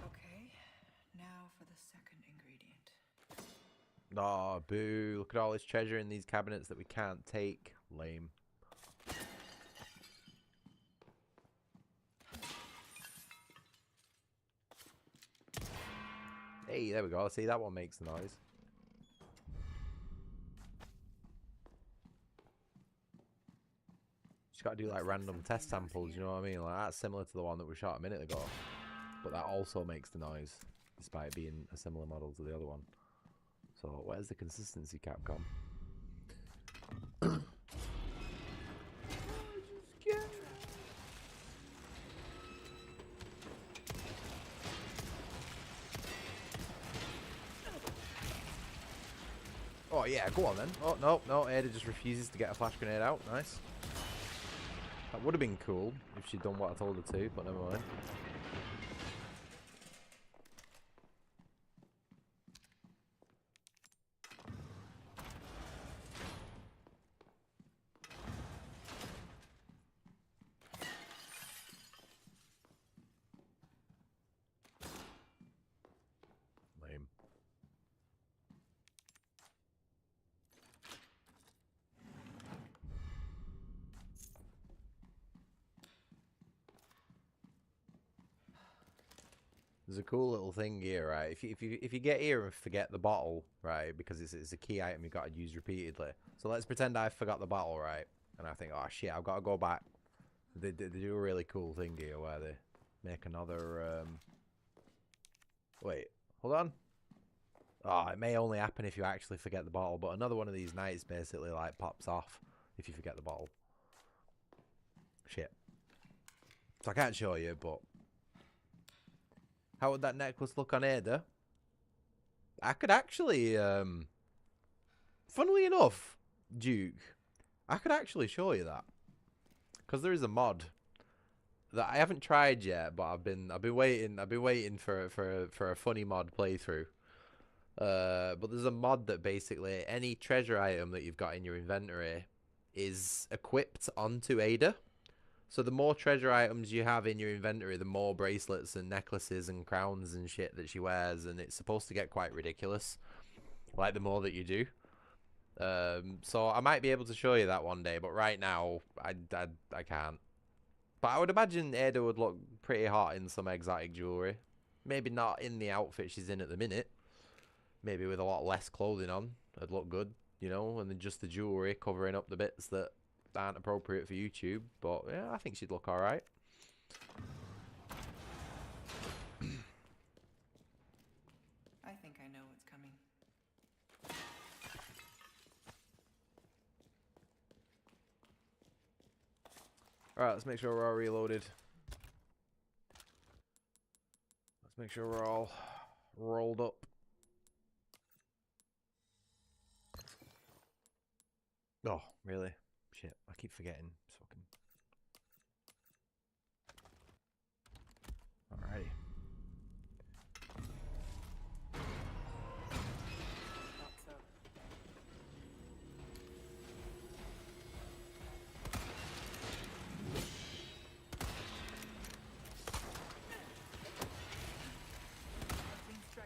Okay, now for the second ingredient. Oh, boo. Look at all this treasure in these cabinets that we can't take. Lame. Hey, there we go. See, that one makes the noise. Just gotta do like random test samples, you know what I mean? Like that's similar to the one that we shot a minute ago. But that also makes the noise, despite being a similar model to the other one. So where's the consistency, Capcom? Oh yeah, go on then. Oh no, no, Ada just refuses to get a flash grenade out. Nice. That would have been cool if she'd done what I told her to, but never mind. Lame. There's a cool little thing here, right? If you get here and forget the bottle, right, because it's a key item you've got to use repeatedly. So let's pretend I forgot the bottle, right? And I think, oh shit, I've got to go back. They do a really cool thing here where they make another. Wait, hold on. Oh, it may only happen if you actually forget the bottle, but another one of these nights basically like pops off if you forget the bottle. Shit. So I can't show you, but. How would that necklace look on Ada? I could actually, funnily enough, Duke, I could actually show you that, because there is a mod that I haven't tried yet, but I've been waiting for a funny mod playthrough. But there's a mod that basically any treasure item that you've got in your inventory is equipped onto Ada. So the more treasure items you have in your inventory, the more bracelets and necklaces and crowns and shit that she wears, and it's supposed to get quite ridiculous. Like the more that you do. So I might be able to show you that one day, but right now I can't. But I would imagine Ada would look pretty hot in some exotic jewelry. Maybe not in the outfit she's in at the minute. Maybe with a lot less clothing on, it'd look good, you know, and then just the jewelry covering up the bits that aren't appropriate for YouTube. But yeah, I think she'd look alright. I think I know what's coming. Alright, let's make sure we're all reloaded. Let's make sure we're all rolled up. Oh, really? Shit, I keep forgetting. It's fucking... Alrighty. Thought so.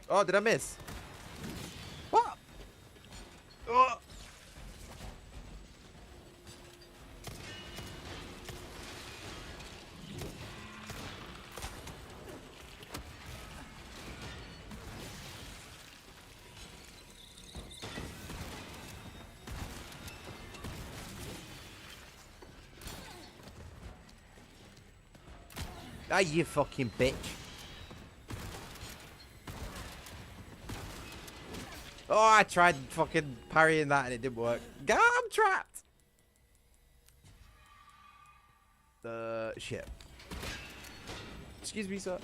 Oh, did I miss? What? Oh! Ah, you fucking bitch. Oh, I tried fucking parrying that and it didn't work. God, I'm trapped. Shit. Excuse me, sir.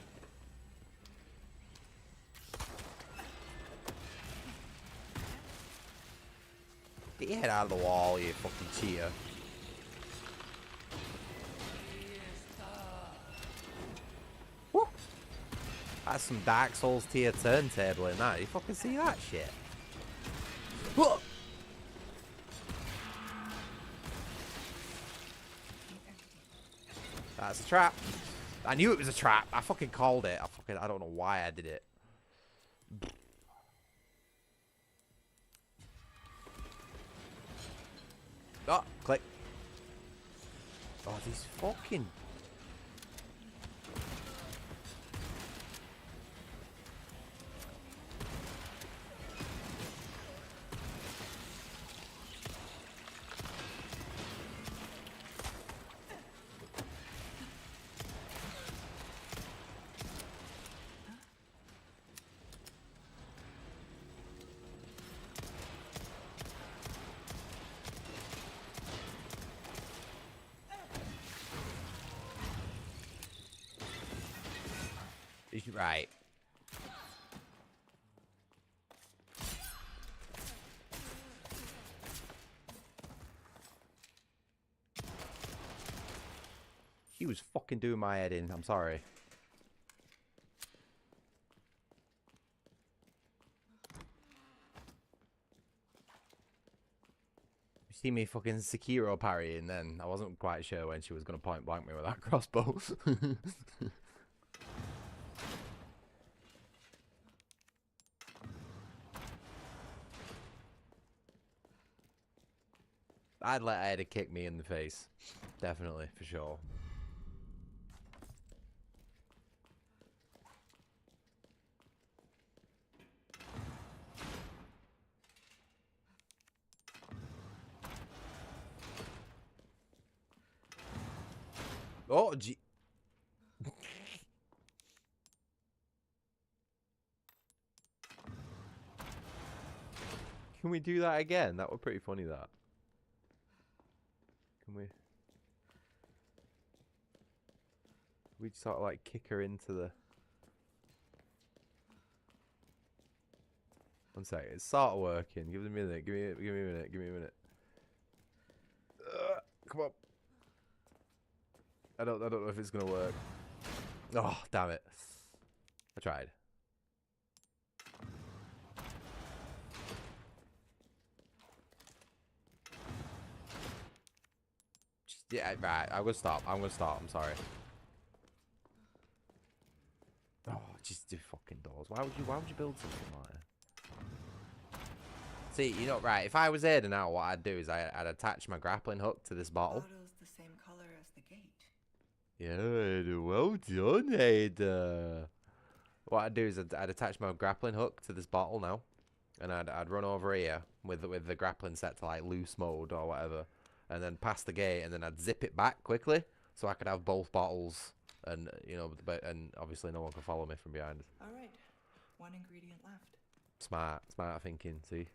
Get your head out of the wall, you fucking cheater. Woo! That's some Dark Souls tier turntable in that. You fucking see that shit? That's a trap. I knew it was a trap. I fucking called it. I don't know why I did it. Oh, click. Oh, these fucking... Right. He was fucking doing my head in. I'm sorry. You see me fucking Sekiro parrying then. I wasn't quite sure when she was going to point blank me with that crossbow. I'd let Ada kick me in the face. Definitely, for sure. Oh, gee. Can we do that again? That was pretty funny, that. Can we? We sort of like kick her into the... One sec, it's sort of working. Give me a minute, give me a minute, give me a minute. Come on. I don't know if it's gonna work. Oh, damn it. I tried. Yeah, right. I'm gonna stop. I'm sorry. Oh, just do fucking doors. Why would you build something like that? See, you know, right, if I was Ada now, what I'd do is I'd attach my grappling hook to this bottle. Bottle's the same color as the gate. Yeah, well done, Ada. What I'd do is I'd attach my grappling hook to this bottle now, and I'd run over here with the grappling set to like loose mode or whatever, and then pass the gate, and then I'd zip it back quickly so I could have both bottles, and you know, and obviously no one can follow me from behind. All right, one ingredient left. Smart thinking. See.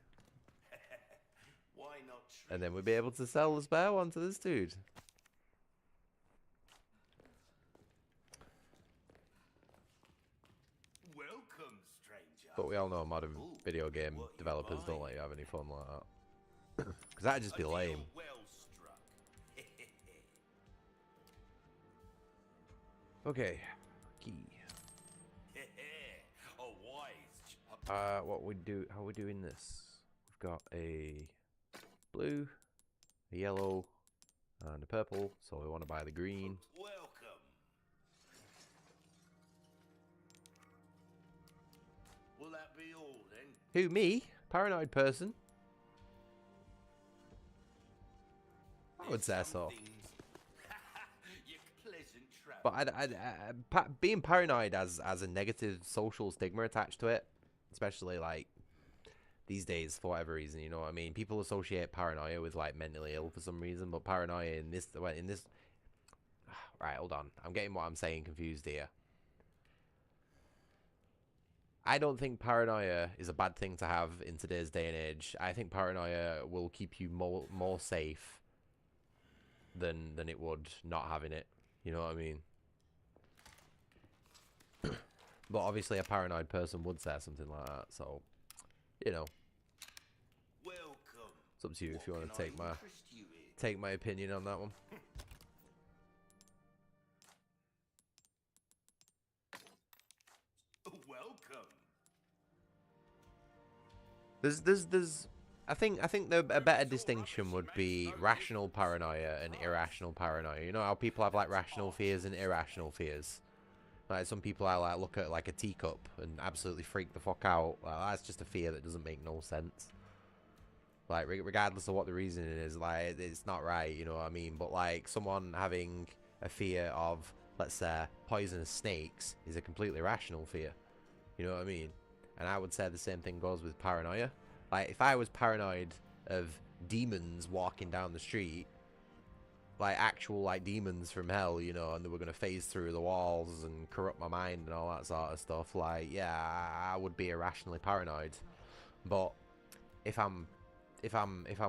Why not try? And then we'll be able to sell the spare one to this dude. Welcome, stranger. But we all know modern video game developers don't let you have any fun like that. Because that'd just be lame. Well struck. Okay. Key. A wise. What we do? How we doing this? We've got a blue, a yellow, and a purple. So we want to buy the green. Welcome. Will that be all then? Who, me? Paranoid person? I would say so. You pleasant trap. But being paranoid has a negative social stigma attached to it, especially like these days for whatever reason. You know what I mean? People associate paranoia with like mentally ill for some reason, but paranoia in this right. Hold on, I'm getting what I'm saying confused here. I don't think paranoia is a bad thing to have in today's day and age. I think paranoia will keep you more safe than it would not having it. You know what I mean? But obviously a paranoid person would say something like that, so you know. Welcome. It's up to you if you want What to can I interest you in? take my opinion on that one. Welcome. There's think a better distinction would be rational paranoia and irrational paranoia. You know how people have like rational fears and irrational fears. Like some people I like look at like a teacup and absolutely freak the fuck out. Like, that's just a fear that doesn't make no sense. Like regardless of what the reason it is, like it's not right. You know what I mean? But like someone having a fear of, let's say, poisonous snakes is a completely rational fear. You know what I mean? And I would say the same thing goes with paranoia. Like, if I was paranoid of demons walking down the street, like actual, like, demons from hell, you know, and they were going to phase through the walls and corrupt my mind and all that sort of stuff, like, yeah, I would be irrationally paranoid. But if I'm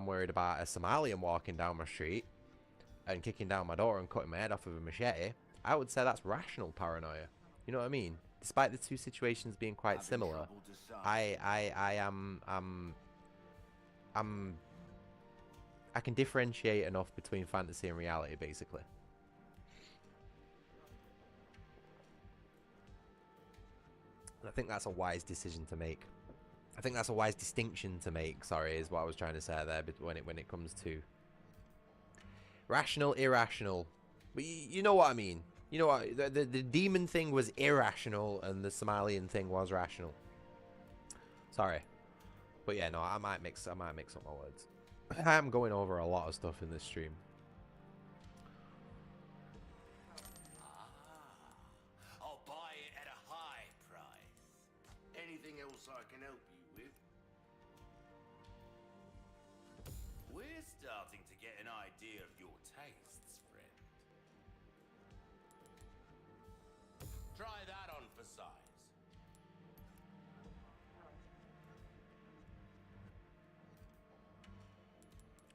worried about a Somalian walking down my street and kicking down my door and cutting my head off with a machete, I would say that's rational paranoia. You know what I mean? Despite the two situations being quite similar, I can differentiate enough between fantasy and reality, basically. I think that's a wise decision to make. I think that's a wise distinction to make. Sorry, is what I was trying to say there. But when it comes to rational, irrational, but you know what I mean. You know what? The demon thing was irrational, and the Somalian thing was rational. Sorry, but yeah, no, I might mix up my words. I am going over a lot of stuff in this stream. I'll buy it at a high price. Anything else I can help you with? We're starting to get an idea of your tastes, friend. Try that on for size.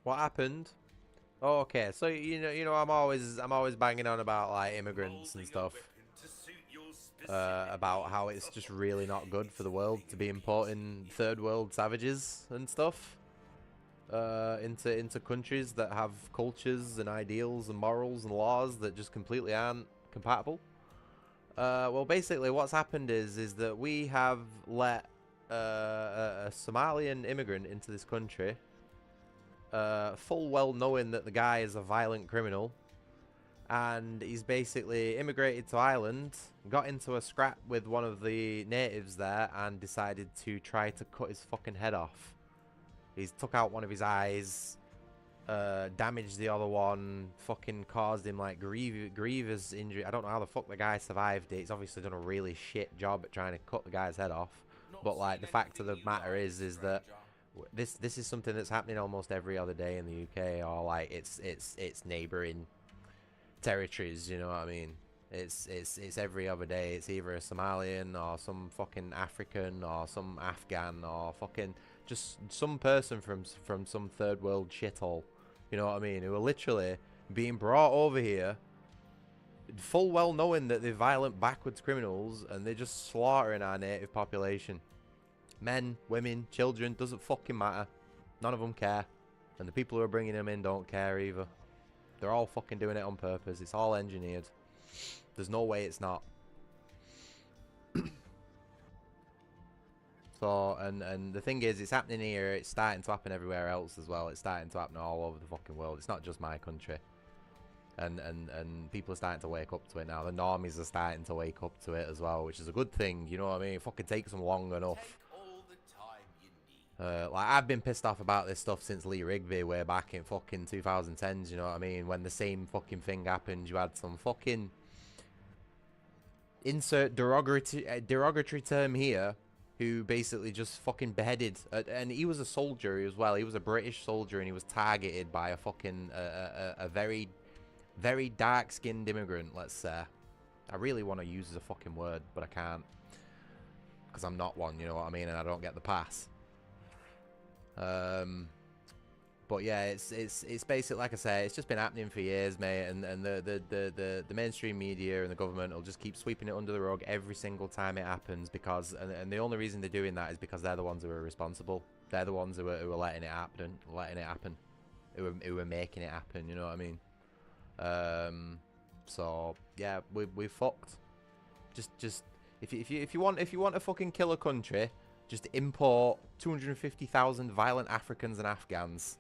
What happened? Oh, okay, so you know, I'm always banging on about like immigrants and stuff. About how it's just really not good for the world to be importing third world savages and stuff into countries that have cultures and ideals and morals and laws that just completely aren't compatible. Well, basically, what's happened is that we have let a Somalian immigrant into this country, full well knowing that the guy is a violent criminal, and he's basically immigrated to Ireland, got into a scrap with one of the natives there, and decided to try to cut his fucking head off. He's took out one of his eyes, damaged the other one, fucking caused him like grievous injury. I don't know how the fuck the guy survived it. He's obviously done a really shit job at trying to cut the guy's head off. But like the fact of the matter is that this is something that's happening almost every other day in the UK, or like it's neighbouring territories. You know what I mean? It's every other day. It's either a Somalian or some fucking African or some Afghan or fucking just some person from some third world shithole. You know what I mean? Who are literally being brought over here, full well knowing that they're violent, backwards criminals, and they're just slaughtering our native population. Men, women, children, doesn't fucking matter. None of them care. And the people who are bringing them in don't care either. They're all fucking doing it on purpose. It's all engineered. There's no way it's not. So, and the thing is, it's happening here. It's starting to happen everywhere else as well. It's starting to happen all over the fucking world. It's not just my country. And people are starting to wake up to it now. The normies are starting to wake up to it as well, which is a good thing. You know what I mean? It fucking takes them long enough. Like, I've been pissed off about this stuff since Lee Rigby way back in fucking 2010s, you know what I mean? When the same fucking thing happened, you had some fucking insert derogatory term here, who basically just fucking beheaded, and he was a soldier as well. He was a British soldier, and he was targeted by a fucking a very, very dark-skinned immigrant, let's say. I really want to use the fucking word, but I can't, because I'm not one, you know what I mean, and I don't get the pass. But yeah, it's basically, like I say, it's just been happening for years, mate, and the mainstream media and the government will just keep sweeping it under the rug every single time it happens, because and the only reason they're doing that is because they're the ones who are responsible. They're the ones who are letting it happen, who are making it happen, you know what I mean? So yeah, we're fucked. Just if you want to fucking kill a country, just import 250,000 violent Africans and Afghans.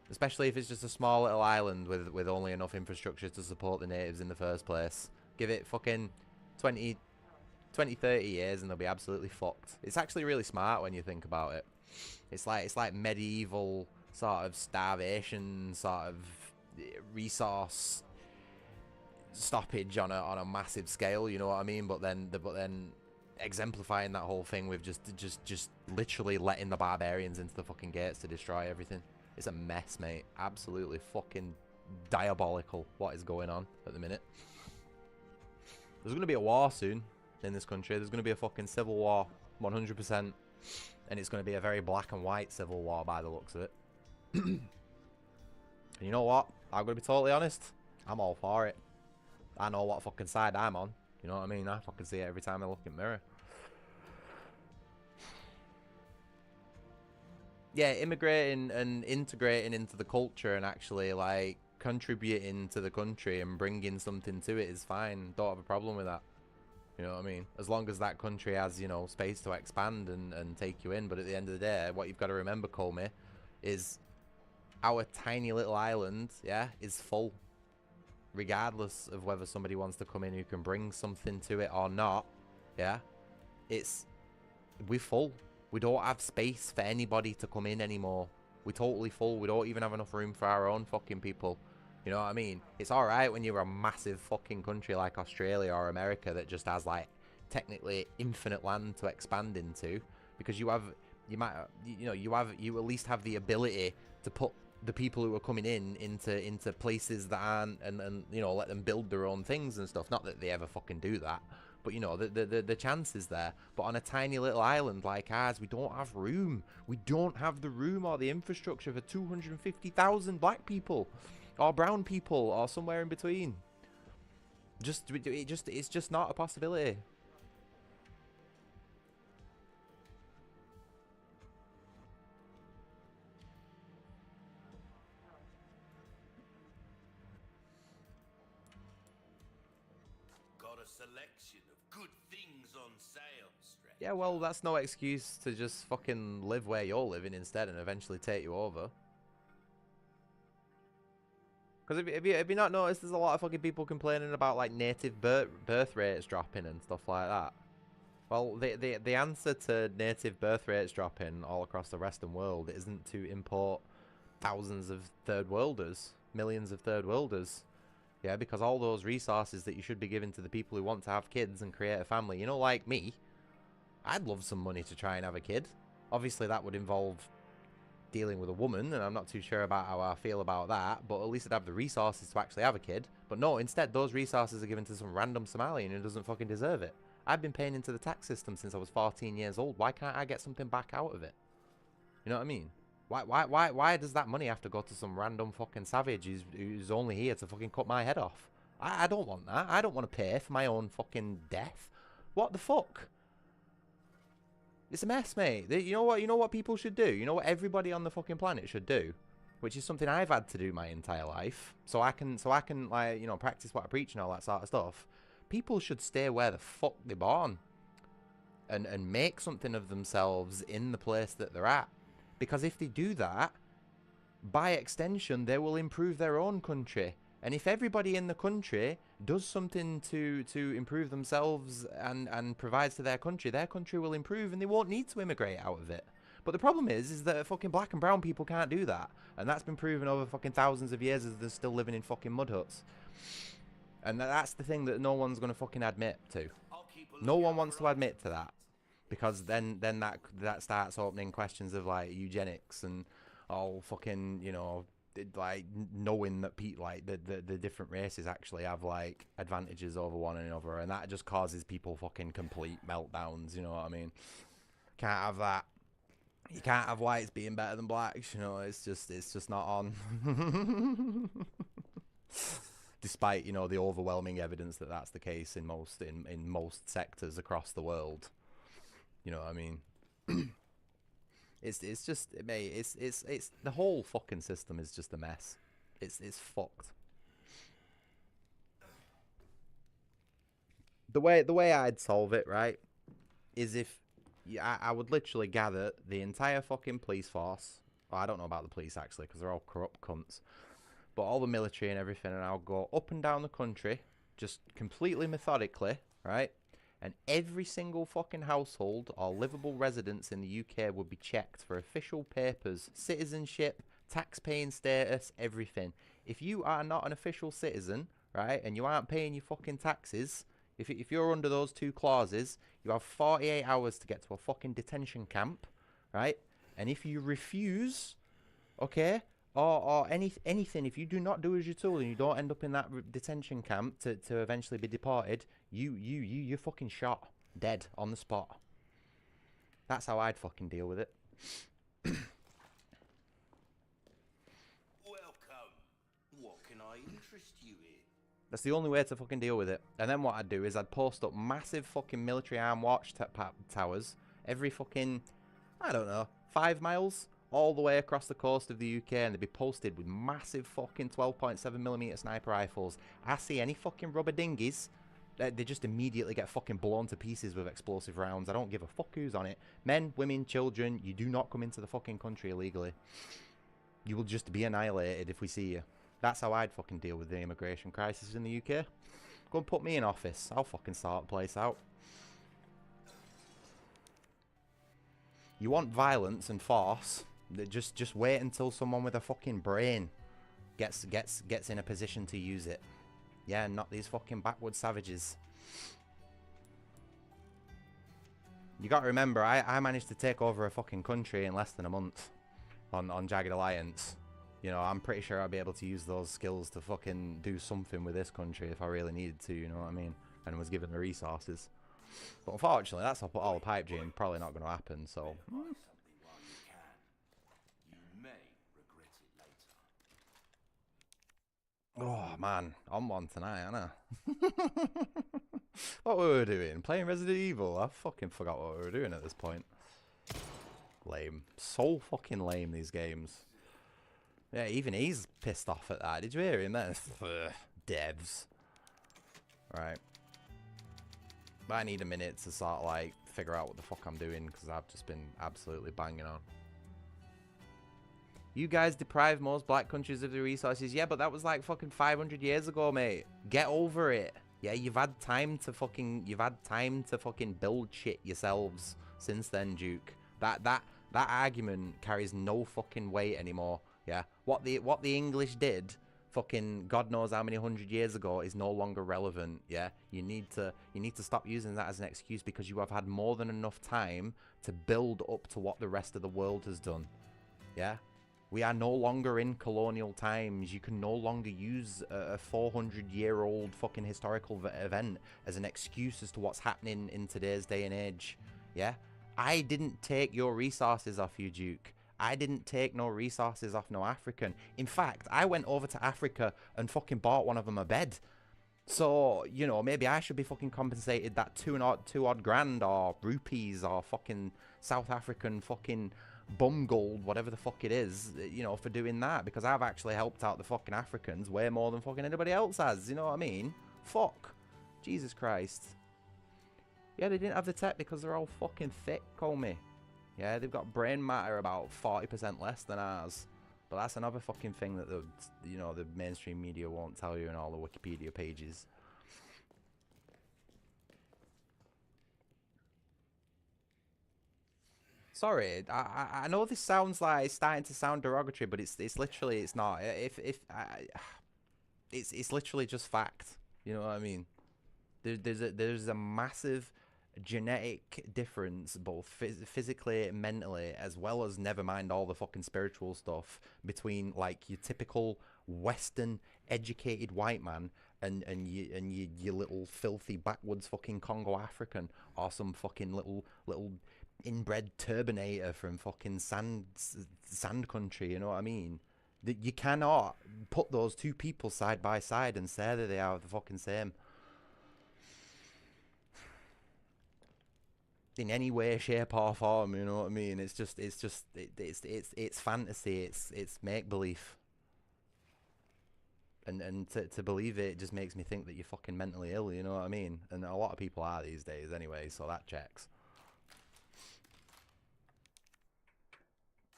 Especially if it's just a small little island with only enough infrastructure to support the natives in the first place. Give it fucking 20, 30 years and they'll be absolutely fucked. It's actually really smart when you think about it. It's like medieval sort of starvation, sort of resource stoppage on a massive scale, you know what I mean? But then exemplifying that whole thing with just literally letting the barbarians into the fucking gates to destroy everything. It's a mess, mate. Absolutely fucking diabolical what is going on at the minute. There's going to be a war soon in this country. There's going to be a fucking civil war, 100%. And it's going to be a very black and white civil war by the looks of it. And you know what? I'm going to be totally honest. I'm all for it. I know what fucking side I'm on. You know what I mean? I fucking see it every time I look in the mirror. Yeah, immigrating and integrating into the culture and actually like contributing to the country and bringing something to it is fine. Don't have a problem with that. You know what I mean? As long as that country has, you know, space to expand and take you in. But at the end of the day, what you've got to remember, Colmy, is our tiny little island, yeah, is full. Regardless of whether somebody wants to come in who can bring something to it or not, yeah, we're full. We don't have space for anybody to come in anymore. We're totally full. We don't even have enough room for our own fucking people. You know what I mean? It's alright when you're a massive fucking country like Australia or America that just has like technically infinite land to expand into, because you at least have the ability to put the people who are coming into places that aren't, and you know, let them build their own things and stuff. Not that they ever fucking do that, but you know, the chance is there. But on a tiny little island like ours, we don't have room. We don't have the room or the infrastructure for 250,000 black people or brown people or somewhere in between. It's just not a possibility. Selection of good things on sale, stranger. Yeah, well, that's no excuse to just fucking live where you're living instead and eventually take you over. Because have you not noticed there's a lot of fucking people complaining about like native birth rates dropping and stuff like that? Well, the answer to native birth rates dropping all across the Western world isn't to import thousands of third worlders, millions of third worlders. Yeah, because all those resources that you should be giving to the people who want to have kids and create a family, you know, like me, I'd love some money to try and have a kid. Obviously, that would involve dealing with a woman, and I'm not too sure about how I feel about that, but at least I'd have the resources to actually have a kid. But no, instead, those resources are given to some random Somalian who doesn't fucking deserve it. I've been paying into the tax system since I was 14 years old. Why can't I get something back out of it? You know what I mean? Why does that money have to go to some random fucking savage who's only here to fucking cut my head off? I don't want that. I don't want to pay for my own fucking death. What the fuck? It's a mess, mate. You know what people should do? You know what everybody on the fucking planet should do? Which is something I've had to do my entire life. So I can like, you know, practice what I preach and all that sort of stuff. People should stay where the fuck they're born. And make something of themselves in the place that they're at. Because if they do that, by extension, they will improve their own country. And if everybody in the country does something to improve themselves and provides to their country will improve and they won't need to immigrate out of it. But the problem is that fucking black and brown people can't do that. And that's been proven over fucking thousands of years as they're still living in fucking mud huts. And that's the thing that no one's going to fucking admit to. No one wants to admit to that. Because then that starts opening questions of like eugenics and all fucking, you know, like knowing that the different races actually have like advantages over one another, and that just causes people fucking complete meltdowns. You know what I mean? Can't have that. You can't have whites being better than blacks. You know, it's just not on. Despite, you know, the overwhelming evidence that that's the case in most sectors across the world. You know what I mean? It's just, mate, it's the whole fucking system is just a mess. It's fucked. The way I'd solve it, right, is if I would literally gather the entire fucking police force. Well, I don't know about the police actually, because they're all corrupt cunts. But all the military and everything, and I'll go up and down the country, just completely methodically, right? And every single fucking household or livable residence in the UK would be checked for official papers, citizenship, tax-paying status, everything. If you are not an official citizen, right, and you aren't paying your fucking taxes, if you're under those two clauses, you have 48 hours to get to a fucking detention camp, right? And if you refuse, okay, or anything, if you do not do as you're told and you don't end up in that detention camp to eventually be deported, you're fucking shot, dead on the spot. That's how I'd fucking deal with it. Welcome. What can I interest you in? That's the only way to fucking deal with it. And then what I'd do is I'd post up massive fucking military arm watch towers every fucking, I don't know, 5 miles all the way across the coast of the UK, and they'd be posted with massive fucking 12.7mm sniper rifles. I see any fucking rubber dinghies, they just immediately get fucking blown to pieces with explosive rounds. I don't give a fuck who's on it. Men, women, children, you do not come into the fucking country illegally. You will just be annihilated if we see you. That's how I'd fucking deal with the immigration crisis in the UK. Go and put me in office. I'll fucking sort the place out. You want violence and force? Just wait until someone with a fucking brain gets in a position to use it. Yeah, not these fucking backwoods savages. You gotta remember, I managed to take over a fucking country in less than a month on Jagged Alliance. You know, I'm pretty sure I'll be able to use those skills to fucking do something with this country if I really needed to, you know what I mean? And was given the resources. But unfortunately, that's all the pipe dream. Probably not going to happen, so... You may regret it later. Oh, man. On one tonight, aren't I? What were we doing? Playing Resident Evil? I fucking forgot what we were doing at this point. Lame. So fucking lame, these games. Yeah, even he's pissed off at that. Did you hear him then? Devs. Right. But I need a minute to sort of like figure out what the fuck I'm doing, because I've just been absolutely banging on. You guys deprive most black countries of the resources. Yeah, but that was like fucking 500 years ago, mate. Get over it. Yeah, you've had time to fucking build shit yourselves since then, Duke. That argument carries no fucking weight anymore. Yeah, what the English did fucking God knows how many 100 years ago is no longer relevant. Yeah, you need to stop using that as an excuse, because you have had more than enough time to build up to what the rest of the world has done. Yeah, we are no longer in colonial times. You can no longer use a 400-year-old fucking historical event as an excuse as to what's happening in today's day and age. Yeah, I didn't take your resources off you, Duke. I didn't take no resources off no African. In fact, I went over to Africa and fucking bought one of them a bed. So, you know, maybe I should be fucking compensated that two odd grand or rupees or fucking South African fucking bum gold, whatever the fuck it is, you know, for doing that. Because I've actually helped out the fucking Africans way more than fucking anybody else has. You know what I mean? Fuck. Jesus Christ. Yeah, they didn't have the tech because they're all fucking thick, call me. Yeah, they've got brain matter about 40% less than ours. But that's another fucking thing that the mainstream media won't tell you in all the Wikipedia pages. Sorry, I know this sounds like it's starting to sound derogatory, but it's literally, it's not. It's literally just fact. You know what I mean? There's a massive genetic difference, both physically, mentally, as well as, never mind all the fucking spiritual stuff, between like your typical Western educated white man and your little filthy backwoods fucking Congo African, or some fucking little inbred turbinator from fucking sand country. You know what I mean? That you cannot put those two people side by side and say that they are the fucking same. In any way, shape or form, you know what I mean? It's fantasy, it's make believe, and to believe it just makes me think that you're fucking mentally ill, you know what I mean? And a lot of people are these days anyway, so that checks.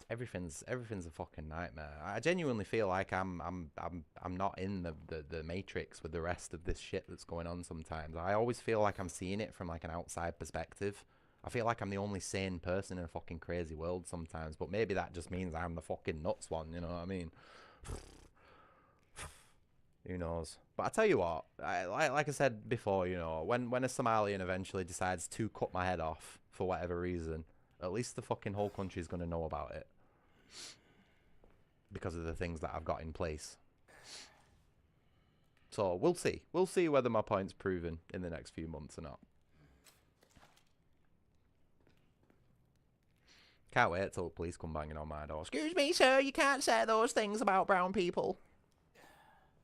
everything's a fucking nightmare. I genuinely feel like I'm not in the matrix with the rest of this shit that's going on sometimes. I always feel like I'm seeing it from like an outside perspective. I feel like I'm the only sane person in a fucking crazy world sometimes, but maybe that just means I'm the fucking nuts one, you know what I mean? Who knows? But I tell you what, like I said before, you know, when a Somalian eventually decides to cut my head off for whatever reason, at least the fucking whole country's going to know about it. Because of the things that I've got in place. So, we'll see. We'll see whether my point's proven in the next few months or not. Can't wait till the police come banging on my door. Excuse me, sir, you can't say those things about brown people.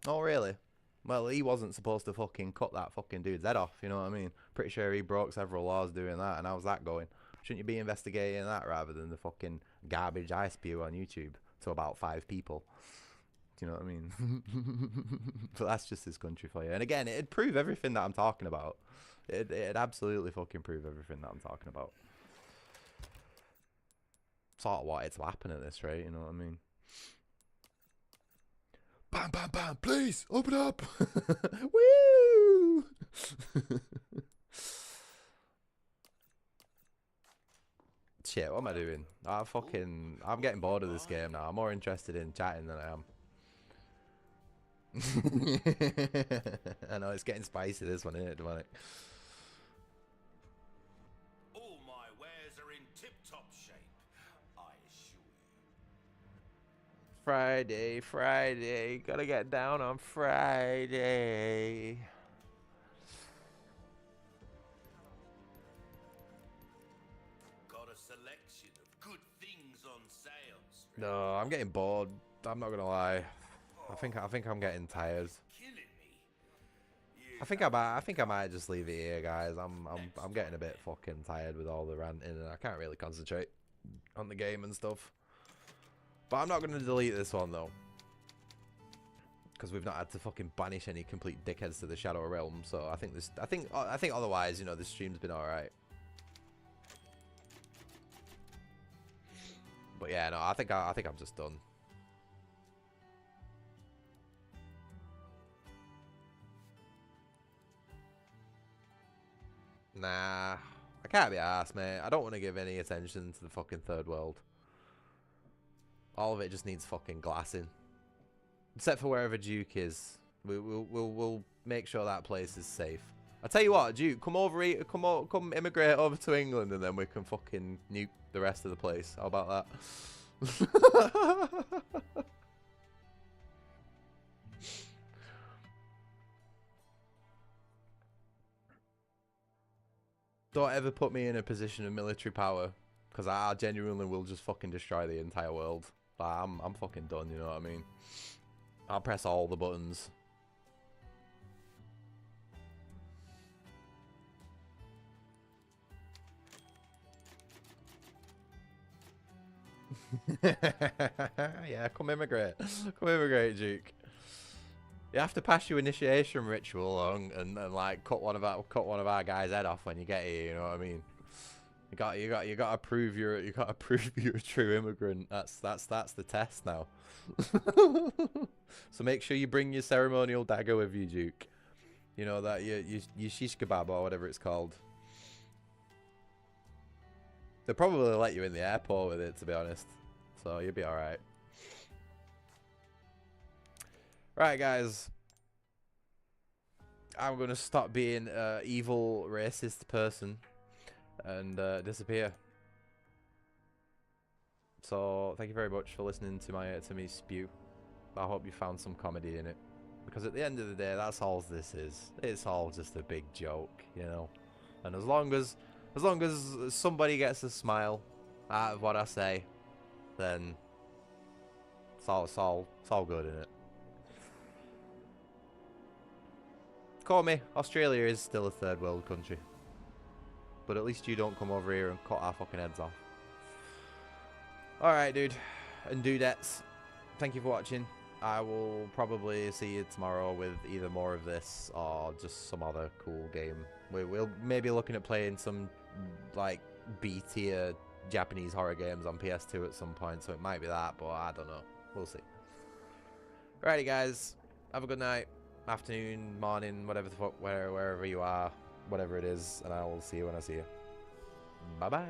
Oh, really? Well, he wasn't supposed to fucking cut that fucking dude's head off, you know what I mean? Pretty sure he broke several laws doing that, and how's that going? Shouldn't you be investigating that rather than the fucking garbage I spew on YouTube to about 5 people? Do you know what I mean? But that's just this country for you. And again, it'd prove everything that I'm talking about. It'd absolutely fucking prove everything that I'm talking about. Sort of wanted to happen at this rate, you know what I mean? Bam, bam, bam, please, open up! Woo! Shit, what am I doing? I'm getting bored of this game now. I'm more interested in chatting than I am. I know, it's getting spicy, this one, isn't it, Demonic? All my wares are in tip-top shape, I assure you. Friday. Gotta get down on Friday. Got a selection of good things on sale. No, I'm getting bored. I'm not gonna lie. I think I'm getting tired. Killing me. I think I might just leave it here, guys. I'm getting a bit fucking tired with all the ranting, and I can't really concentrate on the game and stuff. But I'm not gonna delete this one though, because we've not had to fucking banish any complete dickheads to the Shadow Realm. So I think otherwise, you know, this stream's been all right. But yeah, no, I think I'm just done. Nah, I can't be arsed, mate. I don't want to give any attention to the fucking third world. All of it just needs fucking glassing. Except for wherever Duke is. We'll make sure that place is safe. I tell you what, Duke, come over here, come immigrate over to England, and then we can fucking nuke the rest of the place. How about that? Don't ever put me in a position of military power, because I genuinely will just fucking destroy the entire world. I'm fucking done, you know what I mean? I'll press all the buttons. Yeah, come immigrate. Come immigrate, Duke. You have to pass your initiation ritual on and like cut one of our guys' head off when you get here, you know what I mean? You gotta prove you're a true immigrant. That's the test now. So make sure you bring your ceremonial dagger with you, Duke. You know that your shish kebab or whatever it's called. They'll probably let you in the airport with it, to be honest. So you'll be alright. Right, guys. I'm going to stop being an evil, racist person and disappear. So thank you very much for listening to me spew. I hope you found some comedy in it. Because at the end of the day, that's all this is. It's all just a big joke, you know. And as long as somebody gets a smile out of what I say, then it's all good in it. Call me, Australia is still a third world country. But at least you don't come over here and cut our fucking heads off. Alright, dude. And dudettes. Thank you for watching. I will probably see you tomorrow with either more of this or just some other cool game. We'll maybe looking at playing some like B tier Japanese horror games on PS2 at some point, so it might be that, but I don't know. We'll see. Alrighty, guys. Have a good night, afternoon, morning, whatever the fuck, wherever you are, whatever it is, and I will see you when I see you. Bye-bye.